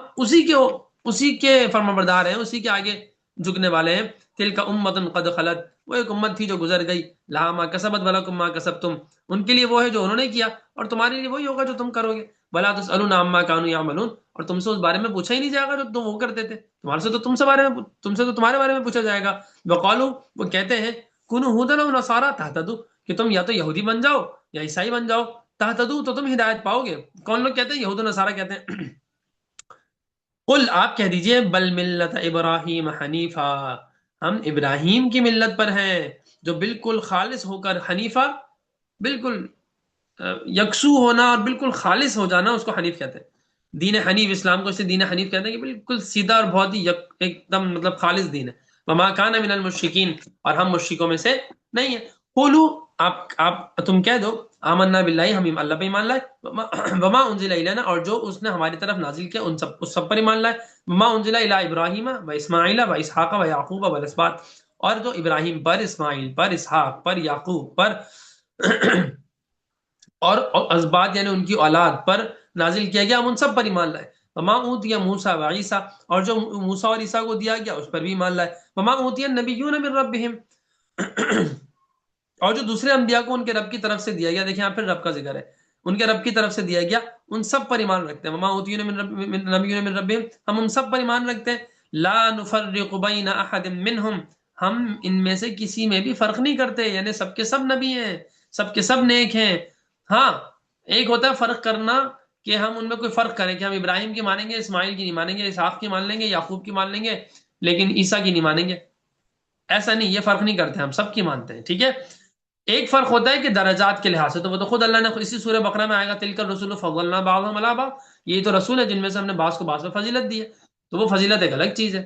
اسی کے فرمانبردار ہیں، اسی کے آگے جھکنے والے ہیں. تِلْكَ أُمَّةٌ قَدْ خَلَتْ، وہ ایک امت تھی جو گزر گئی. لَهَا مَا كَسَبَتْ وَلَكُمْ مَا كَسَبْتُمْ، ان کے لیے وہ ہے جو انہوں نے کیا اور تمہارے لیے وہی ہوگا جو تم کرو گے. وَلَا تُسْأَلُونَ عَمَّا كَانُوا يَعْمَلُونَ، اور تم سے اس بارے میں پوچھا ہی نہیں جائے گا جو تم وہ کرتے تھے. تمہارے سے تو تمہارے بارے میں پوچھا جائے گا. وقالو، وہ کہتے ہیں کنو ہودن او نصارا تہتدو، کہ تم یا تو یہودی بن جاؤ یا عیسائی بن جاؤ، تہتدو تو تم ہدایت پاؤ گے. کون لوگ کہتے ہیں؟ یہود و نصارا کہتے ہیں. قل، آپ کہہ دیجئے بل ملت ابراہیم حنیفا، ہم ابراہیم کی ملت پر ہیں جو بالکل خالص ہو کر، حنیفہ بالکل یکسو ہونا اور بالکل خالص ہو جانا، اس کو حنیف کہتے ہیں. دین حنیف، اسلام کو اسے دین حنیف کہتے ہیں کہ بالکل سیدھا اور بہت ہی ایک دم مطلب خالص دین ہے. وما کان من المشرکین، اور ہم مشرکوں میں سے نہیں ہیں. قولو، آپ تم کہہ دو آمنا باللہ، ہم اللہ پہ ایمان لائے. وما انزل الینا، اور جو اس نے ہماری طرف نازل کیا اس سب پر ایمان لائے. وما انزل الی ابراہیم و اسماعیل و اسحاق و یعقوب و الاسباط، اور جو ابراہیم پر، اسماعیل پر، اسحاق پر، یعقوب پر اور اسباط یعنی ان کی اولاد پر نازل کیا گیا، ہم ان سب پر ایمان لائے. وما اوتی موسیٰ و عیسیٰ، اور جو موسیٰ اور عیسیٰ کو دیا گیا اس پر بھی ایمان لائے. وما اوتی النبیون من ربہم، اور جو دوسرے انبیاء کو ان کے رب کی طرف سے دیا گیا، دیکھیں یہاں پھر رب کا ذکر ہے، ان کے رب کی طرف سے دیا گیا، ان سب پر ایمان رکھتے ہیں. وما اوتی النبیون من ربہم، ہم ان سب پر ایمان رکھتے ہیں. لا نفرق بین احد منہم، ہم ان میں سے کسی میں بھی فرق نہیں کرتے، یعنی سب کے سب نبی ہیں، سب کے سب نیک ہیں. ہاں ایک ہوتا ہے فرق کرنا کہ ہم ان میں کوئی فرق کریں کہ ہم ابراہیم کی مانیں گے، اسماعیل کی نہیں مانیں گے، اسحاق کی مان لیں گے، یعقوب کی مان لیں گے، لیکن عیسیٰ کی نہیں مانیں گے. ایسا نہیں، یہ فرق نہیں کرتے، ہم سب کی مانتے ہیں. ٹھیک ہے. ایک فرق ہوتا ہے کہ درجات کے لحاظ سے، تو وہ تو خود اللہ نے اسی سورہ بقرہ میں آئے گا تلک الرسول فضلنا بعضهم علی بعض، یہ تو رسول ہے جن میں سے ہم نے بعض کو بعض پر فضیلت دی ہے. تو وہ فضیلت ایک الگ چیز ہے،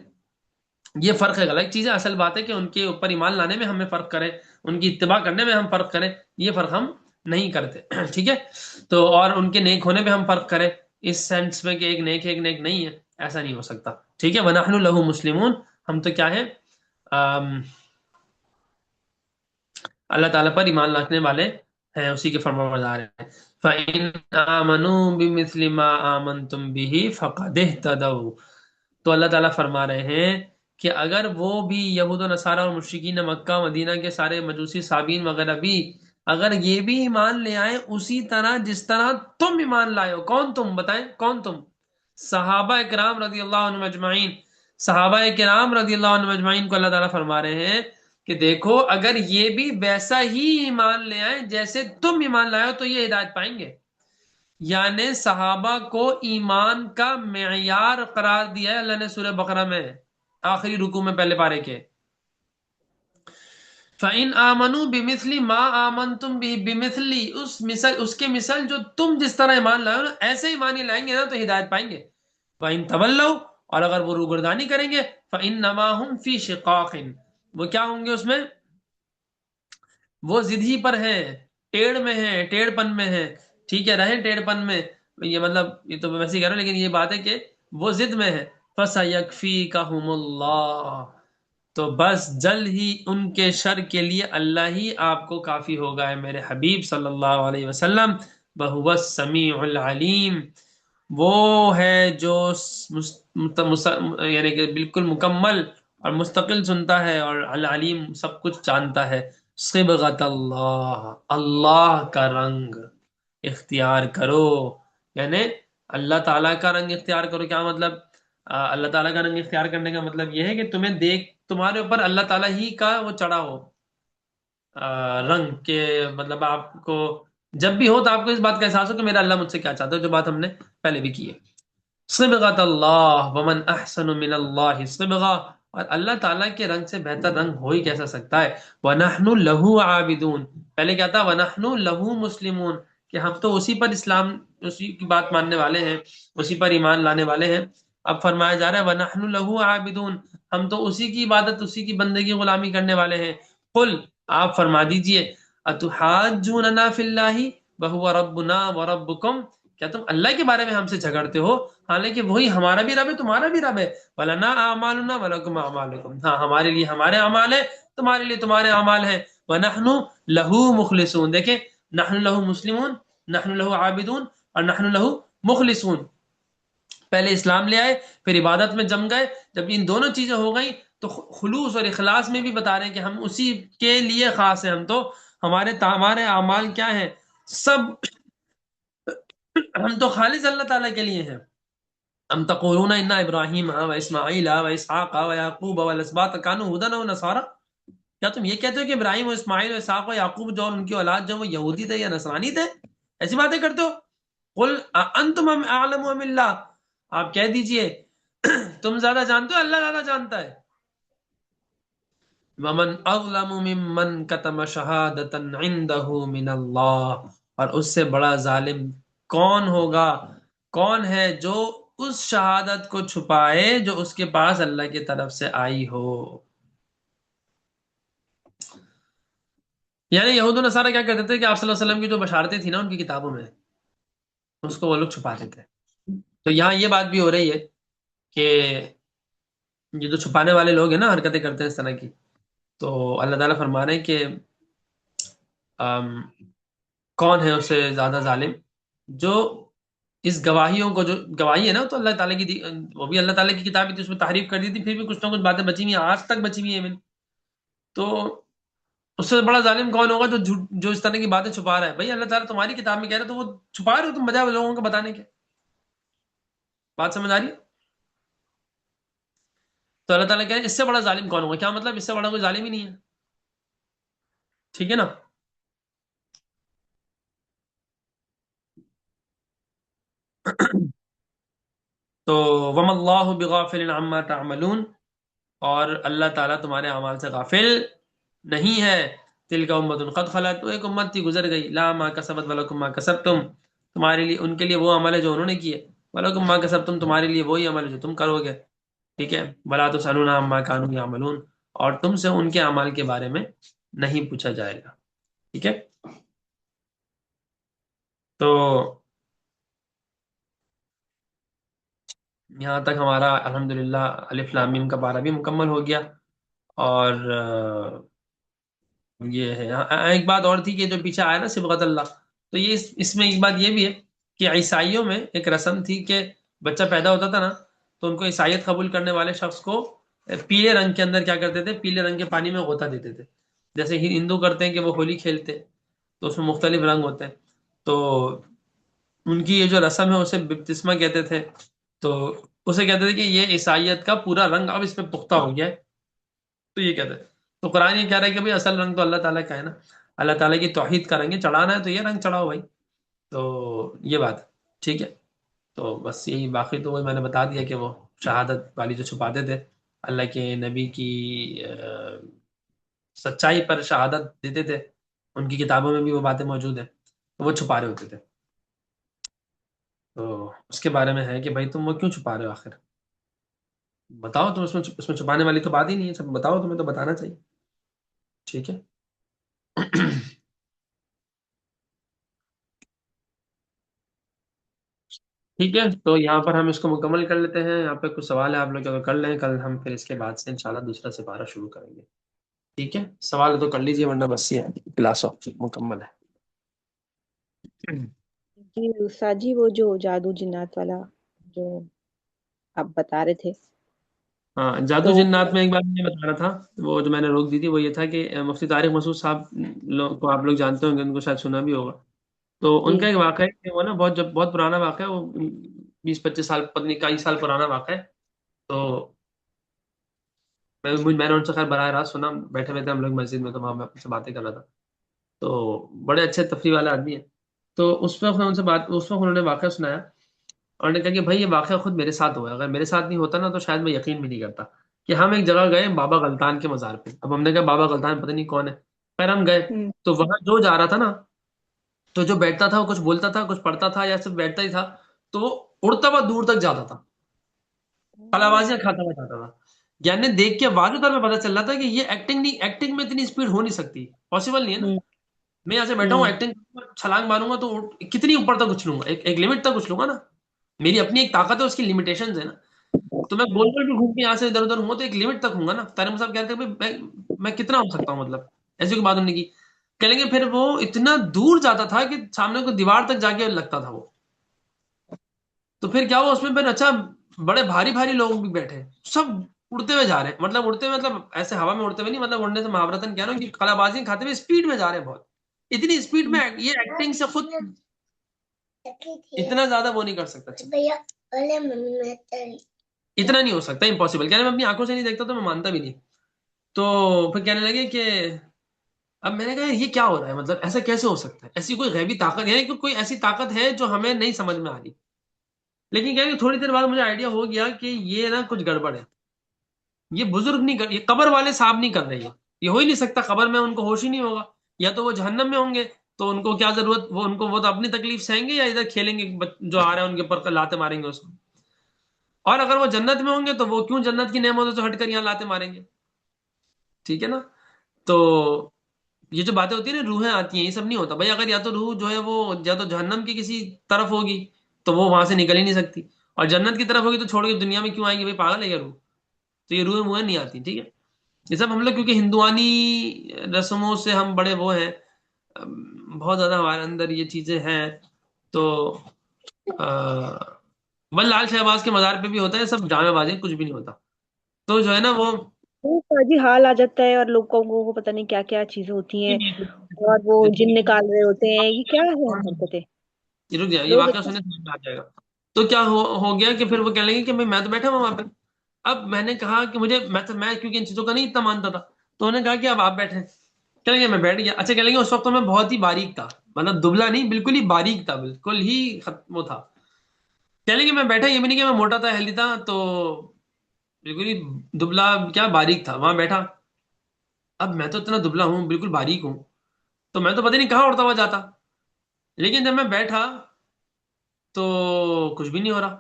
یہ فرق ایک الگ چیز ہے. اصل بات ہے کہ ان کے اوپر ایمان لانے میں ہمیں فرق کریں، ان کی اتباع کرنے میں ہم فرق کریں، یہ فرق ہم نہیں کرتے. ٹھیک ہے. تو اور ان کے نیک ہونے پہ ہم فرق کریں اس سینس میں کہ ایک نیک نہیں ہے، ایسا نہیں ہو سکتا. ٹھیک ہے. وَنَحْنُ لَهُ مُسْلِمُونَ، ہم تو کیا ہیں، اللہ تعالیٰ پر ایمان رکھنے والے ہیں، اسی کے فرمانبردار ہیں. فَإِنْ آمَنُوا بِمِثْلِ مَا آمَنْتُمْ بِهِ فَقَدِ اهْتَدَوْا، تو اللہ تعالیٰ فرما رہے ہیں کہ اگر وہ بھی یہود و نصارہ اور مشرکین مکہ مدینہ کے سارے مجوسی صابین وغیرہ بھی اگر یہ بھی ایمان لے آئیں اسی طرح جس طرح تم ایمان لائے ہو. کون تم؟ بتائیں کون تم؟ صحابہ کرام رضی اللہ عنہم اجمعین. صحابہ کرام رضی اللہ عنہم اجمعین کو اللہ تعالیٰ فرما رہے ہیں کہ دیکھو اگر یہ بھی ویسا ہی ایمان لے آئیں جیسے تم ایمان لائے ہو تو یہ ہدایت پائیں گے. یعنی صحابہ کو ایمان کا معیار قرار دیا ہے اللہ نے سورہ بقرہ میں آخری رکوع میں پہلے پارے کے. فَإِنْ آمَنُوا بِمِثْلِ مَا آمَنْتُمْ بِهِ، بِمِثْلِ اس کے مثل جو تم جس طرح ایمان لائے ہو نا ایسے ایمان ہی لائیں گے نا تو ہدایت پائیں گے. فَإِنْ تَوَلَّوْا، اور اگر وہ روگردانی کریں گے فَإِنَّمَا هُمْ فِي شِقَاقٍ، وہ کیا ہوں گے اس میں؟ وہ ضد ہی پر ہیں، ٹیڑھ میں ہیں، ٹیڑھ پن میں ہیں. ٹھیک ہے، رہیں ٹیڑھ پن میں، یہ مطلب یہ تو میں ویسے ہی کہہ رہا ہوں لیکن یہ بات ہے کہ وہ ضد میں ہے. فَسَيَكْفِيكَهُمُ اللَّهُ، تو بس جلد ہی ان کے شر کے لیے اللہ ہی آپ کو کافی ہوگا ہے میرے حبیب صلی اللہ علیہ وسلم. بہو السمیع العلیم، وہ ہے جو یعنی کہ بالکل مکمل اور مستقل سنتا ہے اور العلیم سب کچھ جانتا ہے. صبغت اللہ، اللہ کا رنگ اختیار کرو، یعنی اللہ تعالیٰ کا رنگ اختیار کرو. کیا مطلب؟ اللہ تعالیٰ کا رنگ اختیار کرنے کا مطلب یہ ہے کہ تمہیں تمہارے اوپر اللہ تعالیٰ ہی کا وہ چڑھا ہو رنگ کے، مطلب آپ کو جب بھی ہو تو آپ کو اس بات کا احساس ہو کہ میرا اللہ مجھ سے کیا چاہتا ہے، جو بات ہم نے پہلے بھی کی ہے. صبغۃ اللہ ومن احسن من اللہ صبغہ، اور اللہ تعالیٰ کے رنگ سے بہتر رنگ ہو ہی کیسا سکتا ہے. وَنَحْنُ لَهُ عَابِدُونَ، پہلے کیا تھا؟ وَنَحْنُ لَهُ مُسْلِمُونَ، کہ ہم تو اسی پر اسلام، اسی کی بات ماننے والے ہیں، اسی پر ایمان لانے والے ہیں. اب فرمایا جا رہا ہے وَنَحْنُ لَهُ عَابِدُونَ، ہم تو اسی کی عبادت، اسی کی بندگی غلامی کرنے والے ہیں. قل، آپ فرما دیجئے، اتحاجوننا فی اللہ وهو ربنا وربکم، کیا تم اللہ کے بارے میں ہم سے جھگڑتے ہو حالانکہ وہی ہمارا بھی رب ہے، تمہارا بھی رب ہے. وَلَنَا أَعْمَالُنَا وَلَكُمْ أَعْمَالُكُمْ، ہاں ہمارے لیے ہمارے اعمال ہیں، تمہارے لیے تمہارے اعمال ہیں. وَنَحْنُ لَهُ مُخْلِصُونَ، دیکھیں، نحن لَهُ مسلمون، نحن لَهُ عابدون، اور نحن لَهُ مخلصون. پہلے اسلام لے آئے، پھر عبادت میں جم گئے. جب ان دونوں چیزیں ہو گئیں تو خلوص اور اخلاص میں بھی بتا رہے ہیں کہ ہم اسی کے لیے خاص ہیں. ہم تو ہمارے اعمال کیا ہیں؟ سب ہم تو خالص اللہ تعالیٰ کے لیے ہیں. ام تقولون ان ابراہیم و اسماعیل و اسحاق و یعقوب والاسباط کانوا ہدى و نصارى، کیا تم یہ کہتے ہو کہ ابراہیم و اسماعیل و اسحاق و یعقوب جو اور ان کی اولاد جو وہ یہودی تھے یا نصرانی تھے؟ ایسی باتیں کرتے ہو. قل انتم اعلم ام اللہ، آپ کہہ دیجئے تم زیادہ جانتے ہو، اللہ زیادہ جانتا ہے. ومن اظلم ممن کتم شہادتا عنده من اللہ، اور اس سے بڑا ظالم کون ہوگا، کون ہے جو اس شہادت کو چھپائے جو اس کے پاس اللہ کی طرف سے آئی ہو. یعنی یہود و نصارہ کیا کہتے تھے کہ آپ صلی اللہ علیہ وسلم کی جو بشارتیں تھیں نا ان کی کتابوں میں، اس کو وہ لوگ چھپاتے تھے. تو یہاں یہ بات بھی ہو رہی ہے کہ یہ جو چھپانے والے لوگ ہیں نا، حرکتیں کرتے ہیں اس طرح کی، تو اللہ تعالیٰ فرما رہے ہیں کہ آم، کون ہے اس سے زیادہ ظالم، جو اس گواہیوں کو، جو گواہی ہے نا تو اللہ تعالیٰ کی وہ بھی اللہ تعالیٰ کی کتاب تھی، اس میں تحریف کر دی تھی، پھر بھی کچھ نہ کچھ باتیں بچی ہوئی ہیں، آج تک بچی ہوئی ہیں. تو اس سے بڑا ظالم کون ہوگا جو اس طرح کی باتیں چھپا رہا ہے. بھائی اللہ تعالیٰ تمہاری کتاب میں کہہ رہا ہے تو وہ چھپا رہے ہو تم، بجائے لوگوں کو بتانے کے. بات سمجھ آ رہی ہے؟ تو اللہ تعالیٰ کہہ رہے ہیں اس سے بڑا ظالم کون ہوگا. کیا مطلب؟ اس سے بڑا کوئی ظالم ہی نہیں ہے. ٹھیک ہے نا؟ تو وَمَا اللَّهُ بِغَافِلٍ عَمَّا تَعْمَلُونَ، اور اللہ تعالیٰ تمہارے اعمال سے غافل نہیں ہے. تِلْكَ أُمَّةٌ قَدْ خَلَتْ، تو ایک امت تھی گزر گئی، لَا مَا كَسَبَتْ وَلَكُمْ مَا كَسَبْتُمْ، تمہارے لیے، ان کے لیے وہ عمل ہے جو انہوں نے کیے، وَلَكُمْ مَا كَسَبْتُمْ، تمہارے لیے وہی عمل ہے جو تم کرو گے. ٹھیک ہے. وَلَا تُسْأَلُونَ عَمَّا كَانُوا يَعْمَلُونَ، اور تم سے ان کے اعمال کے بارے میں نہیں پوچھا جائے گا. ٹھیک ہے. تو یہاں تک ہمارا الحمدللہ الف لام میم کا پارہ بھی مکمل ہو گیا. اور یہ ہے ایک بات اور تھی کہ جو پیچھے آیا نا صبغت اللہ، تو یہ اس میں ایک بات یہ بھی ہے کہ عیسائیوں میں ایک رسم تھی کہ بچہ پیدا ہوتا تھا نا تو ان کو عیسائیت قبول کرنے والے شخص کو پیلے رنگ کے اندر کیا کرتے تھے، پیلے رنگ کے پانی میں غوطہ دیتے تھے. جیسے ہندو کرتے ہیں کہ وہ ہولی کھیلتے تو اس میں مختلف رنگ ہوتے ہیں، تو ان کی یہ جو رسم ہے اسے بپتسمہ کہتے تھے. تو اسے کہتے تھے کہ یہ عیسائیت کا پورا رنگ اب اس میں پختہ ہو گیا ہے، تو یہ کہتے ہیں. تو قرآن یہ کہہ رہا ہے کہ بھائی اصل رنگ تو اللہ تعالیٰ کا ہے نا، اللہ تعالیٰ کی توحید کا رنگ ہے، چڑھانا ہے تو یہ رنگ چڑھاؤ بھائی. تو یہ بات ٹھیک ہے. تو بس یہی، باقی تو وہی میں نے بتا دیا کہ وہ شہادت والی جو چھپاتے تھے، اللہ کے نبی کی سچائی پر شہادت دیتے تھے، ان کی کتابوں میں بھی وہ باتیں موجود ہیں، تو وہ چھپا رہے ہوتے تھے. تو اس کے بارے میں ہے کہ بھائی تم وہ کیوں چھپا رہے ہو آخر؟ بتاؤ تم، اس میں چھپانے والی تو بات ہی نہیں ہے، سب بتاؤ، تمہیں تو بتانا چاہیے. ٹھیک ہے. ٹھیک ہے. تو یہاں پر ہم اس کو مکمل کر لیتے ہیں. یہاں پہ کچھ سوال ہے آپ لوگ اگر کر لیں، کل ہم پھر اس کے بعد سے انشاءاللہ دوسرا سپارہ شروع کریں گے. ٹھیک ہے. سوال تو کر لیجئے ورنہ بس یہ کلاس آف مکمل ہے. جی استاد جی، وہ جو جادو جنات والا جو آپ بتا رہے تھے، ہاں، جادو تو جنات میں ایک بات یہ بتا رہا تھا، وہ جو میں نے روک دی تھی وہ یہ تھا کہ مفتی طارق مسعود صاحب کو آپ لوگ جانتے ہوں گے، ان کو شاید سنا بھی ہوگا. تو ان جی کا ایک واقعہ ہے کہ وہ نا بہت پرانا واقعہ ہے، وہ 20-25 سال پتہ نہیں 21 سال پرانا واقعہ ہے. تو میں نے ان سے خیر براہ راست سنا، بیٹھے ہوئے تھے ہم لوگ مسجد میں، تو وہاں میں اپنے سے باتیں کر رہا تھا. تو بڑے اچھے تفریح والے آدمی ہیں. تو اس وقت انہوں نے واقعہ سنایا اور نے کہا کہ بھائی یہ واقعہ خود میرے ساتھ ہوا ہے، اگر میرے ساتھ نہیں ہوتا نا تو شاید میں یقین بھی نہیں کرتا کہ ہم ایک جگہ گئے بابا غلطان کے مزار پہ. اب ہم نے کہا بابا غلطان پتہ نہیں کون ہے، خیر ہم گئے. تو وہاں جو جا رہا تھا نا، تو جو بیٹھتا تھا وہ کچھ بولتا تھا، کچھ پڑھتا تھا یا صرف بیٹھتا ہی تھا، تو وہ اڑتا ہوا دور تک جاتا تھا، کلابازیاں کھاتا ہوا جاتا تھا. یعنی دیکھ کے واضح طور پہ پتا چل رہا تھا کہ یہ ایکٹنگ نہیں، ایکٹنگ میں اتنی اسپیڈ ہو نہیں سکتی، پاسبل نہیں ہے نا. میں یہاں سے بیٹھا ہوں ایکٹنگ چھلانگ ماروں گا تو کتنی اوپر تک اچھلوں گا، ایک لمٹ تک اچھلوں گا نا. میری اپنی ایک طاقت ہے، اس کی لمیٹیشنز ہے نا. تو میں گول گول بھی گھوم کے یہاں سے ادھر ادھر ہوں تو ایک لمٹ تک ہوں گا نا. طارق صاحب کہتے ہیں میں کتنا ہو سکتا ہوں، مطلب ایسی کوئی بات نہیں کی. کہہ لیں گے پھر وہ اتنا دور جاتا تھا کہ سامنے کو دیوار تک جا کے لگتا تھا وہ. تو پھر کیا ہوا اس میں، پھر اچھا بڑے بھاری بھاری لوگ بھی بیٹھے، سب اڑتے ہوئے جا رہے ہیں، مطلب اڑتے ہوئے مطلب ایسے ہوا میں اڑتے ہوئے نہیں، مطلب اڑنے سے محاورتن کیا نا کہ قلابازی کھاتے ہوئے اسپیڈ میں جا رہے ہیں بہت. اتنی اسپیڈ میں یہ ایکٹنگ سے خود اتنا زیادہ وہ نہیں کر سکتا. اتنا نہیں ہو سکتا، امپاسبل. کہنے میں اپنی آنکھوں سے نہیں دیکھتا تو میں مانتا بھی نہیں. تو پھر کہنے لگے کہ اب میں نے کہا یہ کیا ہو رہا ہے، مطلب ایسا کیسے ہو سکتا ہے، ایسی کوئی غیبی طاقت ہے کہ کوئی ایسی طاقت ہے جو ہمیں نہیں سمجھ میں آ رہی. لیکن کیا کہ تھوڑی دیر بعد مجھے آئیڈیا ہو گیا کہ یہ نا کچھ گڑبڑ ہے. یہ بزرگ نہیں کر، یہ قبر والے صاحب نہیں کر رہے ہیں، یہ ہو ہی نہیں سکتا. قبر میں ان کو ہوش ہی نہیں ہوگا، یا تو وہ جہنم میں ہوں گے تو ان کو کیا ضرورت، وہ تو اپنی تکلیف سہیں گے، یا ادھر کھیلیں گے جو آ رہا ہے ان کے اوپر لاتے ماریں گے اس کو. اور اگر وہ جنت میں ہوں گے تو وہ کیوں جنت کی نعمتوں سے ہٹ کر یہاں لاتے ماریں گے. ٹھیک ہے نا. تو یہ جو باتیں ہوتی ہیں نا، روحیں آتی ہیں، یہ سب نہیں ہوتا بھائی. اگر یا تو روح جو ہے وہ یا تو جہنم کی کسی طرف ہوگی تو وہ وہاں سے نکل ہی نہیں سکتی، اور جنت کی طرف ہوگی تو چھوڑ کے دنیا میں کیوں آئیں گی بھائی، پاگل ہے یہ روح. تو یہ روحیں موہیں نہیں آتی. ٹھیک ہے. یہ سب ہم لوگ کیونکہ ہندوانی رسموں سے ہم بڑے وہ ہیں، بہت زیادہ ہمارے اندر یہ چیزیں ہیں. تو بل لال شہباز کے مزار پہ بھی ہوتا ہے سب ڈرامے بازی، کچھ بھی نہیں ہوتا. تو جو ہے نا وہ جی حال آ جاتا ہے، اور لوگوں کو پتہ نہیں کیا کیا چیزیں ہوتی ہیں، اور وہ جن نکال رہے ہوتے ہیں. یہ کیا ہے حرکتیں، رک جائے، یہ لوگ واقعہ سننے سمجھ میں آ جائے گا. تو کیا ہو گیا کہ پھر وہ کہنے لگے کہ میں تو بیٹھا ہوں وہاں پہ. اب میں نے کہا کہ میں کیونکہ ان چیزوں کا نہیں اتنا مانتا تھا، تو انہوں نے کہا کہ اب آپ بیٹھے. کہنے لگے میں بیٹھ گیا. اچھا کہنے لگے اس وقت تو میں بہت ہی باریک تھا، مطلب دبلا نہیں، بالکل ہی باریک تھا، بالکل ہی وہ تھا. کہنے لگے میں بیٹھا، یہ بھی نہیں کہ میں موٹا تھا ہیلدی تھا، تو بالکل ہی دبلا کیا باریک تھا وہاں بیٹھا. اب میں تو اتنا دبلا ہوں، بالکل باریک ہوں، تو میں تو پتہ نہیں کہاں اڑتا ہوا جاتا. لیکن جب میں بیٹھا تو کچھ بھی نہیں ہو رہا.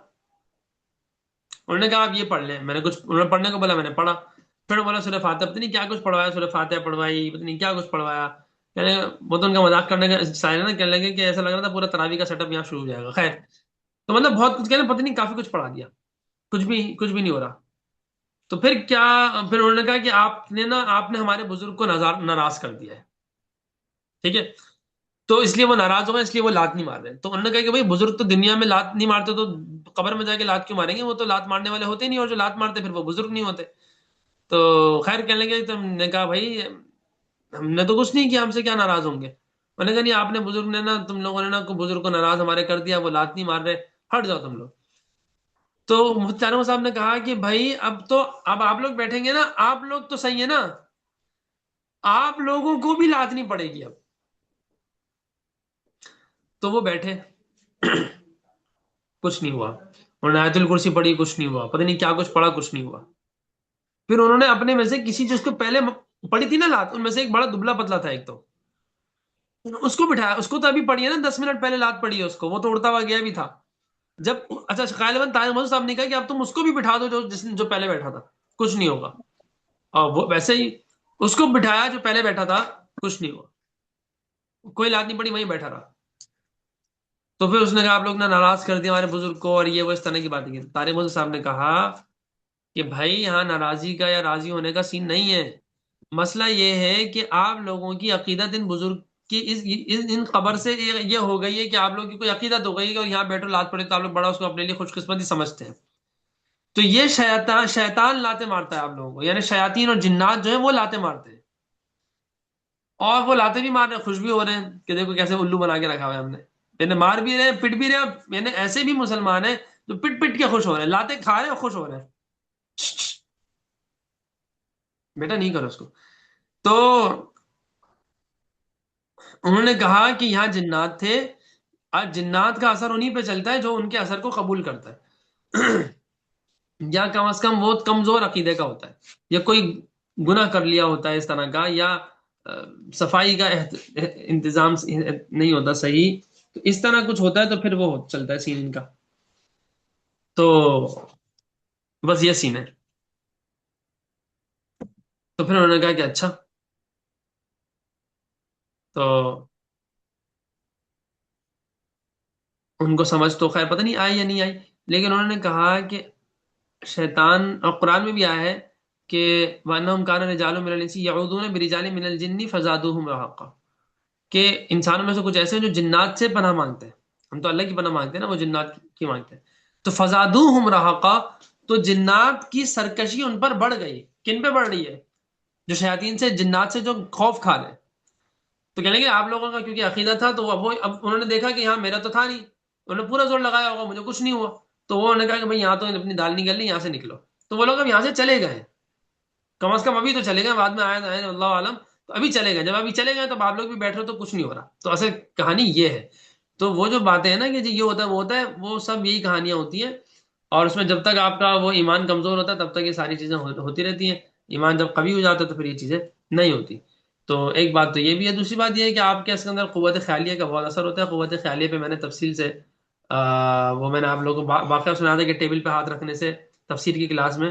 انہوں نے کہا آپ یہ پڑھ لیں. میں نے کچھ انہوں نے پڑھنے کو بولا، میں نے پڑھا. پھر بولا سورہ فاتحہ، پتہ نہیں کیا کچھ پڑھوایا، سورہ فاتحہ پڑھوائی، پتہ نہیں کیا کچھ پڑھوایا. کہنے وہ تو ان کا مذاق کرنے کا سائن نا، کہنے لگے کہ ایسا لگ رہا تھا پورا تراویح کا سیٹ اپ یہاں شروع ہو جائے گا. خیر تو مطلب بہت کچھ کہنے، پتہ نہیں کافی کچھ پڑھا دیا، کچھ بھی نہیں ہو رہا. تو پھر کیا، پھر انہوں نے کہا کہ آپ نے ہمارے بزرگ کو ناراض کر دیا ہے. ٹھیک ہے. تو اس لیے وہ ناراض ہو گئے، اس لیے وہ لات نہیں مار رہے. تو انہوں نے کہا کہ بھائی بزرگ تو دنیا میں لات نہیں مارتے تو قبر میں جا کے لات کیوں ماریں گے، وہ تو لات مارنے والے ہوتے نہیں، اور جو لات مارتے پھر وہ بزرگ نہیں ہوتے. تو خیر کہنے لگے، تو ہم نے کہا بھائی ہم نے تو کچھ نہیں کیا، ہم سے کیا ناراض ہوں گے. میں نے کہا نہیں، آپ نے بزرگ نے نا، تم لوگوں نے نا بزرگ کو ناراض ہمارے کر دیا، وہ لات نہیں مار رہے، ہٹ جاؤ تم لوگ. تو محترم صاحب نے کہا کہ بھائی اب آپ لوگ بیٹھیں گے نا، آپ لوگ تو صحیح ہے نا، آپ لوگوں کو بھی لات نہیں پڑے گی اب. تو وہ بیٹھے، کچھ نہیں ہوا. انہوں نے آیت الکرسی پڑھی، کچھ نہیں ہوا. پتہ نہیں کیا کچھ پڑھا، کچھ نہیں ہوا. پھر انہوں نے اپنے میں سے کسی جو اس کو پہلے پڑھی تھی نا لات، ان میں سے ایک بڑا دبلا پتلا تھا ایک، تو اس کو بٹھایا. اس کو تو ابھی پڑھی ہے نا، 10 منٹ پہلے لات پڑھی ہے اس کو، وہ تو اڑتا ہوا گیا بھی تھا. جب اچھا غالباً طاہر محمد صاحب نے کہا کہ اب تم اس کو بھی بٹھا دو جو پہلے بیٹھا تھا، کچھ نہیں ہوگا. اور وہ ویسے ہی اس کو بٹھایا جو پہلے بیٹھا تھا، کچھ نہیں ہوا، کوئی لات نہیں پڑی، وہیں بیٹھا رہا. تو پھر اس نے کہا آپ لوگ نے ناراض کر دیا ہمارے بزرگ کو، اور یہ وہ اس طرح کی باتیں کی. طارق محمد صاحب نے کہا کہ بھائی یہاں ناراضی کا یا راضی ہونے کا سین نہیں ہے. مسئلہ یہ ہے کہ آپ لوگوں کی عقیدت ان بزرگ کی ان خبر سے یہ ہو گئی ہے کہ آپ لوگوں کی کوئی عقیدت ہو گئی ہے، اور یہاں بیٹھو لات پڑے تو آپ لوگ بڑا اس کو اپنے لیے خوش قسمتی سمجھتے ہیں. تو یہ شیطان لاتے مارتا ہے آپ لوگوں کو، یعنی شیاطین اور جنات جو ہیں وہ لاتے مارتے ہیں. اور وہ لاتے بھی مار رہے ہیں، خوش بھی ہو رہے ہیں کہ دیکھو کیسے الو بنا کے رکھا ہوا ہے ہم نے. یعنی مار بھی رہے ہیں، پٹ بھی رہے ہیں. یعنی ایسے بھی مسلمان ہیں جو پٹ پٹ کے خوش ہو رہے ہیں، لاتے کھا رہے ہیں اور خوش ہو رہے ہیں. بیٹا نہیں کرو اس کو. تو انہوں نے کہا کہ یہاں جنات تھے، آج جنات کا اثر انہی پہ چلتا ہے جو ان کے اثر کو قبول کرتا ہے یا کم از کم وہ کمزور عقیدے کا ہوتا ہے، یا کوئی گناہ کر لیا ہوتا ہے اس طرح کا، یا صفائی کا انتظام نہیں ہوتا صحیح، تو اس طرح کچھ ہوتا ہے تو پھر وہ چلتا ہے سین ان کا. تو بس یہ سین ہے. تو پھر انہوں نے کہا کہ اچھا. تو ان کو سمجھ تو خیر پتہ نہیں آئی یا نہیں آئی، لیکن انہوں نے کہا کہ شیطان، اور قرآن میں بھی آیا ہے کہ وَأَنَّهُمْ كَانَ رِجَالٌ مِّنَ الْإِنسِ يَعُوذُونَ بِرِجَالٍ مِّنَ الْجِنِّ فَزَادُوهُمْ رَهَقًا، کہ انسانوں میں سے کچھ ایسے ہیں جو جنات سے پناہ مانگتے ہیں. ہم تو اللہ کی پناہ مانگتے ہیں نا، وہ جنات کی مانگتے ہیں. تو فَزَادُوهُمْ رَهَقًا، تو جنات کی سرکشی ان پر بڑھ گئی. کن پہ بڑھ رہی ہے؟ جو شیاطین سے، جنات سے جو خوف کھا رہے ہیں. تو کہنے لگے آپ لوگوں کا کیونکہ عقیدہ تھا تو اب انہوں نے دیکھا کہ یہاں میرا تو تھا نہیں، انہوں نے پورا زور لگایا ہوگا، مجھے کچھ نہیں ہوا. تو وہ انہوں نے کہا کہ بھائی یہاں تو اپنی دال نکل لی، یہاں سے نکلو. تو وہ لوگ اب یہاں سے چلے گئے، کم از کم ابھی تو چلے گئے، بعد میں آئے اللہ عالم. تو ابھی چلے گئے، جب ابھی چلے گئے تو آپ لوگ بھی بیٹھ رہے ہو تو کچھ نہیں ہو رہا. تو اصل کہانی یہ ہے. تو وہ جو باتیں ہیں نا کہ جی یہ ہوتا ہے وہ ہوتا ہے، وہ سب یہی کہانیاں ہوتی ہیں. اور اس میں جب تک آپ کا وہ ایمان کمزور ہوتا ہے تب تک یہ ساری چیزیں ہوتی رہتی ہیں. ایمان جب قوی ہو جاتا ہے تو پھر یہ چیزیں نہیں ہوتی. تو ایک بات تو یہ بھی ہے. دوسری بات یہ ہے کہ آپ کے اس کے اندر قوت خیالیہ کا بہت اثر ہوتا ہے. قوت خیالیہ پہ میں نے تفصیل سے وہ میں نے آپ لوگوں کو واقعہ سنا تھا کہ ٹیبل پہ ہاتھ رکھنے سے، تفسیر کی کلاس میں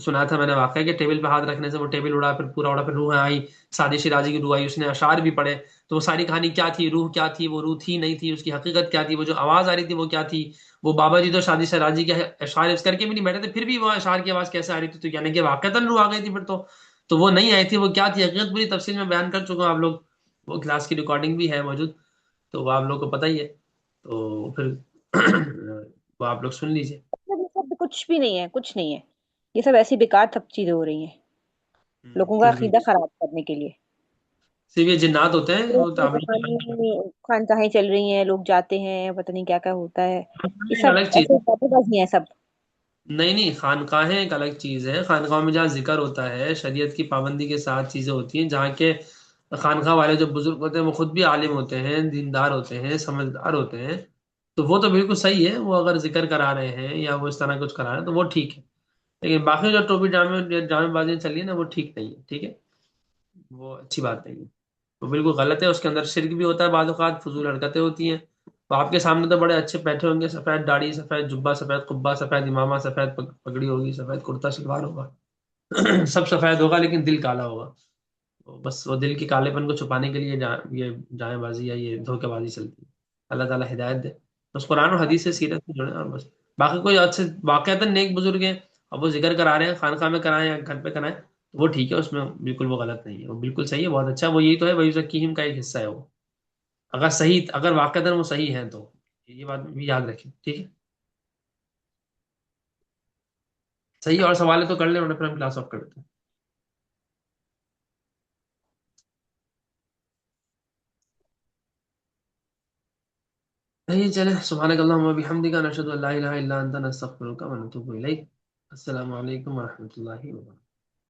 سنا تھا میں نے واقعہ کہ ٹیبل پہ ہاتھ رکھنے سے وہ ٹیبل اڑا، پھر پورا اڑا، پھر روح آئی، سعدی شیرازی کی روح آئی، اس نے اشعار بھی پڑھے. تو وہ ساری کہانی کیا تھی، روح کیا تھی، وہ روح تھی نہیں تھی، اس کی حقیقت کیا تھی، وہ جو آواز آ رہی تھی وہ کیا تھی. وہ بابا جی تو شادی شیرازی کے اشعار اس کر کے بھی نہیں بیٹھے تھے، پھر بھی وہ اشعار کی آواز کیسے آ رہی تھی. تو یعنی کہ واقعتاً روح آ گئی تھی پھر تو وہ نہیں آئی تھی، وہ کیا تھی حقیقت پوری تفصیل میں بیان کر چکا ہوں. آپ لوگ وہ کلاس کی ریکارڈنگ بھی ہے موجود، تو وہ آپ لوگ کو پتہ ہی ہے. تو پھر وہ آپ لوگ سن لیجیے. یہ سب کچھ بھی نہیں ہے، کچھ نہیں ہے، یہ سب ایسی بیکار سب چیزیں ہو رہی ہیں لوگوں کا کچھ بھی عقیدہ خراب کرنے کے لیے. صرف یہ جنات ہوتے ہیں وہ تو آپ خانقاہیں چل رہی ہیں، لوگ جاتے ہیں، پتہ نہیں کیا کیا ہوتا ہے. یہ ایک سب الگ چیز ایسے باتیں بازی ہیں سب. نہیں نہیں، خانقاہیں ایک الگ چیز ہے. خانقاہوں میں جہاں ذکر ہوتا ہے، شریعت کی پابندی کے ساتھ چیزیں ہوتی ہیں، جہاں کے خانقاہ والے جو بزرگ ہوتے ہیں وہ خود بھی عالم ہوتے ہیں، دیندار ہوتے ہیں، سمجھدار ہوتے ہیں، تو وہ تو بالکل صحیح ہے. وہ اگر ذکر کرا رہے ہیں یا وہ اس طرح کچھ کرا رہے ہیں تو وہ ٹھیک ہے. لیکن باقی جو ٹوپی جامع بازیاں چل رہی ہیں نا، وہ ٹھیک نہیں ہے. ٹھیک ہے، وہ اچھی بات نہیں ہے، وہ بالکل غلط ہے. اس کے اندر شرک بھی ہوتا ہے، بعض اوقات فضول حرکتیں ہوتی ہیں. تو آپ کے سامنے تو بڑے اچھے بیٹھے ہوں گے، سفید داڑھی، سفید جبہ، سفید قبہ، سفید امامہ، سفید پگڑی ہوگی، سفید کرتا شلوار ہوگا سب سفید ہوگا، لیکن دل کالا ہوگا. بس وہ دل کے کالے پن کو چھپانے کے لیے یہ جائیں بازی یا یہ دھوکے بازی چلتی ہے. اللہ تعالیٰ ہدایت دے. بس قرآن اور حدیث سے، سیرت سے جڑے، اور بس باقی کوئی اچھے واقعات نیک بزرگ ہیں اب وہ ذکر کرا رہے ہیں، خانقاہ میں کرائیں یا گھر پہ کرائیں، تو وہ ٹھیک ہے، اس میں بالکل وہ غلط نہیں ہے، وہ بالکل صحیح ہے، بہت اچھا. وہ یہی تو ہے وَيُزَكِّيهِمْ کا ایک حصہ ہے وہ. اگر صحیح، اگر واقعات وہ صحیح ہیں تو یہ بات بھی یاد رکھیں. ٹھیک ہے، صحیح ہے. اور سوال ہے تو کر لیں، ورنہ پھر ہم کلاس آف کر دیتے ہیں. صحیح، چلیں. سبحانک اللہم و بحمدک، نشہد ان لا الہ الا انت، نستغفرک و نتوب الیک. السلام علیکم ورحمۃ اللہ وبرکاتہ.